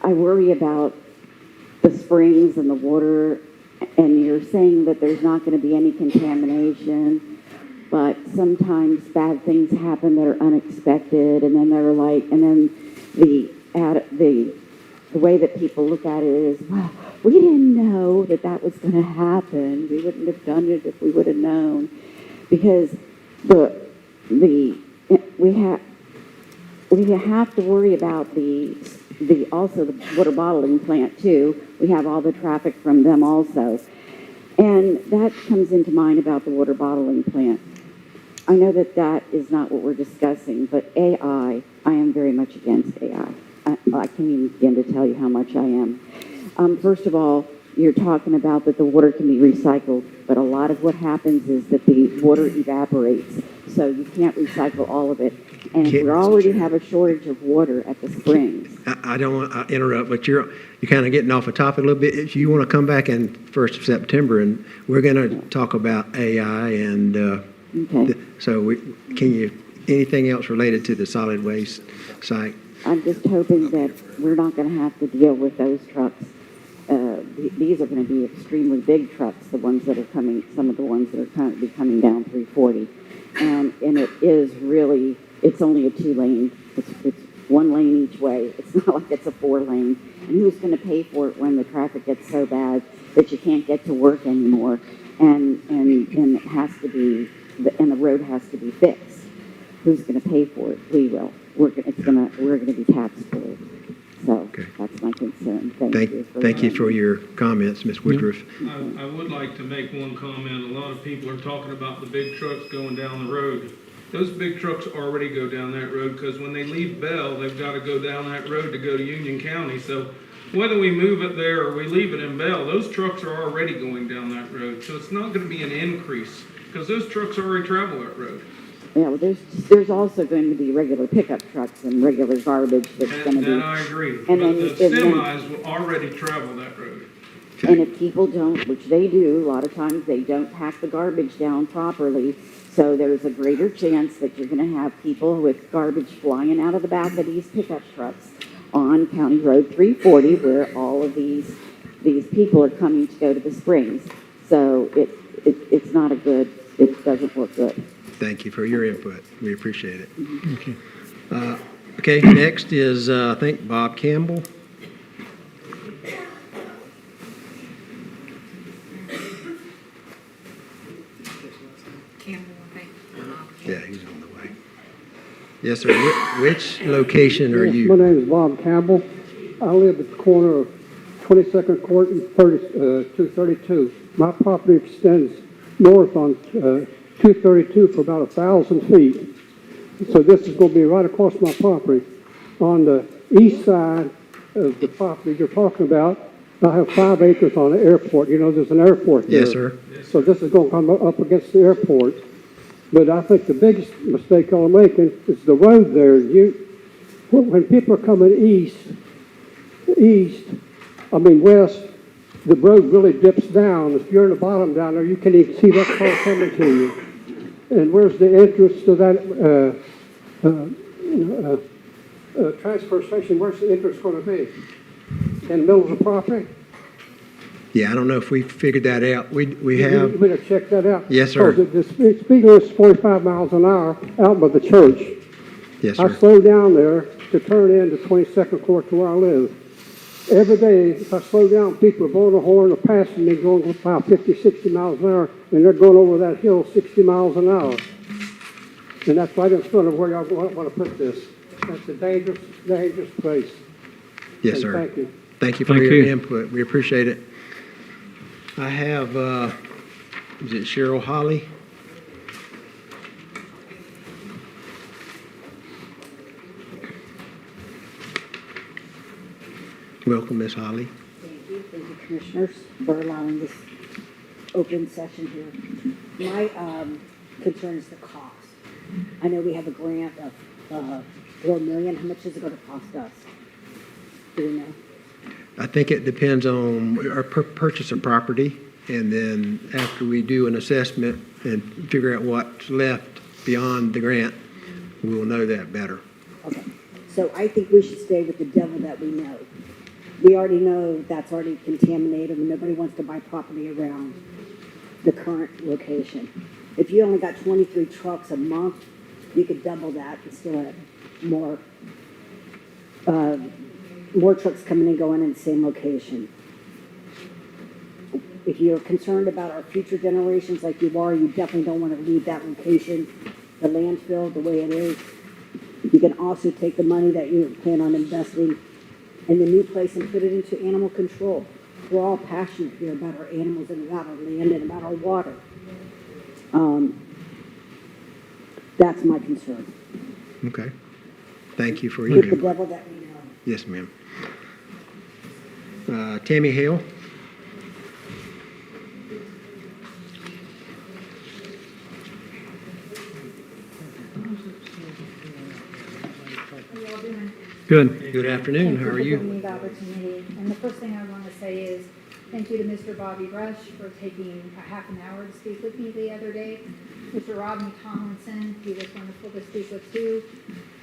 I worry about the springs and the water, and you're saying that there's not going to be any contamination, but sometimes bad things happen that are unexpected, and then they're like, and then the way that people look at it is, well, we didn't know that was going to happen. We wouldn't have done it if we would have known, because we have to worry about also the water bottling plant too. We have all the traffic from them also, and that comes into mind about the water bottling plant. I know that is not what we're discussing, but AI, I am very much against AI. I can't even begin to tell you how much I am. First of all, you're talking about that the water can be recycled, but a lot of what happens is that the water evaporates, so you can't recycle all of it. And we already have a shortage of water at the springs. I don't want to interrupt, but you're kind of getting off the topic a little bit. If you want to come back in 1st of September, and we're going to talk about AI, and Okay. can you, anything else related to the solid waste site? I'm just hoping that we're not going to have to deal with those trucks. These are going to be extremely big trucks, the ones that are coming, some of the ones that are currently coming down 340. And it is really, it's only a 2-lane. one lane each way. It's not like it's a 4-lane. And who's going to pay for it when the traffic gets so bad that you can't get to work anymore? And it has to be, and the road has to be fixed. Who's going to pay for it? We will. We're going to be taxed for it. So that's my concern. Thank you for your comments, Ms. Woodruff. I would like to make one comment. A lot of people are talking about the big trucks going down the road. Those big trucks already go down that road because when they leave Bell, they've got to go down that road to go to Union County. So whether we move it there or we leave it in Bell, those trucks are already going down that road. So it's not going to be an increase because those trucks already travel that road. Yeah, well, there's also going to be regular pickup trucks and regular garbage that's going to be. That I agree. And But then, the semis will already travel that road. and if people don't, which they do, a lot of times they don't pack the garbage down properly, so there's a greater chance that you're going to have people with garbage flying out of the back of these pickup trucks on County Road 340, where all of these people are coming to go to the Springs. So it's not a good. It doesn't look good. Thank you for your input. We appreciate it. Okay, next is, I think, Bob Campbell. Campbell, I think. Yeah, he's on the way. Yes, sir. Which location are you? My name is Bob Campbell. I live at the corner of 22nd Court and 232. My property extends north on 232 for about 1,000 feet. So this is going to be right across my property. On the east side of the property you're talking about, I have 5 acres on the airport. You know, there's an airport there. Yes, sir. So this is going to come up against the airport. But I think the biggest mistake y'all are making is the road there. When people are coming west, the road really dips down. If you're in the bottom down there, you can't even see that car coming to you. And where's the entrance to that transfer station? Where's the entrance going to be? In the middle of the property? Yeah, I don't know if we figured that out. We have. We better check that out. Yes, sir. Because the speed limit's 45 miles an hour out by the church. Yes, I sir. slow down there to turn into 22nd Court to where I live. Every day, if I slow down, people are blowing a horn or passing me going about 50, 60 miles an hour, and they're going over that hill 60 miles an hour. And that's right in front of where y'all want to put this. That's a dangerous, dangerous place. Yes, And sir. thank you. Thank you for your input. We appreciate it. I have, is it Cheryl Holly? Welcome, Ms. Holly. Thank you, Commissioners, for allowing this open session here. My concern is the cost. I know we have a grant of $4 million. How much is it going to cost us? Do we know? I think it depends on our purchase of property, and then after we do an assessment and figure out what's left beyond the grant, we will know that better. Okay. So I think we should stay with the devil that we know. We already know that's already contaminated and nobody wants to buy property around the current location. If you only got 23 trucks a month, you could double that and still have more trucks coming and going in the same location. If you're concerned about our future generations like you are, you definitely don't want to leave that location, the landfill, the way it is. You can also take the money that you plan on investing in the new place and put it into animal control. We're all passionate here about our animals and about our land and about our water. That's my concern. Okay. Thank you for your With the input. devil that we know. Yes, ma'am. Tammy Hale. Good. Good afternoon. How are Thank you for you? giving me the opportunity. And the first thing I want to say is thank you to Mr. Bobby Rush for taking a half an hour to speak with me the other day. Mr. Rodney Tomlinson, he was wonderful to speak with too,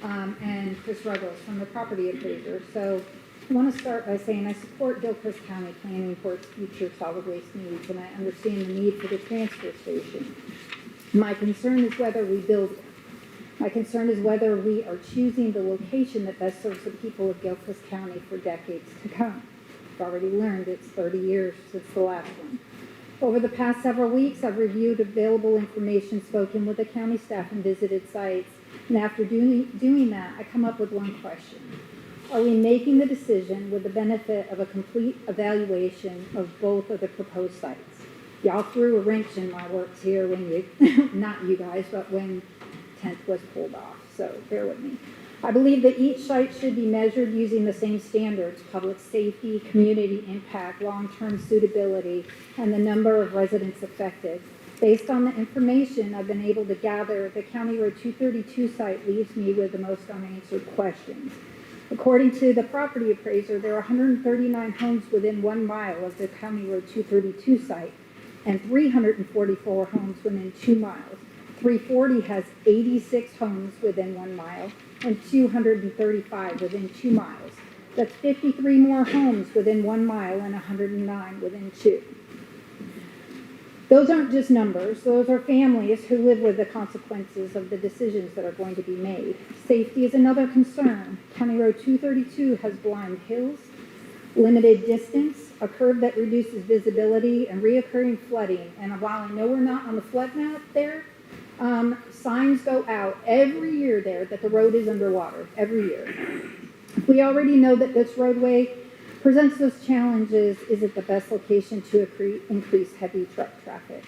and Chris Ruggles from the property appraiser. So I want to start by saying I support Gilchrist County planning for its future solid waste needs, and I understand the need for the transfer station. My concern is whether we build My concern is whether we are choosing the location that best serves the people of Gilchrist County for decades to come. We've already learned it's 30 years since the last one. Over the past several weeks, I've reviewed available information, spoken with the county staff, and visited sites. And after doing that, I come up with one question. Are we making the decision with the benefit of a complete evaluation of both of the proposed sites? Y'all threw a wrench in my works here when you, not you guys, but when 10th was pulled off, so bear with me. I believe that each site should be measured using the same standards: public safety, community impact, long-term suitability, and the number of residents affected. Based on the information I've been able to gather, the County Road 232 site leaves me with the most unanswered questions. According to the property appraiser, there are 139 homes within 1 mile of the County Road 232 site and 344 homes within 2 miles. 340 has 86 homes within 1 mile and 235 within 2 miles. That's 53 more homes within 1 mile and 109 within 2. Those aren't just numbers. Those are families who live with the consequences of the decisions that are going to be made. Safety is another concern. County Road 232 has blind hills, limited distance, a curve that reduces visibility, and reoccurring flooding. And while I know we're not on the flood map there, signs go out every year there that the road is underwater, every year. We already know that this roadway presents those challenges. Is it the best location to increase heavy truck traffic?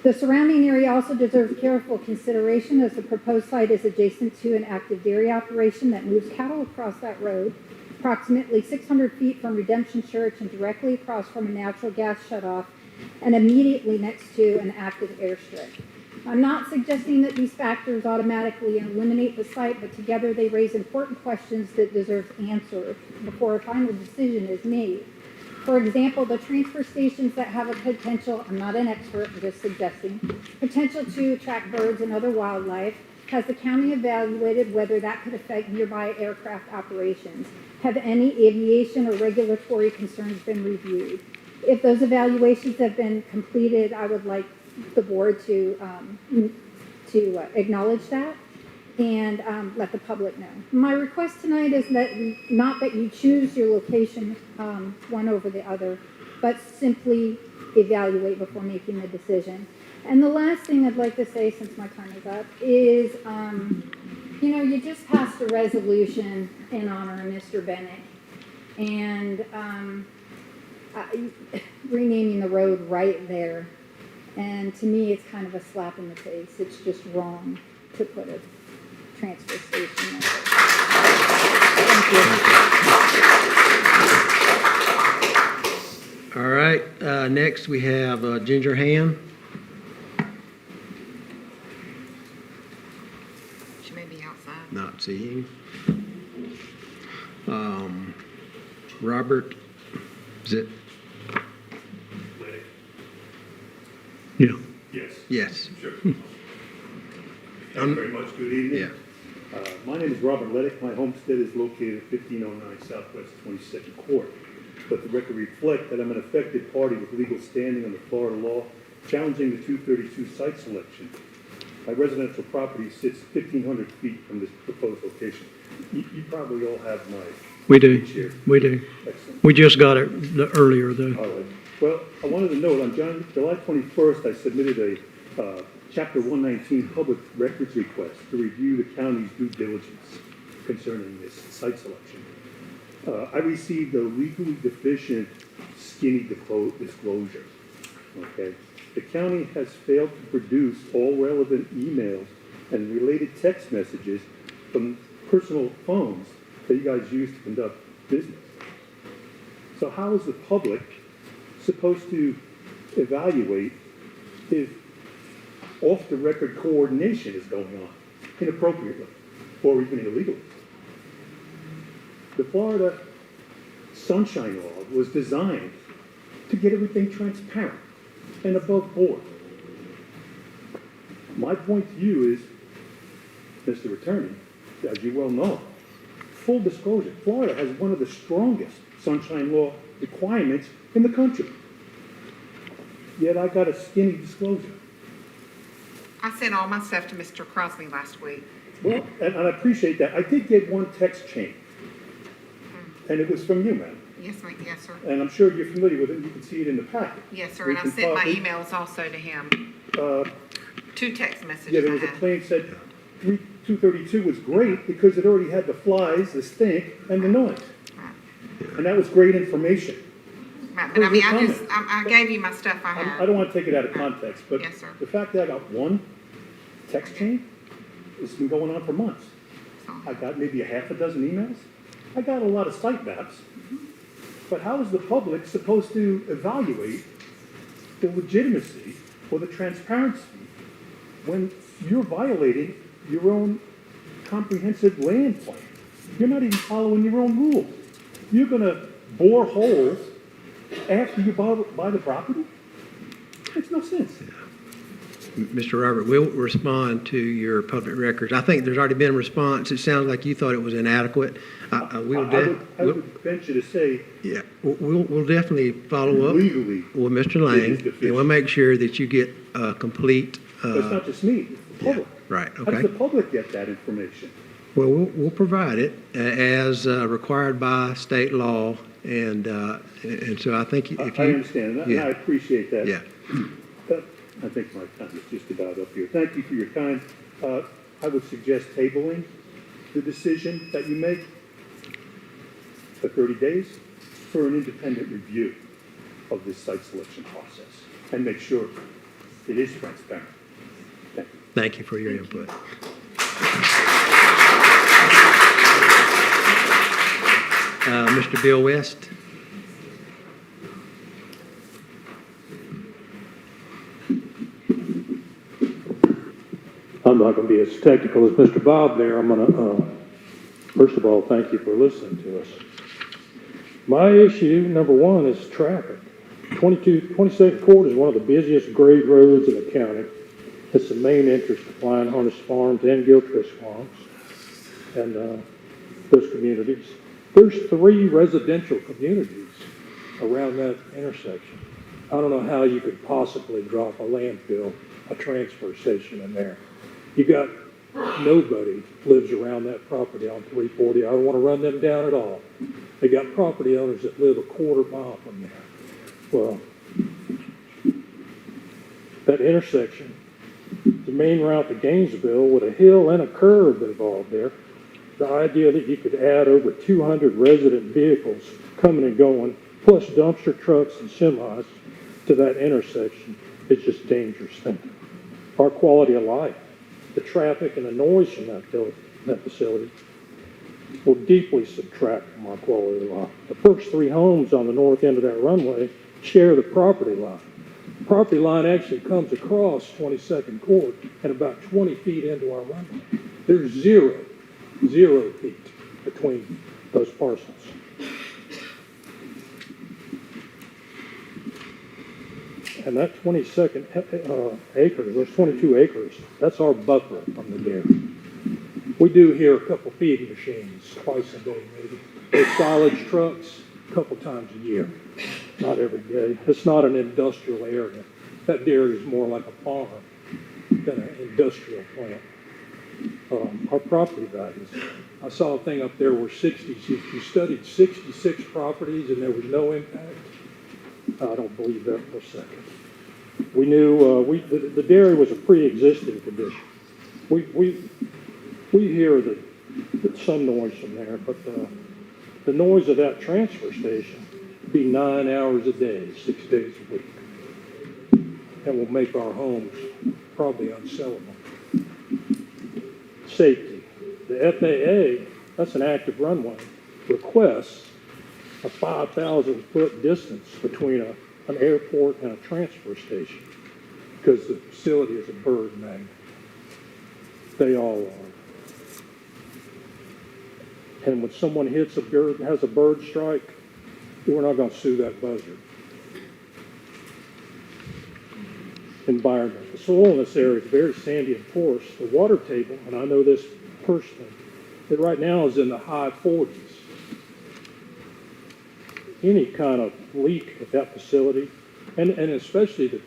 The surrounding area also deserves careful consideration, as the proposed site is adjacent to an active dairy operation that moves cattle across that road, approximately 600 feet from Redemption Church and directly across from a natural gas shutoff, and immediately next to an active airstrip. I'm not suggesting that these factors automatically eliminate the site, but together they raise important questions that deserve answers before a final decision is made. For example, the transfer stations that have a potential, I'm not an expert, I'm just suggesting, potential to attract birds and other wildlife. Has the county evaluated whether that could affect nearby aircraft operations? Have any aviation or regulatory concerns been reviewed? If those evaluations have been completed, I would like the board to acknowledge that and let the public know. My request tonight is that not that you choose your location one over the other, but simply evaluate before making the decision. And the last thing I'd like to say, since my time is up, is you just passed a resolution in honor of Mr. Bennett, and renaming the road right there. And to me, it's kind of a slap in the face. It's just wrong to put a transfer station there. Thank you. All right, next we have Ginger Ham. She may be outside. Not seeing. Robert, is it? Yeah. Yes. Yes. Sure. Thank you very much. Good evening. Yeah. My name is Robert Lettick. My homestead is located at 1509 Southwest 22nd Court. Let the record reflect that I'm an affected party with legal standing under Florida law challenging the 232 site selection. My residential property sits 1,500 feet from this proposed location. You probably all have my We do. page here. We do. Excellent. We just got it earlier, though. All right. Well, I wanted to note, on July 21st, I submitted a Chapter 119 public records request to review the county's due diligence concerning this site selection. I received a legally deficient skinny disclosure. Okay. The county has failed to produce all relevant emails and related text messages from personal phones that you guys use to conduct business. So how is the public supposed to evaluate if off-the-record coordination is going on inappropriately or even illegally? The Florida Sunshine Law was designed to get everything transparent and above board. My point to you is, Mr. Attorney, as you well know, full disclosure, Florida has one of the strongest Sunshine Law requirements in the country. Yet I got a skinny disclosure. I sent all my stuff to Mr. Crosby last week. Well, and I appreciate that. I did get one text chain, and it was from you, ma'am. Yes, ma'am, yes, sir. And I'm sure you're familiar with it, you can see it in the packet. Yes, sir, We and I can sent my probably- emails also to him. 2 text Yeah, messages there I was a had. claim said 232 was great because it already had the flies, the stink, and the noise. And that was great information. Right, but I mean, Here's your I gave you my stuff I I have. don't want to take it out of context, but Yes, sir. the fact that I got one text chain, it's been going on for months. I got maybe a half a dozen emails. I got a lot of site maps. But how is the public supposed to evaluate the legitimacy or the transparency when you're violating your own comprehensive land plan? You're not even following your own rules. You're gonna bore holes after you buy the property? Makes no sense. Mr. Robert, we'll respond to your public records. I think there's already been a response. It sounds like you thought it was inadequate. I would venture to say, Yeah, we'll definitely follow up legally, with Mr. it Lang, is deficient. and we'll make sure that you get a complete, but it's not just me, it's the public. right, How does okay? the public get that information? Well, we'll provide it as required by state law, and so I think if you... I understand, and I appreciate that. Yeah. I think my time is just about up here. Thank you for your time. I would suggest tabling the decision that you make for 30 days for an independent review of this site selection process and make sure it is transparent. Thank you. Thank you for your input. Mr. Bill West? I'm not going to be as technical as Mr. Bob there. I'm going to, first of all, thank you for listening to us. My issue, number one, is traffic. 22nd Court is one of the busiest grade roads in the county. It's the main entrance to Flying Harness Farms and Gilchrist Farms and those communities. There's 3 residential communities around that intersection. I don't know how you could possibly drop a landfill, a transfer station in there. You got nobody lives around that property on 340. I don't want to run them down at all. They got property owners that live a quarter mile from there. Well, that intersection, the main route to Gainesville with a hill and a curve involved there, the idea that you could add over 200 resident vehicles coming and going, plus dumpster trucks and semis to that intersection is just dangerous thing. Our quality of life, the traffic and the noise from that facility will deeply subtract from our quality of life. The first 3 homes on the north end of that runway share the property line. The property line actually comes across 22nd Court and about 20 feet into our runway. There's zero feet between those parcels. And that 22nd acres, those 22 acres, that's our buffer from the dairy. We do hear a couple feeding machines twice a day, maybe. Those silage trucks, a couple times a year, not every day. It's not an industrial area. That dairy is more like a farm than an industrial plant. Our property values. I saw a thing up there where if you studied 66 properties and there was no impact, I don't believe that for a second. We knew the dairy was a pre-existing condition. We hear that some noise from there, but the noise of that transfer station would be 9 hours a day, 6 days a week, and will make our homes probably unsellable. Safety. The FAA, that's an active runway, requests a 5,000-foot distance between an airport and a transfer station because the facility is a bird magnet. They all are. And when someone hits a bird, has a bird strike, we're not going to sue that buzzard. Environment. The soil in this area is very sandy and porous. The water table, and I know this personally, it right now is in the high 40s. Any kind of leak at that facility, and especially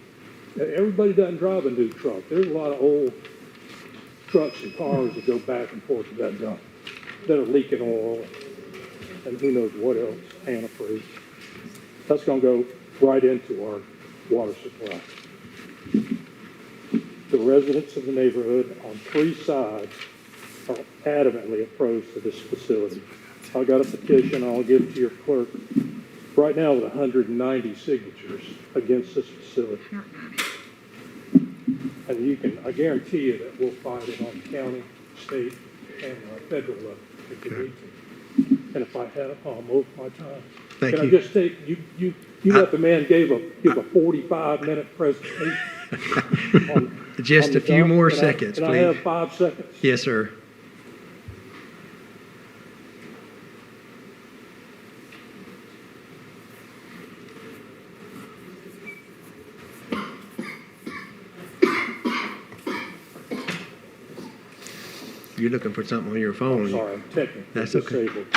everybody doesn't drive a new truck. There's a lot of old trucks and cars that go back and forth to that dump that are leaking oil and who knows what else, antifreeze. That's gonna go right into our water supply. The residents of the neighborhood on 3 sides are adamantly opposed to this facility. I got a petition I'll give to your clerk right now with 190 signatures against this facility. And you can, I guarantee you that we'll find it on county, state, and federal level if you need to. And if I have, I'll move my time. Thank Can you. I just take, you let the man give a 45-minute presentation? Just a few more seconds, please. Can I have 5 seconds? Yes, sir. You're looking for something on your phone. I'm sorry, I'm technically That's okay. disabled.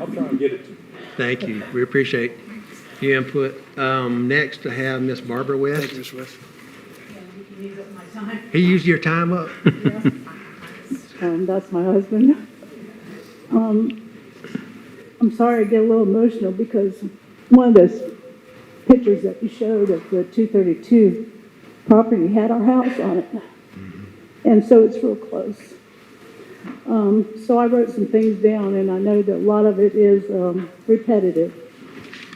I'll try and get it to you. Thank you. We appreciate your input. Next, I have Miss Barbara West. Thank you, Mr. West. He used your time up? That's my husband. I'm sorry I get a little emotional because one of those pictures that you showed of the 232 property had our house on it. And so it's real close. So I wrote some things down, and I know that a lot of it is repetitive,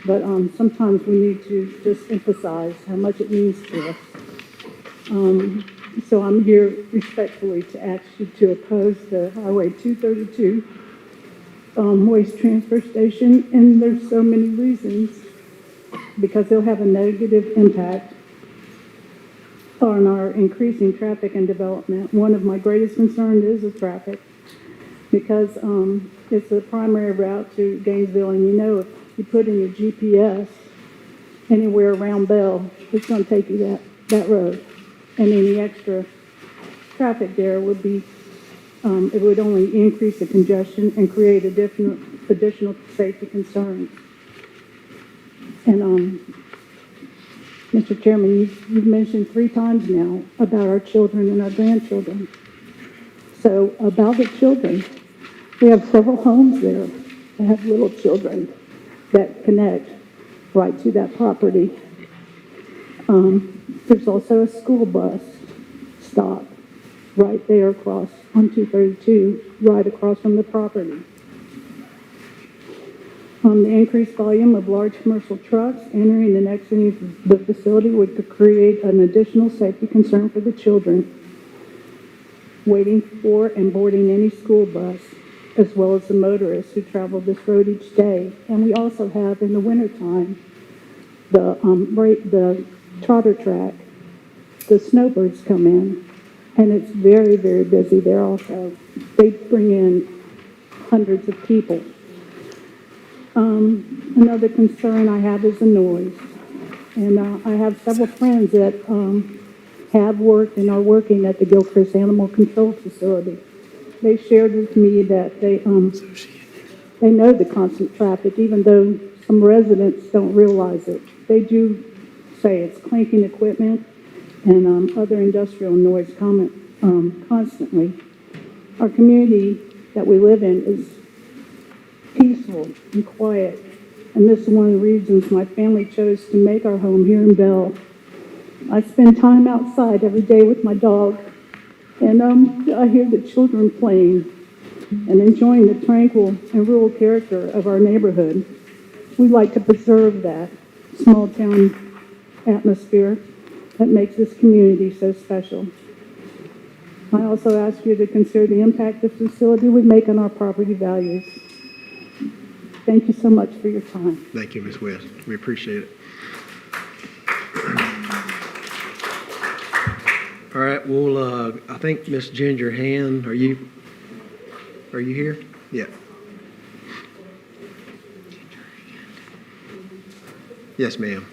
but sometimes we need to just emphasize how much it means to us. So I'm here respectfully to ask you to oppose the Highway 232 waste transfer station, and there's so many reasons, because it'll have a negative impact on our increasing traffic and development. One of my greatest concerns is the traffic, because it's a primary route to Gainesville, and you know if you put in your GPS anywhere around Bell, it's going to take you that road, and any extra traffic there would be, it would only increase the congestion and create additional safety concerns. And Mr. Chairman, you've mentioned 3 times now about our children and our grandchildren. So about the children, we have several homes there that have little children that connect right to that property. There's also a school bus stop right there across on 232, right across from the property. The increased volume of large commercial trucks entering and exiting the facility would create an additional safety concern for the children waiting for and boarding any school bus, as well as the motorists who travel this road each day. And we also have, in the wintertime, the trotter track, the snowbirds come in, and it's very, very busy there also. They bring in hundreds of people. Another concern I have is the noise. And I have several friends that have worked and are working at the Gilchrist Animal Control Facility. They shared with me that they know the constant traffic, even though some residents don't realize it. They do say it's clanking equipment and other industrial noise constantly. Our community that we live in is peaceful and quiet, and this is one of the reasons my family chose to make our home here in Bell. I spend time outside every day with my dog, and I hear the children playing and enjoying the tranquil and rural character of our neighborhood. We like to preserve that small town atmosphere that makes this community so special. I also ask you to consider the impact this facility would make on our property values. Thank you so much for your time. Thank you, Ms. West. We appreciate it. All right, well, I think Ms. Ginger Hand, are you here? Yeah. Yes, ma'am.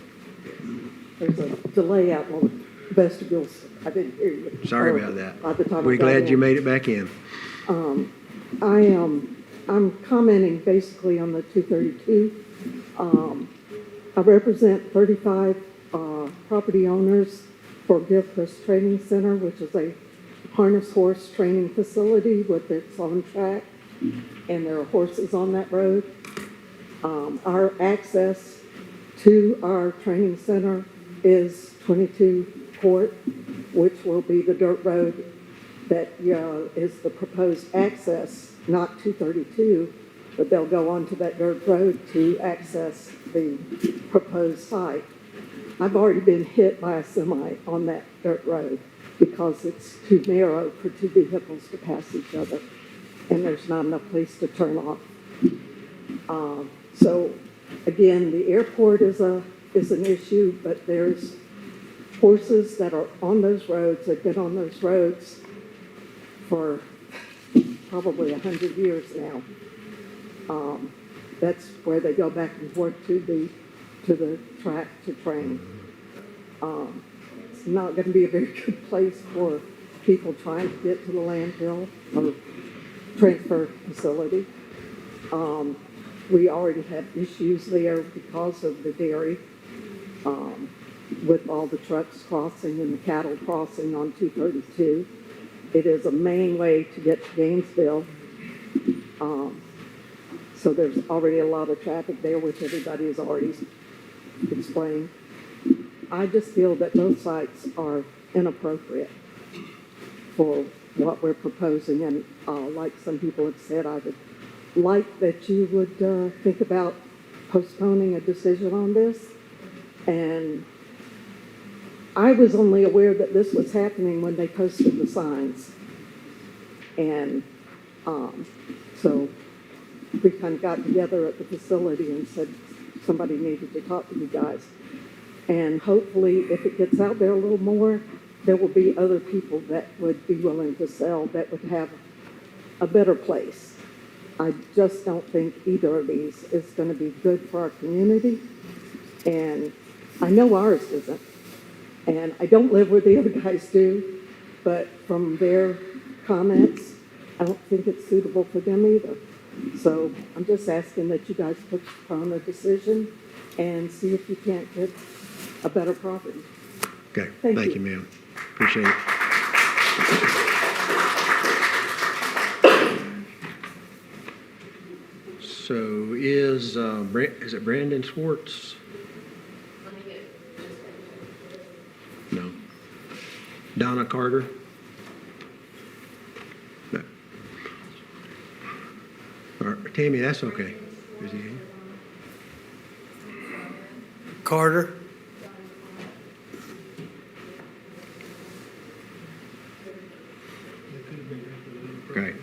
There's a delay out on the vestibules. I didn't hear you. Sorry about that. At the time We're I got glad in. you made it back in. I'm commenting basically on the 232. I represent 35 property owners for Gilchrist Training Center, which is a harness horse training facility with its own track, and there are horses on that road. Our access to our training center is 22 Court, which will be the dirt road that is the proposed access, not 232, but they'll go onto that dirt road to access the proposed site. I've already been hit by a semi on that dirt road because it's too narrow for two vehicles to pass each other, and there's not enough place to turn off. So again, the airport is an issue, but there's horses that are on those roads, that get on those roads for probably 100 years now. That's where they go back and forth to the track to train. It's not going to be a very good place for people trying to get to the landfill or transfer facility. We already have issues there because of the dairy, with all the trucks crossing and the cattle crossing on 232. It is a main way to get to Gainesville. So there's already a lot of traffic there, which everybody has already explained. I just feel that those sites are inappropriate for what we're proposing. And like some people have said, I would like that you would think about postponing a decision on this. And I was only aware that this was happening when they posted the signs. And so we kind of got together at the facility and said somebody needed to talk to you guys. And hopefully, if it gets out there a little more, there will be other people that would be willing to sell that would have a better place. I just don't think either of these is going to be good for our community. And I know ours isn't. And I don't live where the other guys do, but from their comments, I don't think it's suitable for them either. So I'm just asking that you guys postpone a decision and see if you can't get a better property. Okay, Thank thank you, you. ma'am. Appreciate it. So is it Brandon Swartz? No. Donna Carter? No. Or, Tammy, that's okay. Is he here? Carter? Okay.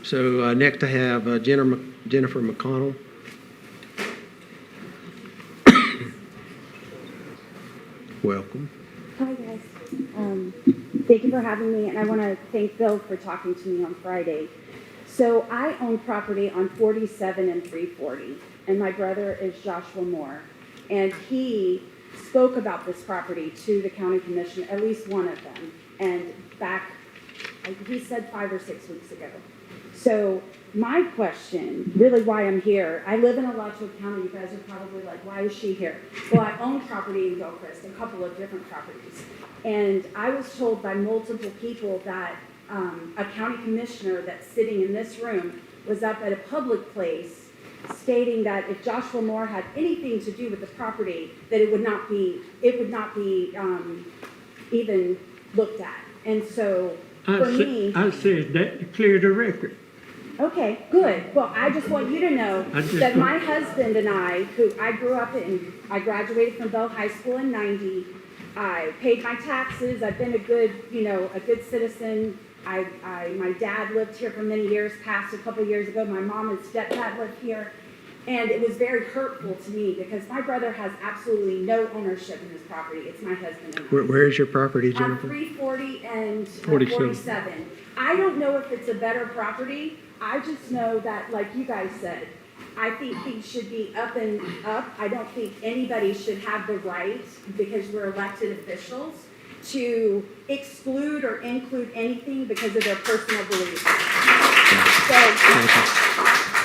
So next I have Jennifer McConnell. Welcome. Hi, guys. Thank you for having me, and I want to thank Bill for talking to me on Friday. So I own property on 47 and 340, and my brother is Joshua Moore, and he spoke about this property to the county commission, at least one of them, and back, he said 5 or 6 weeks ago. So my question, really why I'm here, I live in Alachua County. You guys are probably like, why is she here? Well, I own property in Gilchrist, a couple of different properties. And I was told by multiple people that a county commissioner that's sitting in this room was up at a public place stating that if Joshua Moore had anything to do with the property, that it would not be even looked at. And so for me, I said that to clear the record. okay, good. Well, I just want you to know that my husband and I, who I grew up in, I graduated from Bell High School in 90. I paid my taxes. I've been a good citizen. My dad lived here for many years, passed a couple years ago. My mom and stepdad lived here. And it was very hurtful to me because my brother has absolutely no ownership in this property. It's my husband and I. Where is your property, On Jennifer? 340 and 47. 47. I don't know if it's a better property. I just know that, like you guys said, I think things should be up and up. I don't think anybody should have the right, because we're elected officials, to exclude or include anything because of their personal beliefs. So,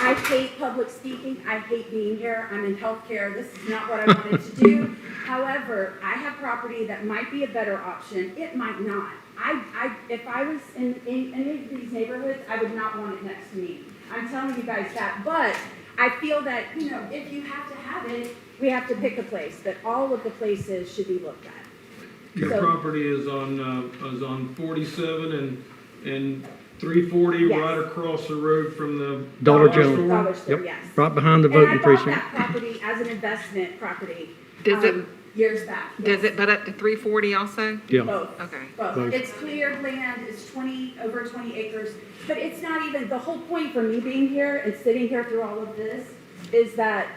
I hate public speaking. I hate being here. I'm in healthcare. This is not what I wanted to do. However, I have property that might be a better option. It might not. If I was in any of these neighborhoods, I would not want it next to me. I'm telling you guys that. But I feel that, if you have to have it, we have to pick a place. That all of the places should be looked at. Your So- property is on 47 and 340, Yes. right across the road from the Dollar store. General. Dollar store, yes. Right behind the And I voting bought precinct. that property as an investment property. Does it- Years back. Does yes. it butt up to 340 also? Yeah. Both. Okay. Both. Both. It's cleared land, it's over 20 acres, but it's not even, the whole point for me being here and sitting here through all of this is that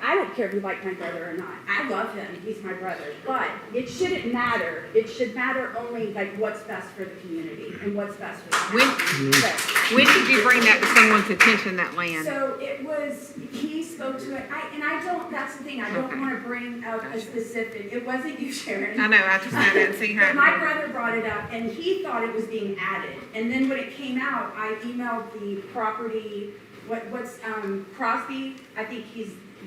I don't care if you like my brother or not. I love him, he's my brother, but it shouldn't matter. It should matter only like what's best for the community and what's best for the When- county. When did you bring that to someone's attention, that land? So it was, he spoke to it, that's the thing, I don't want to bring up a specific, it wasn't you, Sharon. I know, I just I didn't see But her. my brother brought it up, and he thought it was being added. And then when it came out, I emailed the property, what's Crosby? I think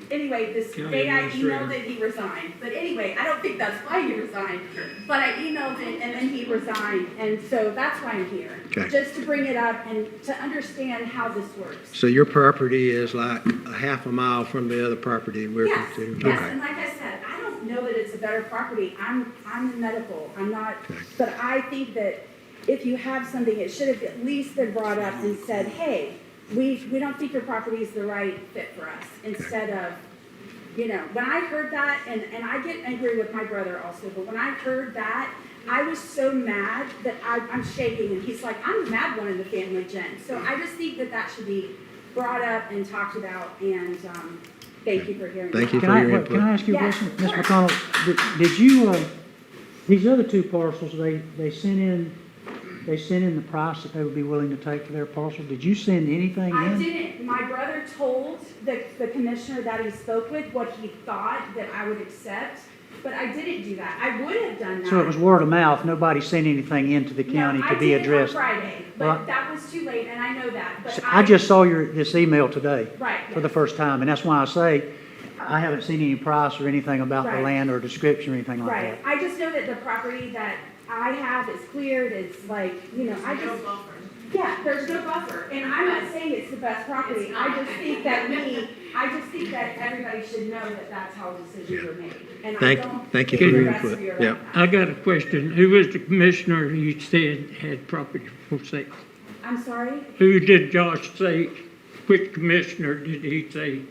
anyway, this County day I administrator. emailed it, he resigned. But anyway, I don't think that's why he resigned. But I emailed it, and then he resigned, and so that's why I'm here. Okay. Just to bring it up and to understand how this works. So your property is like a half a mile from the other property we're Yes, considering? yes, Okay. and like I said, I don't know that it's a better property. I'm in medical, I'm not, but I think that if you have something, it should have at least been brought up and said, hey, we don't think your property is the right fit for us, instead of, when I heard that, and I get angry with my brother also, but when I heard that, I was so mad that I'm shaking, and he's like, I'm the mad one in the family, Jen. So I just think that should be brought up and talked about, and thank you for hearing Thank that. you for your input. Can I ask you a Yes, question? of Ms. course. McConnell, did you, these other two parcels, they sent in the price that they would be willing to take for their parcel. Did you send anything in? I didn't. My brother told the commissioner that he spoke with what he thought that I would accept, but I didn't do that. I would have done that. So it was word of mouth, nobody sent anything into the county to be addressed? No, I did on Friday, Well, but that was too late, and I know that. But I just saw this email today. Right, For the first time, and that's why I say, I haven't seen any price or anything about the Right. land or description or anything like Right. that. I just know that the property that I have is cleared. It's like, yeah, there's no buffer. And I'm not saying it's the best property. I just think that everybody should know that that's how decisions are made. And I don't Thank you think for the your rest of input. you are Yeah. like that. I got a question. Who was the commissioner you said had property for sale? I'm sorry? Who did Josh say, which commissioner did he say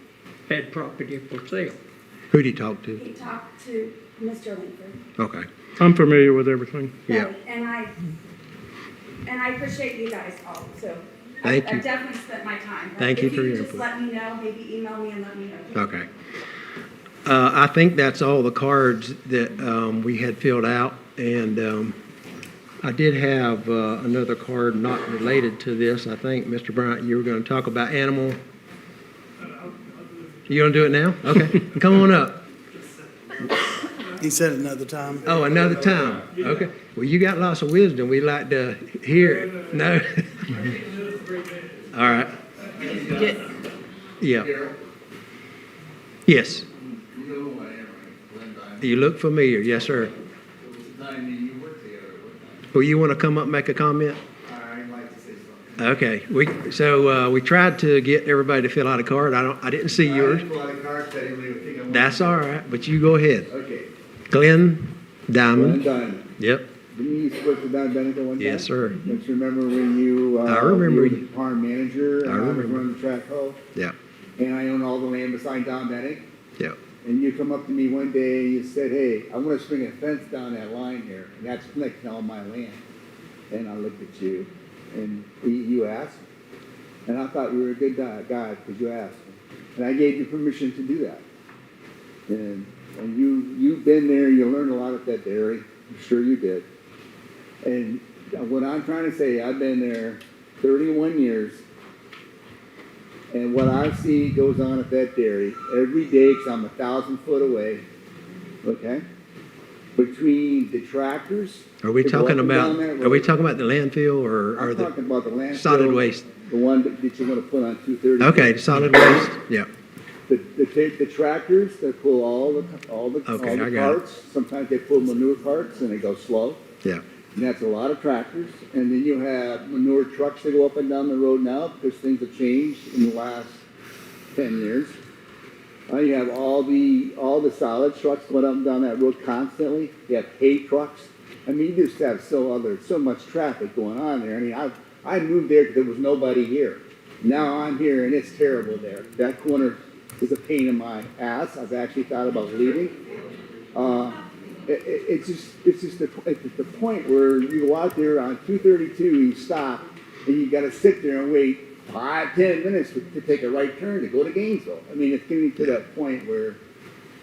had property for sale? Who'd he talk to? He talked to Mr. Linford. Okay. I'm familiar with everything. Yeah. Right, and I appreciate you guys all, so. Thank you. I've definitely spent my time. Thank you for your If you could input. just let me know, maybe email me and let me know. Okay. I think that's all the cards that we had filled out, and I did have another card not related to this. I think, Mr. Bryant, you were going to talk about animal. You going to do it now? Okay. Come on up. He said another time. Oh, another time. Okay. Well, you got lots of wisdom. We like to hear it. No? All right. Yeah. Yes. You know who I am, right? Glenn Diamond. You look familiar. Yes, sir. It was the time me and you worked together at one time. Well, you want to come up and make a comment? I'd like to say something. Okay. We tried to get everybody to fill out a card. I didn't see I yours. didn't pull out a card, so I didn't really think I wanted That's to. all right, but you go ahead. Okay. Glenn Diamond. Glenn Diamond. Yep. Didn't you work with Don Bennett at one time? Yes, sir. Don't you remember when you, I remember you were you. the farm manager? I And I was remember. running the track hoe? Yeah. And I own all the land beside Don Bennett? Yeah. And you come up to me one day and you said, hey, I want to swing a fence down that line here, and that's connecting all my land. And I looked at you, and you asked, and I thought you were a good guy because you asked. And I gave you permission to do that. And you've been there, you learned a lot at that dairy. I'm sure you did. And what I'm trying to say, I've been there 31 years, and what I see goes on at that dairy every day, because I'm 1,000 foot away, okay? between the tractors. Are we that go talking up and about, down that are we road. talking about the landfill or I'm the talking about the landfill. solid waste? The one that you're gonna put on 230. Okay, solid waste, yeah. The tractors that pull all the Okay, I got it. carts, sometimes they pull manure carts and they go slow. Yeah. And that's a lot of tractors. And then you have manure trucks that go up and down the road now because things have changed in the last 10 years. You have all the solid trucks going up and down that road constantly. You have hay trucks. I mean, you just have so much traffic going on there. I mean, I moved there because there was nobody here. Now I'm here and it's terrible there. That corner is a pain in my ass. I've actually thought about leaving. It's just the point where you go out there on 232, you stop, and you got to sit there and wait 5-10 minutes to take a right turn to go to Gainesville. I mean, it's getting to that point where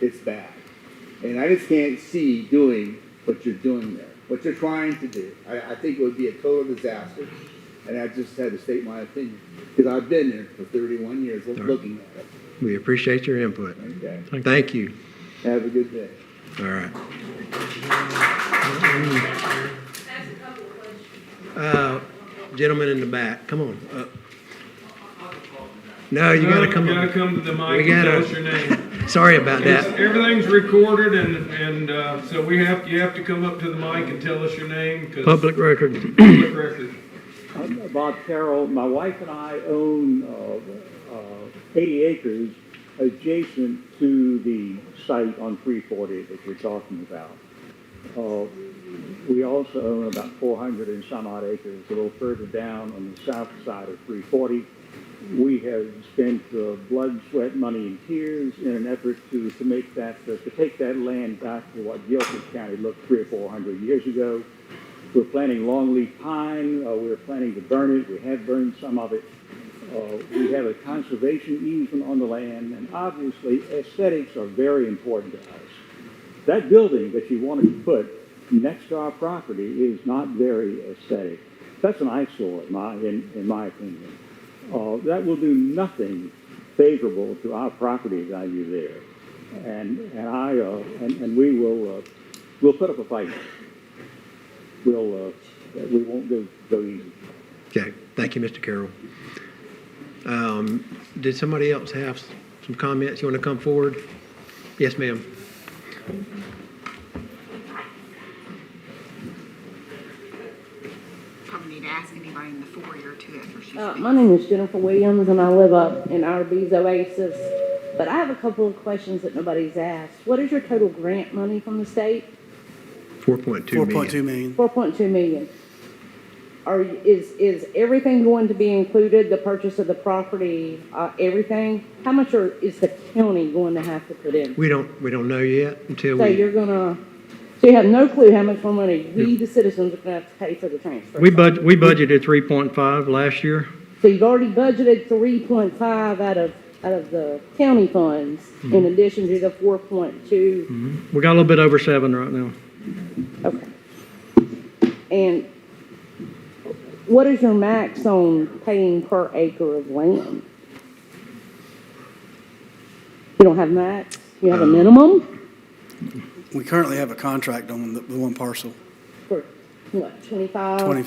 it's bad. And I just can't see doing what you're doing there, what you're trying to do. I think it would be a total disaster. And I just had to state my opinion, because I've been there for 31 years looking at it. We appreciate your input. Okay. Thank you. Have a good day. All right. Gentleman in the back, come on. No, you gotta come You up. gotta come to the mic We and tell gotta- us your name. Sorry about that. Everything's recorded and so you have to come up to the mic and tell us your name. 'Cause Public record. Public record. I'm Bob Carroll. My wife and I own 80 acres adjacent to the site on 340 that you're talking about. We also own about 400 and some odd acres a little further down on the south side of 340. We have spent blood, sweat, money, and tears in an effort to make that, to take that land back to what Gilchrist County looked 300 or 400 years ago. We're planting longleaf pine. We're planning to burn it. We have burned some of it. We have a conservation easement on the land, and obviously aesthetics are very important to us. That building that you wanted to put next to our property is not very aesthetic. That's an eyesore, in my opinion. That will do nothing favorable to our property value there, and we will we'll put up a fight. We won't go easy. Okay, thank you, Mr. Carroll. Did somebody else have some comments? You want to come forward? Yes, ma'am. Probably need to ask anybody in the foyer too after she My name is Jennifer Williams, and I live up in Arby's Oasis. But I have a couple of questions that nobody's asked. What is your total grant money from the state? 4.2 million. 4.2 million. 4.2 million. Is everything going to be included, the purchase of the property, everything? How much is the county going to have to put in? We don't know yet until So you have no clue how much more money we, the citizens, are going to have to pay for the transfer? We budgeted 3.5 last year. So you've already budgeted 3.5 out of the county funds, in addition to the 4.2. We got a little bit over 7 right now. Okay. And what is your max on paying per acre of land? You don't have max? You have a minimum? We currently have a contract on the one parcel. For what, 25,000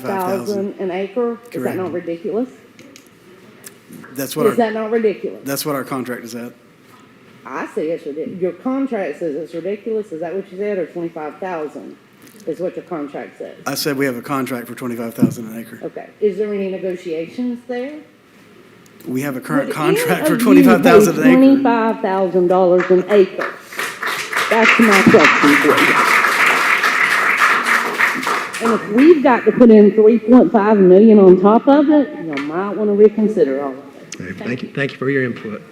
$25,000 an acre? Is that Correct. not ridiculous? That's what Is that not ridiculous? That's what our contract is at. I say it's ridiculous. Your contract says it's ridiculous. Is that what you said, or 25,000 is what your contract says? I said we have a contract for 25,000 an acre. Okay. Is there any negotiations there? We have a current Would contract any for of you 25,000 pay an acre. $25,000 an acre. That's my question for you. And if we've got to put in 3.5 million on top of it, you might want to reconsider all of it. Okay, thank you for your input.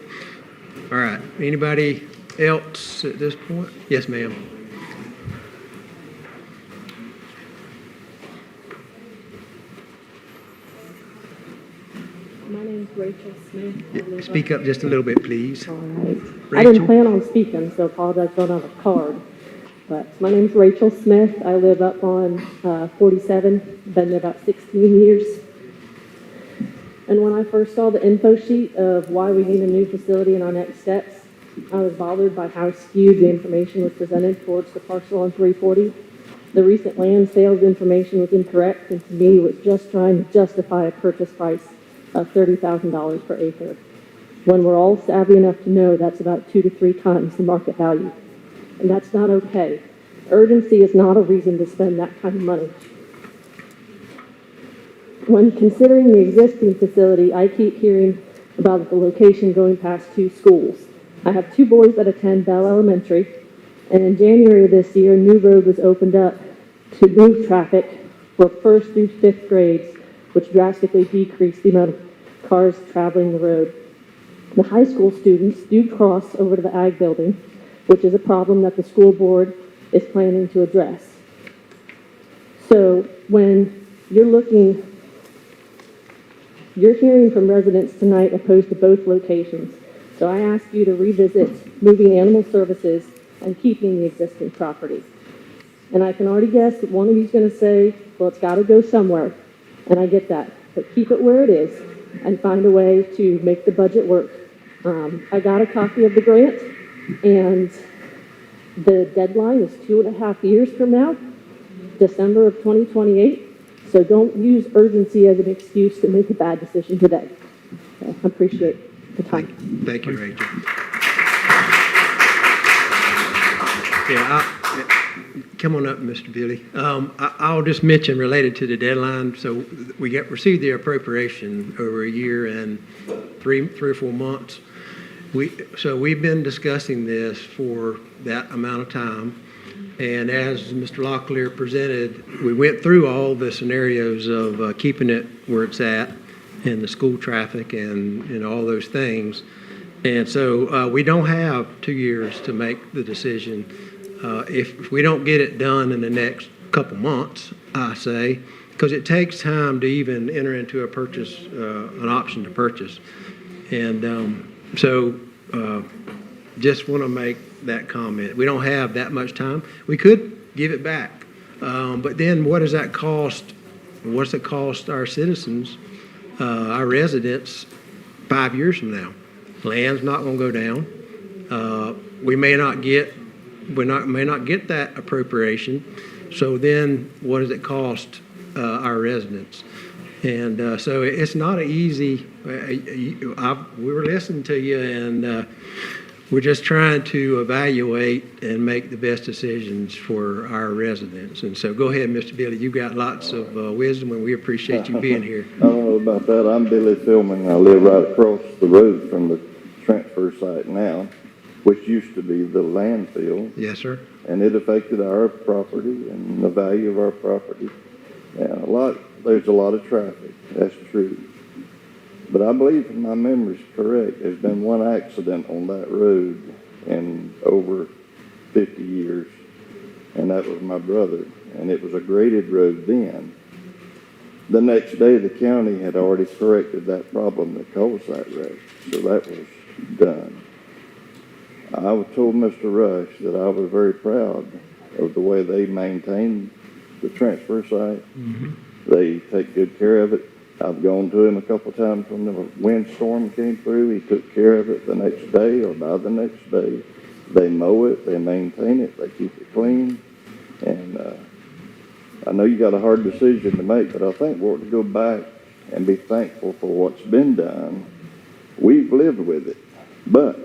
All right, anybody else at this point? Yes, ma'am. My name's Rachel Smith. Speak up just a little bit, please. All right. I Rachel? didn't plan on speaking, so apologize, I don't have a card. But my name's Rachel Smith. I live up on 47, been there about 16 years. And when I first saw the info sheet of why we need a new facility and our next steps, I was bothered by how skewed the information was presented towards the parcel on 340. The recent land sales information was incorrect and to me was just trying to justify a purchase price of $30,000 per acre, when we're all savvy enough to know that's about 2 to 3 times the market value. And that's not okay. Urgency is not a reason to spend that kind of money. When considering the existing facility, I keep hearing about the location going past 2 schools. I have 2 boys that attend Bell Elementary, and in January of this year, a new road was opened up to move traffic for 1st through 5th grades, which drastically decreased the amount of cars traveling the road. The high school students do cross over to the Ag building, which is a problem that the school board is planning to address. So when you're hearing from residents tonight opposed to both locations. So I ask you to revisit moving animal services and keeping the existing property. And I can already guess that one of you is going to say, well, it's got to go somewhere. And I get that. But keep it where it is and find a way to make the budget work. I got a copy of the grant, and the deadline is 2.5 years from now, December of 2028. So don't use urgency as an excuse to make a bad decision today. I appreciate the time. Thank you, Rachel. Yeah, come on up, Mr. Billy. I'll just mention related to the deadline. So we received the appropriation over a year and three or 4 months. So we've been discussing this for that amount of time. And as Mr. Locklear presented, we went through all the scenarios of keeping it where it's at and the school traffic and all those things. And so we don't have 2 years to make the decision. If we don't get it done in the next couple months, I say, because it takes time to even enter into a purchase, an option to purchase. And just want to make that comment. We don't have that much time. We could give it back. But then what does that cost? What's it cost our citizens, our residents, 5 years from now? Land's not going to go down. We may not get that appropriation. So then what does it cost our residents? And so it's not an easy, we were listening to you, and we're just trying to evaluate and make the best decisions for our residents. And so go ahead, Mr. Billy. You've got lots of wisdom, and we appreciate you being here. I don't know about that. I'm Billy Philman. I live right across the road from the transfer site now, which used to be the landfill. Yes, sir. And it affected our property and the value of our property. And there's a lot of traffic. That's true. But I believe, if my memory's correct, there's been one accident on that road in over 50 years, and that was my brother. And it was a graded road then. The next day, the county had already corrected that problem that caused that wreck, so that was done. I told Mr. Rush that I was very proud of the way they maintained the transfer site. Mm-hmm. They take good care of it. I've gone to him a couple times when the windstorm came through. He took care of it the next day or by the next day. They mow it, they maintain it, they keep it clean. And I know you got a hard decision to make, but I think we ought to go back and be thankful for what's been done. We've lived with it, but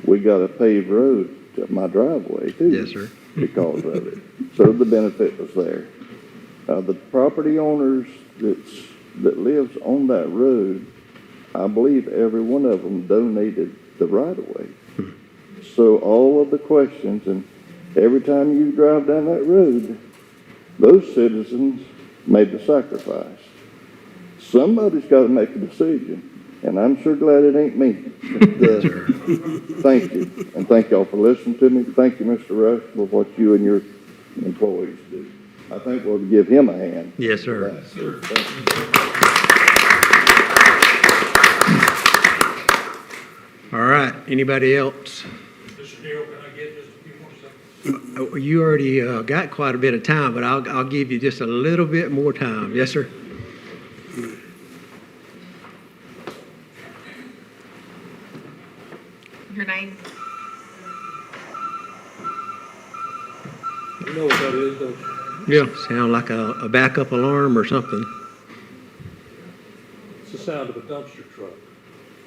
we got a paved road to my driveway too. Yes, sir. Because of it. So the benefit was there. The property owners that lives on that road, I believe every one of them donated the right-of-way. So all of the questions, and every time you drive down that road, those citizens made the sacrifice. Somebody's got to make a decision, and I'm sure glad it ain't me. But, thank you, and thank y'all for listening to me. Thank you, Mr. Rush, for what you and your employees do. I think we'll give him a hand. Yes, sir. All right. Anybody else? Mr. Neal, can I get just a few more seconds? You already got quite a bit of time, but I'll give you just a little bit more time. Yes, sir. Your name? You know what that is, don't you? Yeah. Sound like a backup alarm or something. It's the sound of a dumpster truck,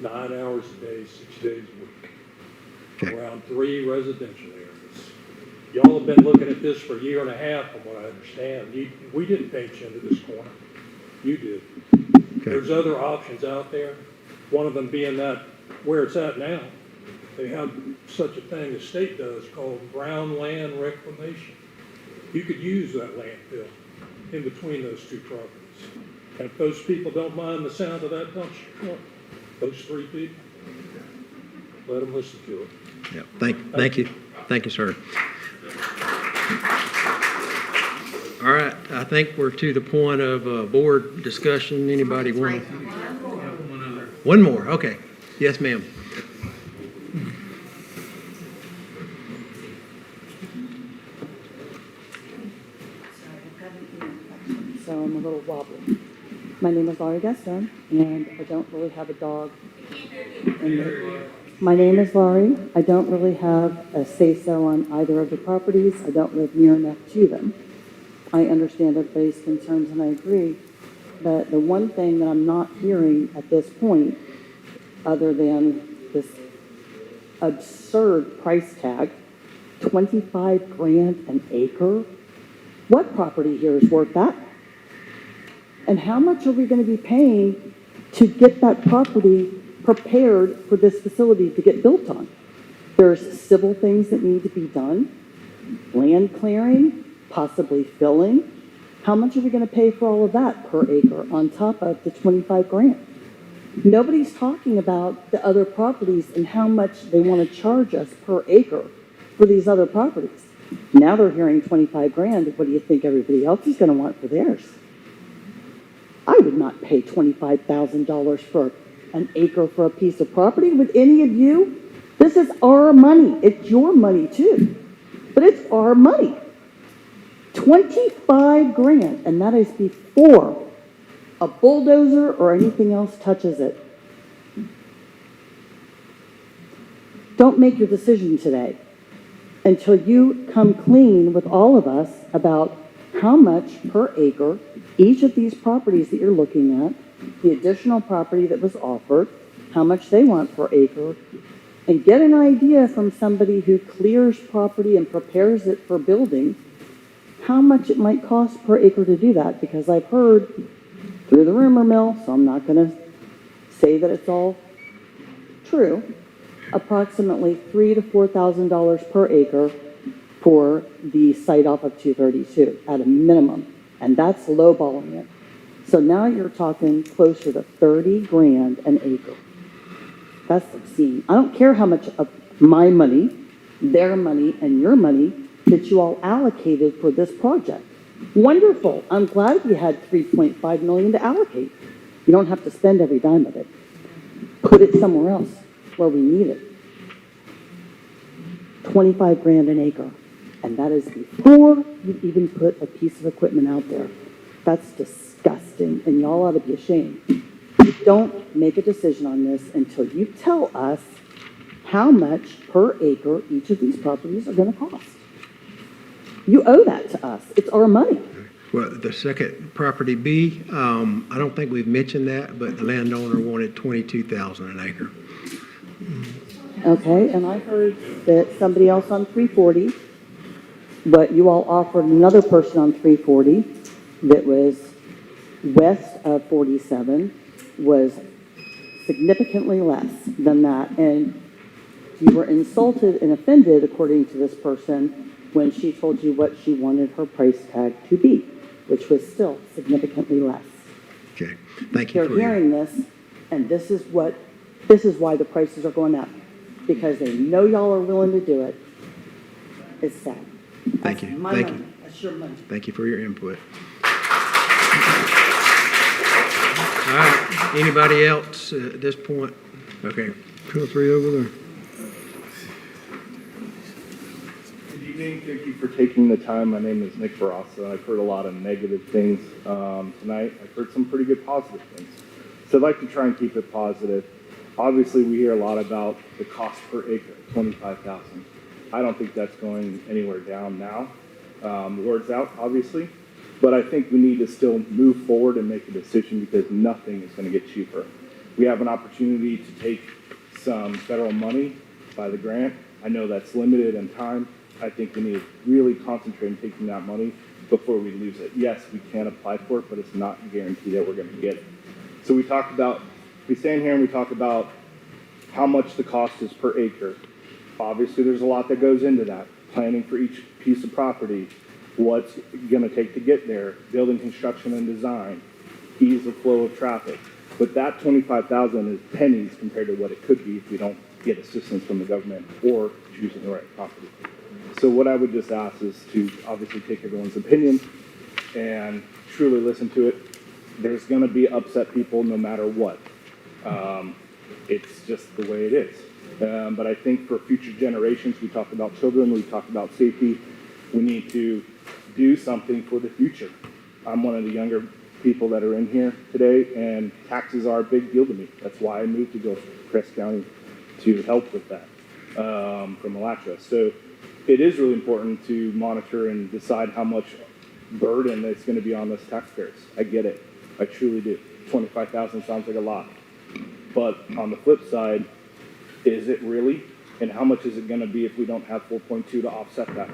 9 hours a day, 6 days a week, Okay. around 3 residential areas. Y'all have been looking at this for a year and a half, from what I understand. We didn't paint you into this corner. You did. Okay. There's other options out there, one of them being that where it's at now. They have such a thing the state does called ground land reclamation. You could use that landfill in between those two properties. And if those people don't mind the sound of that dumpster truck, those 3 people, let them listen to it. Yeah. Thank you. Thank you, sir. All right. I think we're to the point of board discussion. Anybody want to? One more. Okay. Yes, ma'am. So I'm a little wobbly. My name is Laurie Gaston, and I don't really have a dog. My name is Laurie. I don't really have a say-so on either of the properties. I don't live near enough to them. I understand everybody's concerns, and I agree. But the one thing that I'm not hearing at this point, other than this absurd price tag, 25 grand an acre, what property here is worth that? And how much are we going to be paying to get that property prepared for this facility to get built on? There's civil things that need to be done, land clearing, possibly filling. How much are we going to pay for all of that per acre on top of the 25 grand? Nobody's talking about the other properties and how much they want to charge us per acre for these other properties. Now they're hearing 25 grand. What do you think everybody else is going to want for theirs? I would not pay $25,000 for an acre for a piece of property. With any of you, this is our money. It's your money too, but it's our money. 25 grand, and that is before a bulldozer or anything else touches it. Don't make your decision today until you come clean with all of us about how much per acre each of these properties that you're looking at, the additional property that was offered, how much they want per acre, and get an idea from somebody who clears property and prepares it for building, how much it might cost per acre to do that, because I've heard through the rumor mill, so I'm not going to say that it's all true, approximately $3,000 to $4,000 per acre for the site off of 232 at a minimum, and that's lowballing it. So now you're talking closer to 30 grand an acre. That's obscene. I don't care how much of my money, their money, and your money that you all allocated for this project. Wonderful. I'm glad you had $3.5 million to allocate. You don't have to spend every dime of it. Put it somewhere else where we need it. 25 grand an acre. And that is before you even put a piece of equipment out there. That's disgusting, and y'all ought to be ashamed. Don't make a decision on this until you tell us how much per acre each of these properties are going to cost. You owe that to us. It's our money. Well, the second property B, I don't think we've mentioned that, but the landowner wanted $22,000 an acre. Okay, and I heard that somebody else on 340, but you all offered another person on 340 that was west of 47 was significantly less than that. And you were insulted and offended, according to this person, when she told you what she wanted her price tag to be, which was still significantly less. Okay, thank you. They're hearing this, and this is why the prices are going up, because they know y'all are willing to do it. It's sad. Thank you. My Thank money. you. That's your money. Thank you for your input. All right, anybody else at this point? Okay, 2 or 3 over there. Good evening. Thank you for taking the time. My name is Nick Barassa. I've heard a lot of negative things tonight. I've heard some pretty good positive things. So I'd like to try and keep it positive. Obviously, we hear a lot about the cost per acre, $25,000. I don't think that's going anywhere down now. words out, obviously. But I think we need to still move forward and make a decision because nothing is going to get cheaper. We have an opportunity to take some federal money by the grant. I know that's limited in time. I think we need to really concentrate on taking that money before we lose it. Yes, we can apply for it, but it's not guaranteed that we're going to get it. So we stand here and we talk about how much the cost is per acre. Obviously, there's a lot that goes into that. Planning for each piece of property, what's going to take to get there, building construction and design, ease of flow of traffic. But that $25,000 is pennies compared to what it could be if we don't get assistance from the government or choosing the right property. So what I would just ask is to obviously take everyone's opinion and truly listen to it. There's going to be upset people no matter what. It's just the way it is. But I think for future generations, we talk about children, we talk about safety. We need to do something for the future. I'm one of the younger people that are in here today, and taxes are a big deal to me. That's why I moved to Gilchrist County to help with that from Alachua. So it is really important to monitor and decide how much burden it's going to be on us taxpayers. I get it. I truly do. 25,000 sounds like a lot. But on the flip side, is it really? And how much is it going to be if we don't have 4.2 to offset that?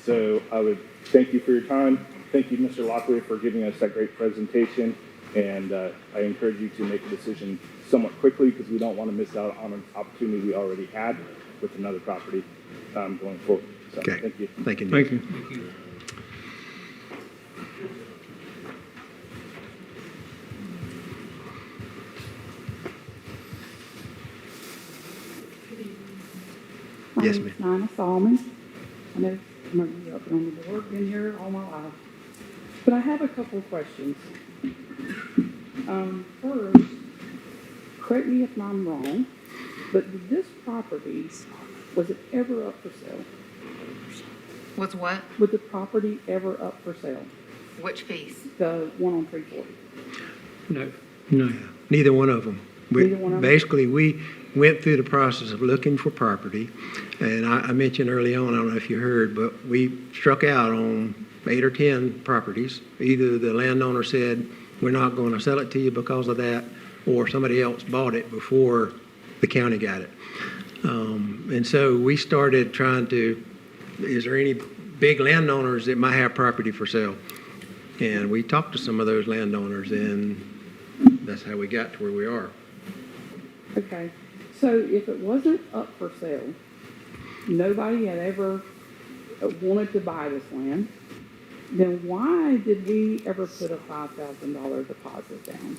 So I would thank you for your time. Thank you, Mr. Locklear, for giving us that great presentation. And I encourage you to make a decision somewhat quickly because we don't want to miss out on an opportunity we already had with another property going forward. So Okay. thank you. Thank you. Thank you. My Yes, name is Nina Solomon. I know some of you have been on the board, been here all my life. But I have a couple of questions. First, correct me if I'm wrong, but this property, was it ever up for sale? Was what? Was the property ever up for sale? Which piece? The one on 340? No. No. Neither one of them. Neither one of them? Basically, we went through the process of looking for property, and I mentioned early on, I don't know if you heard, but we struck out on 8 or 10 properties. Either the landowner said, we're not going to sell it to you because of that, or somebody else bought it before the county got it. And so we started trying to, is there any big landowners that might have property for sale? And we talked to some of those landowners, and that's how we got to where we are. Okay, so if it wasn't up for sale, nobody had ever wanted to buy this land, then why did we ever put a $5,000 deposit down?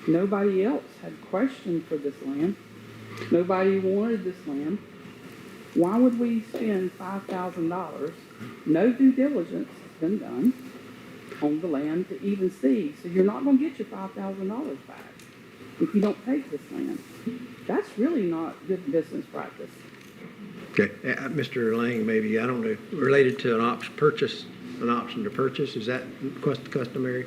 Nobody else had questioned for this land. Nobody wanted this land. Why would we spend $5,000? No due diligence has been done on the land to even see. So you're not going to get your $5,000 back if you don't take this land. That's really not good business practice. Okay, Mr. Lang, maybe, I don't know, related to an option to purchase, is that customary?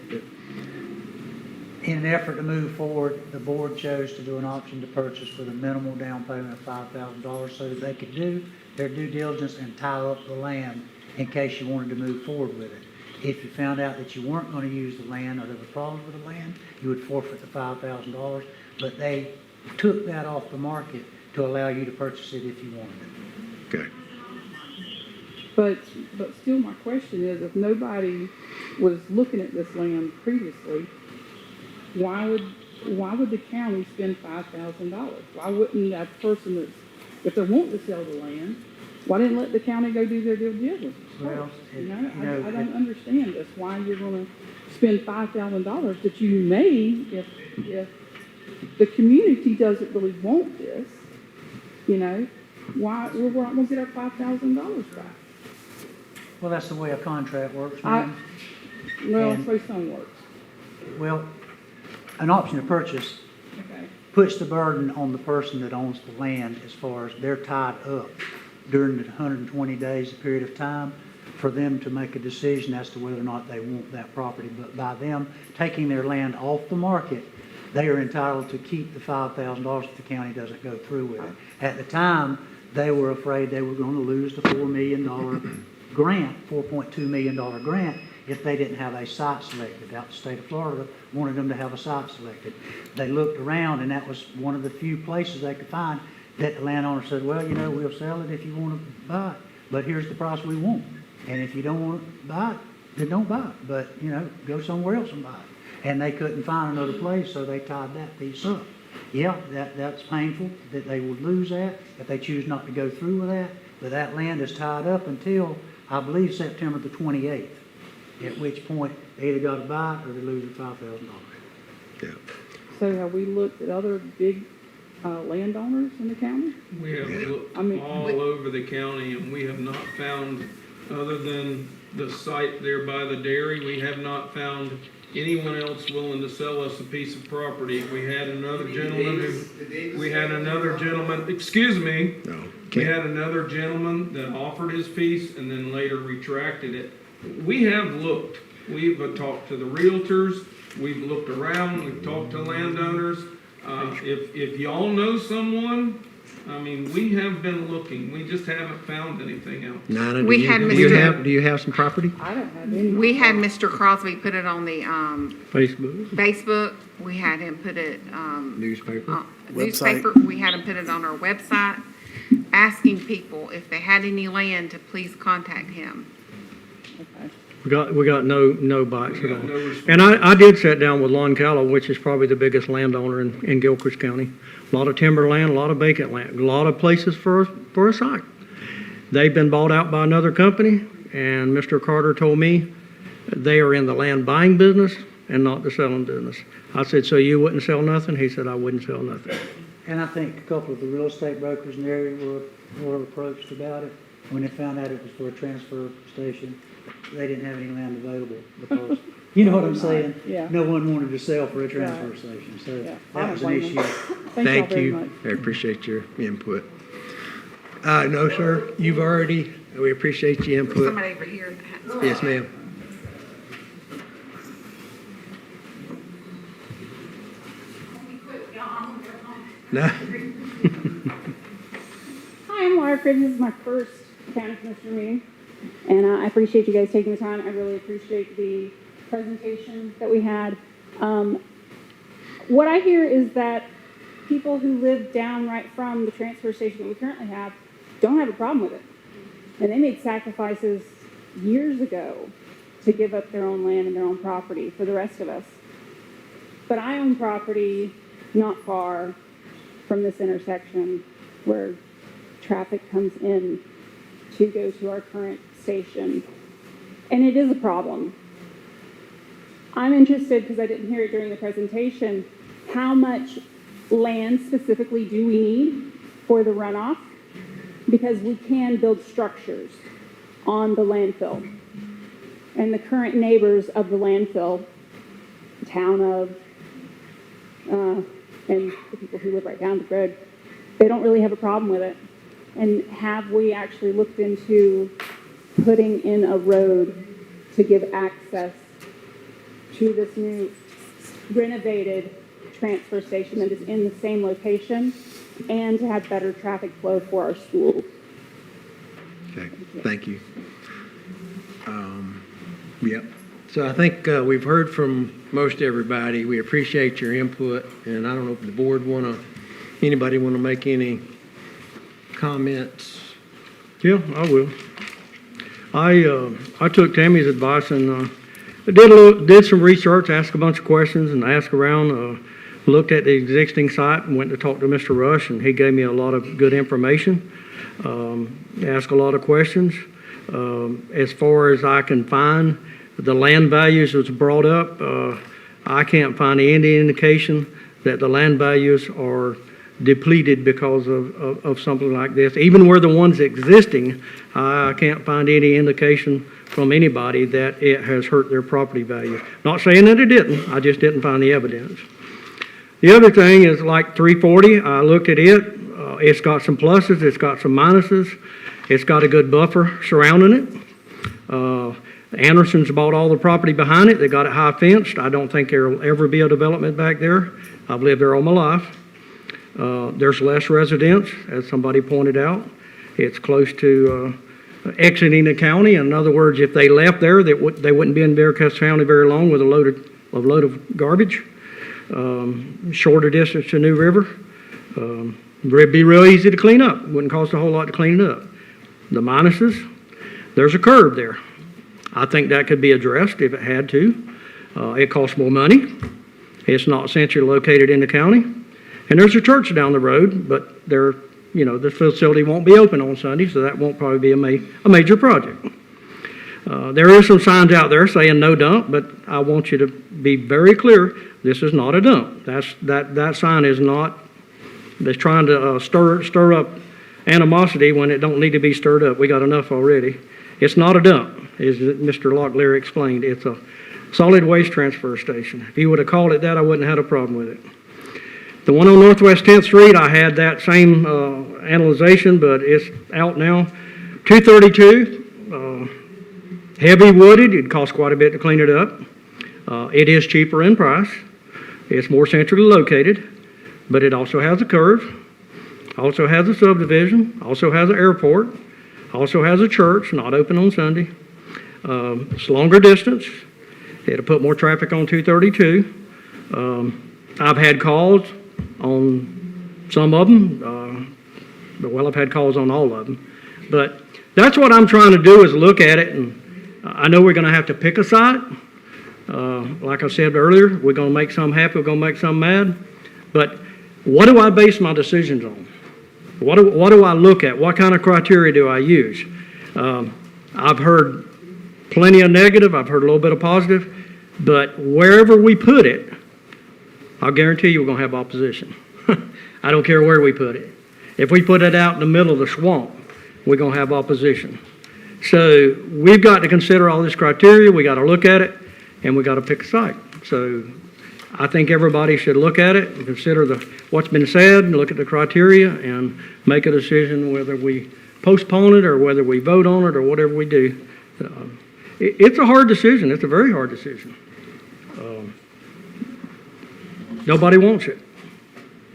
In an effort to move forward, the board chose to do an option to purchase with a minimal down payment of $5,000 so that they could do their due diligence and tie up the land in case you wanted to move forward with it. If you found out that you weren't going to use the land or there were problems with the land, you would forfeit the $5,000, but they took that off the market to allow you to purchase it if you wanted it. Okay. But still my question is, if nobody was looking at this land previously, why would the county spend $5,000? Why wouldn't that person that's, if they want to sell the land, why didn't let the county go do their due diligence? Well, I don't understand this, why you're gonna spend $5,000 that you may, if the community doesn't really want this, why, we're not gonna get our $5,000 back. Well, that's the way a contract works, ma'am. Well, that's the way some works. Well, an option to purchase Okay. puts the burden on the person that owns the land as far as they're tied up during the 120 days period of time for them to make a decision as to whether or not they want that property. But by them taking their land off the market, they are entitled to keep the $5,000 if the county doesn't go through with it. At the time, they were afraid they were going to lose the $4 million grant, $4.2 million grant, if they didn't have a site selected. Out the state of Florida wanted them to have a site selected. They looked around, and that was one of the few places they could find that the landowner said, well, you know, we'll sell it if you want to buy it, but here's the price we want. And if you don't want to buy it, then don't buy it, but, you know, go somewhere else and buy it. And they couldn't find another place, so they tied that piece up. Yeah, that's painful that they would lose that if they choose not to go through with that, but that land is tied up until, I believe, September the 28th, at which point they either got to buy it or they lose their $5,000. Yeah. So have we looked at other big landowners in the county? We have looked I mean, all over the county, and we have not found, other than the site there by the dairy, we have not found anyone else willing to sell us a piece of property. We had another gentleman excuse me, we had another gentleman that offered his piece and then later retracted it. We have looked. We've talked to the realtors. We've looked around. We've talked to landowners. If y'all know someone, I mean, we have been looking. We just haven't found anything else. Nina, We had Mr. do you have some property? I don't have any. We had Mr. Crosby put it on the Facebook. We had him put it Newspaper? newspaper. We had him put it on our website, asking people if they had any land to please contact him. We got no bites at all. And I did sit down with Lon Callow, which is probably the biggest landowner in Gilchrist County. A lot of timber land, a lot of vacant land, a lot of places for a site. They've been bought out by another company, and Mr. Carter told me they are in the land buying business and not the selling business. I said, so you wouldn't sell nothing? He said, I wouldn't sell nothing. And I think a couple of the real estate brokers in the area were approached about it. When they found out it was for a transfer station, they didn't have any land available because, you know what I'm saying? Yeah. No one wanted to sell for a transfer station, so Yeah. that was an issue. Thank y'all very much. I appreciate your input. No, sir, we appreciate your input. Somebody over here that has. Yes, ma'am. No. Hi, I'm Laura Cribs. This is my first county commissioner meeting, and I appreciate you guys taking the time. I really appreciate the presentation that we had. What I hear is that people who live down right from the transfer station that we currently have don't have a problem with it, and they made sacrifices years ago to give up their own land and their own property for the rest of us. But I own property not far from this intersection where traffic comes in to go to our current station. And it is a problem. I'm interested, because I didn't hear it during the presentation, how much land specifically do we need for the runoff? Because we can build structures on the landfill. And the current neighbors of the landfill, the town of, and the people who live right down the road, they don't really have a problem with it. And have we actually looked into putting in a road to give access to this new renovated transfer station that is in the same location and to have better traffic flow for our schools? Okay, thank you. Yep. So I think we've heard from most everybody. We appreciate your input, and I don't know if the board anybody want to make any comments? Yeah, I will. I took Tammy's advice and did some research, asked a bunch of questions, and asked around. Looked at the existing site and went to talk to Mr. Rush, and he gave me a lot of good information. Asked a lot of questions. As far as I can find, the land values was brought up. I can't find any indication that the land values are depleted because of something like this. Even where the one's existing, I can't find any indication from anybody that it has hurt their property values. Not saying that it didn't, I just didn't find the evidence. The other thing is like 340, I looked at it. It's got some pluses, it's got some minuses. It's got a good buffer surrounding it. Anderson's bought all the property behind it. They got it high fenced. I don't think there will ever be a development back there. I've lived there all my life. There's less residents, as somebody pointed out. It's close to exiting the county. In other words, if they left there, they wouldn't be in Bearcrest County very long with a load of garbage. Shorter distance to New River. It'd be real easy to clean up. Wouldn't cost a whole lot to clean it up. The minuses, there's a curb there. I think that could be addressed if it had to. It costs more money. It's not centrally located in the county. And there's a church down the road, but the facility won't be open on Sunday, so that won't probably be a major project. There is some signs out there saying no dump, but I want you to be very clear, this is not a dump. That sign is not, it's trying to stir up animosity when it don't need to be stirred up. We got enough already. It's not a dump, as Mr. Locklear explained. It's a solid waste transfer station. If you would have called it that, I wouldn't have had a problem with it. The one on Northwest 10th Street, I had that same analyzation, but it's out now. 232, heavy wooded. It costs quite a bit to clean it up. It is cheaper in price. It's more centrally located, but it also has a curve, also has a subdivision, also has an airport, also has a church, not open on Sunday. It's longer distance. It'll put more traffic on 232. I've had calls on some of them. Well, I've had calls on all of them. But that's what I'm trying to do is look at it, and I know we're going to have to pick a site. Like I said earlier, we're going to make some happy, we're going to make some mad. But what do I base my decisions on? What do I look at? What kind of criteria do I use? I've heard plenty of negative. I've heard a little bit of positive. But wherever we put it, I'll guarantee you we're going to have opposition. I don't care where we put it. If we put it out in the middle of the swamp, we're going to have opposition. So we've got to consider all this criteria. We got to look at it, and we got to pick a site. So I think everybody should look at it and consider what's been said and look at the criteria and make a decision whether we postpone it or whether we vote on it or whatever we do. It's a hard decision. It's a very hard decision. Nobody wants it.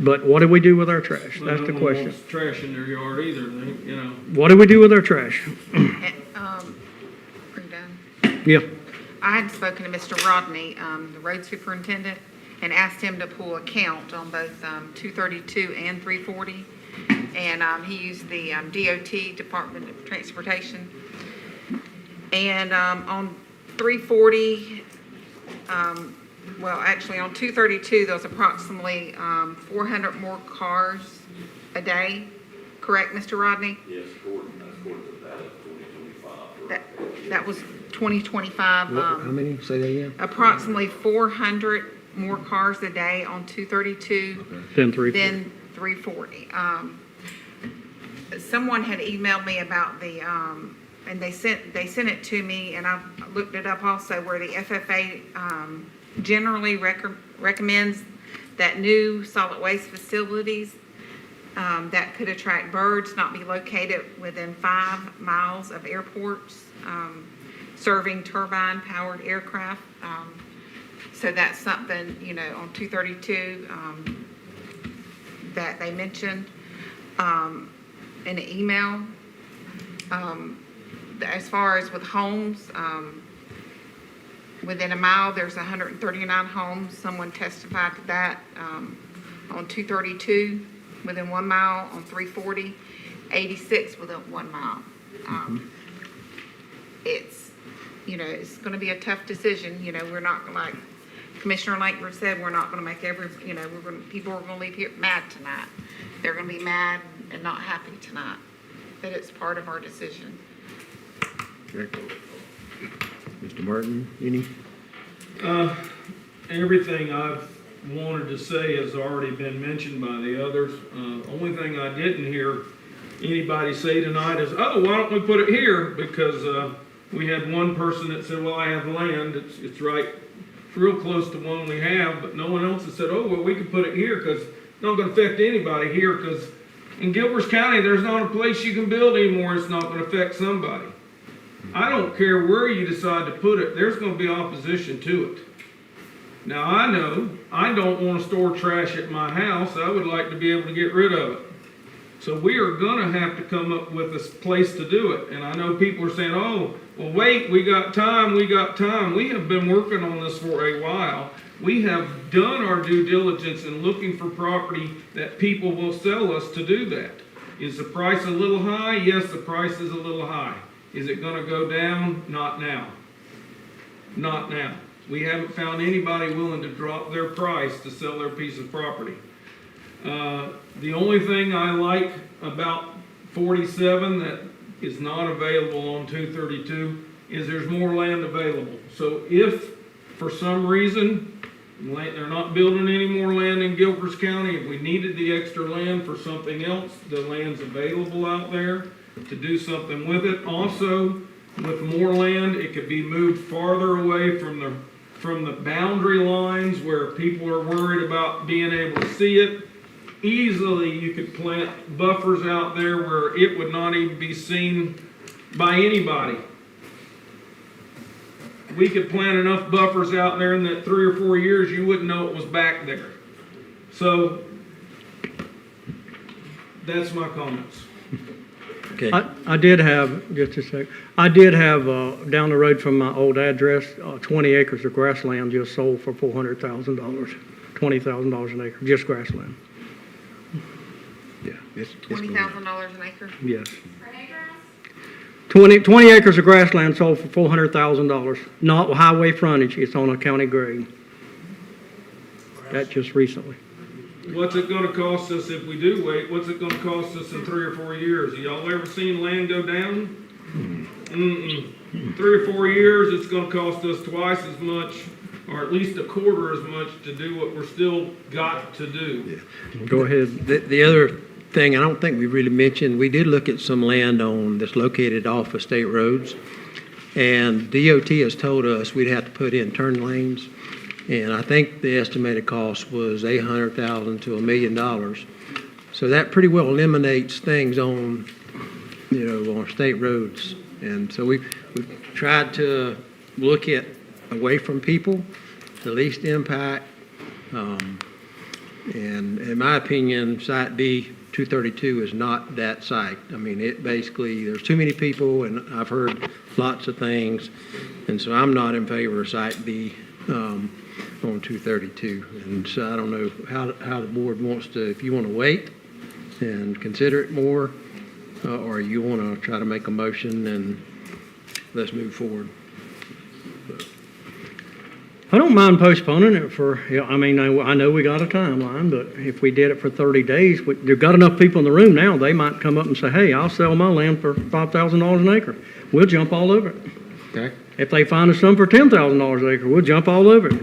But what do we do with our trash? That's the question. Wants trash in their yard either, What do we do with our trash? Are you done? Yeah. I had spoken to Mr. Rodney, the road superintendent, and asked him to pull a count on both 232 and 340. And he used the DOT, Department of Transportation. And on 340, actually on 232, there's approximately 400 more cars a day. Correct, Mr. Rodney? Yes, according to that, 2025. That was 2025. How many? Say that again. Approximately 400 more cars a day on 232 Then 340. than 340. Someone had emailed me about the, and they sent it to me, and I looked it up also, where the FFA generally recommends that new solid waste facilities that could attract birds not be located within 5 miles of airports serving turbine-powered aircraft. So that's something, on 232 that they mentioned in the email. As far as with homes, within a mile, there's 139 homes. Someone testified to that on 232, within 1 mile, on 340, 86 within 1 mile. It's going to be a tough decision. We're not going to, like Commissioner Langford said, we're not going to make people are going to leave here mad tonight. They're going to be mad and not happy tonight. But it's part of our decision. Mr. Martin, any? Everything I've wanted to say has already been mentioned by the others. Only thing I didn't hear anybody say tonight is, oh, why don't we put it here? Because we had one person that said, well, I have land. It's real close to one we have, but no one else has said, oh, well, we could put it here because it's not going to affect anybody here, because in Gilchrist County, there's not a place you can build anymore. It's not going to affect somebody. I don't care where you decide to put it. There's going to be opposition to it. Now, I know I don't want to store trash at my house. I would like to be able to get rid of it. So we are gonna have to come up with a place to do it. And I know people are saying, oh, well, wait, we got time, we got time. We have been working on this for a while. We have done our due diligence in looking for property that people will sell us to do that. Is the price a little high? Yes, the price is a little high. Is it gonna go down? Not now. Not now. We haven't found anybody willing to drop their price to sell their piece of property. The only thing I like about 47 that is not available on 232 is there's more land available. So if for some reason they're not building any more land in Gilchrist County, if we needed the extra land for something else, the land's available out there to do something with it. Also, with more land, it could be moved farther away from the boundary lines where people are worried about being able to see it. Easily, you could plant buffers out there where it would not even be seen by anybody. We could plant enough buffers out there in that 3 or 4 years you wouldn't know it was back there. So that's my comments. Okay. I did have, just a sec, I did have, down the road from my old address, 20 acres of grassland just sold for $400,000, $20,000 an acre, just grassland. Yeah. $20,000 an acre? Yes. 20 acres of grassland sold for $400,000, not highway frontage, it's on a county grade. That just recently. What's it gonna cost us if we do wait? What's it gonna cost us in 3 or 4 years? Y'all ever seen land go down? 3 or 4 years, it's gonna cost us twice as much, or at least a quarter as much to do what we're still got to do. Yeah. Go ahead. The other thing, I don't think we really mentioned, we did look at some land that's located off of state roads. And DOT has told us we'd have to put in turn lanes. And I think the estimated cost was $800,000 to $1 million. So that pretty well eliminates things on state roads. And so we've tried to look at away from people, the least impact. And in my opinion, Site B 232 is not that site. I mean, it basically, there's too many people, and I've heard lots of things. And so I'm not in favor of Site B on 232. And so I don't know how the board wants to, if you want to wait and consider it more, or you want to try to make a motion and let's move forward. I don't mind postponing it for, I mean, I know we got a timeline, but if we did it for 30 days, there've got enough people in the room now, they might come up and say, hey, I'll sell my land for $5,000 an acre. We'll jump all over it. Okay. If they find us some for $10,000 an acre, we'll jump all over it.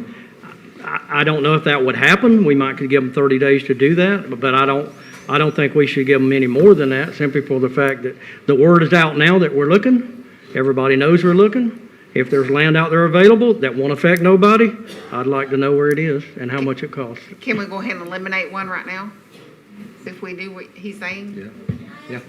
I don't know if that would happen. We might could give them 30 days to do that, but I don't think we should give them any more than that, simply for the fact that the word is out now that we're looking. Everybody knows we're looking. If there's land out there available that won't affect nobody, I'd like to know where it is and how much it costs. Can we go ahead and eliminate one right now? If we do what he's saying? Yeah.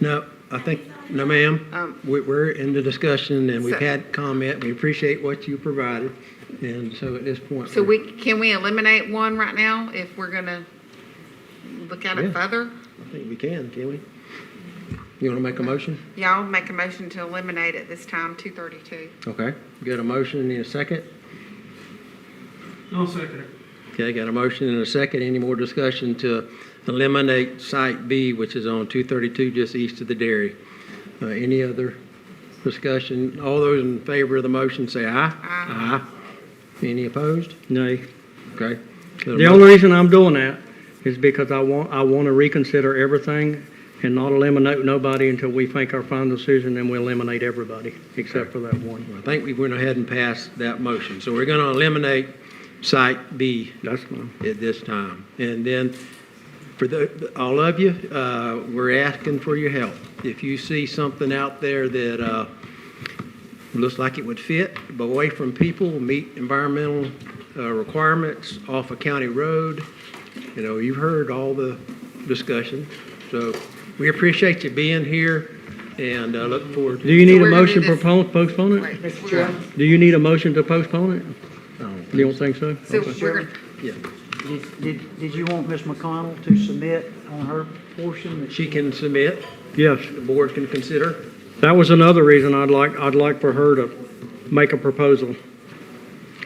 No, I think, no ma'am, we're in the discussion and we've had comment. We appreciate what you provided. And so at this point. So can we eliminate one right now if we're gonna look at it further? I think we can we? You want to make a motion? Yeah, I'll make a motion to eliminate at this time 232. Okay. Got a motion and a second? I'll second it. Okay, got a motion and a second. Any more discussion to eliminate Site B, which is on 232 just east of the dairy? Any other discussion? All those in favor of the motion say aye. Aye. Any opposed? Nay. Okay. The only reason I'm doing that is because I want to reconsider everything and not eliminate nobody until we make our final decision, and we eliminate everybody except for that one. I think we went ahead and passed that motion. So we're going to eliminate Site B. That's fine. At this time. And then for all of you, we're asking for your help. If you see something out there that looks like it would fit, but away from people, meet environmental requirements off a county road, you've heard all the discussion. So we appreciate you being here and look forward to it. Do you need a motion to postpone it? Right, Mr. Chairman. Do you need a motion to postpone it? No. You don't think so? So Okay. we're gonna, Yeah. Did you want Ms. McConnell to submit on her portion? She can submit, Yes, the board can consider. that was another reason I'd like for her to make a proposal.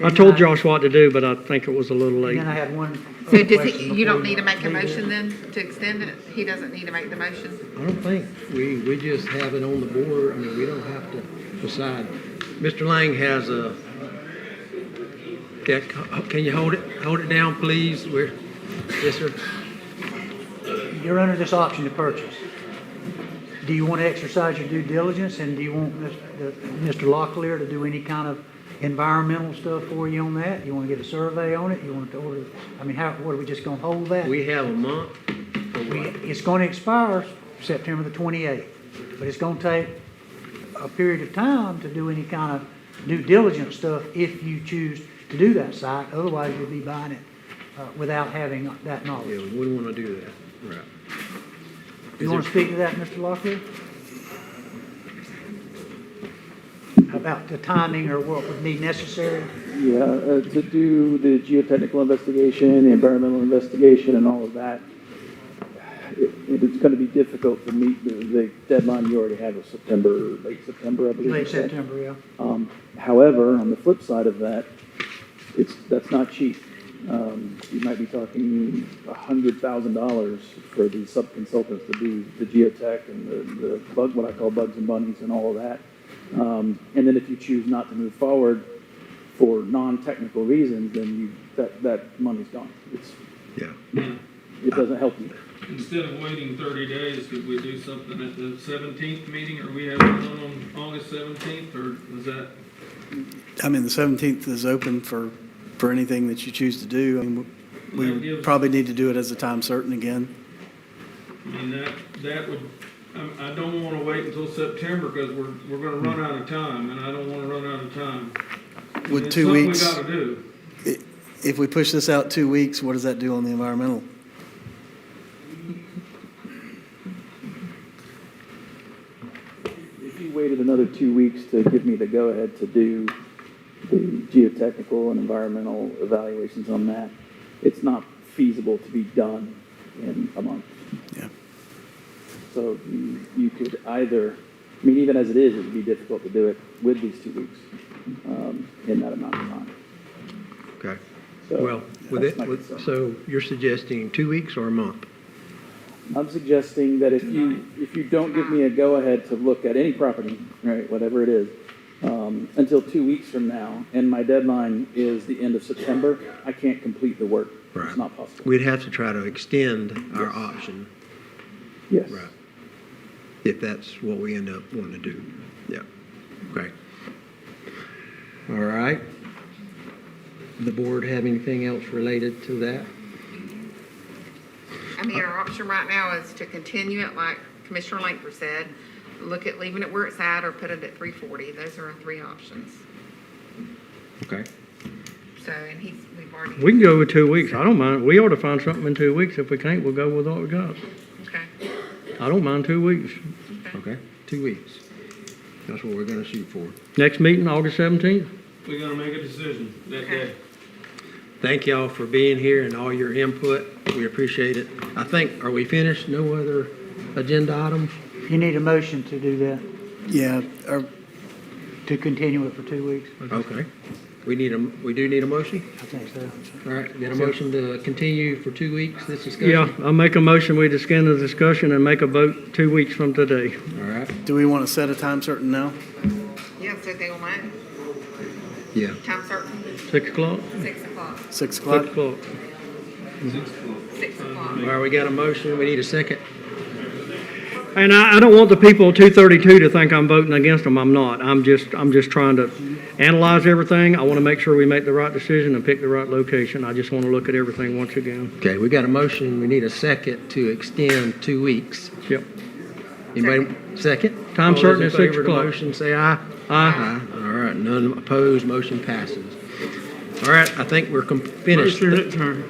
I told Josh what to do, but I think it was a little And late. then I had one So other does question he, you before don't need to make a motion then to extend it? He doesn't need to make the motion? I don't think, we just have it on the board, I mean, we don't have to decide. Mr. Lang has a, can you hold it down, please? Yes, sir. You're under this option to purchase. Do you want to exercise your due diligence, and do you want Mr. Locklear to do any kind of environmental stuff for you on that? You want to get a survey on it? You want to order, I mean, what, are we just going to hold that? We have a month. It's going to expire September the 28th, but it's going to take a period of time to do any kind of due diligence stuff if you choose to do that site. Otherwise, you'll be buying it without having that knowledge. Yeah, we wouldn't want to do that. Right. You want to speak to that, Mr. Locklear? About the timing or what would be necessary? Yeah, to do the geotechnical investigation, the environmental investigation, and all of that, it's going to be difficult to meet the deadline you already had of September, late September, I believe. Late September, yeah. However, on the flip side of that, that's not cheap. You might be talking $100,000 for the sub-consultants to do the geotech and the bug, what I call bugs and bunnies and all of that. And then if you choose not to move forward for non-technical reasons, then that money's gone. It doesn't help you. Instead of waiting 30 days, could we do something at the 17th meeting? Or we have one on August 17th, or is that? I mean, the 17th is open for anything that you choose to do. I mean, we probably need to do it as a time certain again. I mean, that would, I don't want to wait until September because we're going to run out of time, and I don't want to run out of time. With It's 2 something weeks, we got to do. if we push this out 2 weeks, what does that do on the environmental? If you waited another 2 weeks to give me the go-ahead to do the geotechnical and environmental evaluations on that, it's not feasible to be done in a month. Yeah. So you could either, I mean, even as it is, it would be difficult to do it with these 2 weeks in that amount of time. Okay. So Well, that's my concern. so you're suggesting 2 weeks or a month? I'm suggesting that if you don't give me a go-ahead to look at any property, right, whatever it is, until 2 weeks from now, and my deadline is the end of September, I can't complete the work. Right. It's not possible. We'd have to try to extend our option. Yes. Right. If that's what we end up wanting to do. Yeah. Okay. All right. The board have anything else related to that? I mean, our option right now is to continue it like Commissioner Lanker said, look at leaving it where it's at or put it at 340. Those are our three options. Okay. So, and we've already. We can go with 2 weeks. I don't mind. We ought to find something in 2 weeks. If we can't, we'll go with what we got. Okay. I don't mind 2 weeks. Okay. 2 weeks. That's what we're going to shoot for. Next meeting, August 17th. We're going to make a decision that day. Thank y'all for being here and all your input. We appreciate it. I think, are we finished? No other agenda items? You need a motion to do that, Yeah, to continue it for 2 weeks. Okay. We do need a motion? I think so. All right, get a motion to continue for 2 weeks, this discussion? Yeah, I'll make a motion. We extend the discussion and make a vote 2 weeks from today. All right. do we want to set a time certain now? Yeah, so they want Yeah. time certain, 6 o'clock? 6 o'clock. 6 6 o'clock? o'clock. 6 o'clock. All right, we got a motion. We need a second. And I don't want the people at 232 to think I'm voting against them. I'm not. I'm just trying to analyze everything. I want to make sure we make the right decision and pick the right location. I just want to look at everything once again. Okay, we got a motion. We need a second to extend 2 weeks. Yep. Anybody, second? Time All certain those at in 6 favor of the o'clock. motion, say aye. Aye. All right, none opposed, motion passes. All right, I think we're finished. Motion adjourned.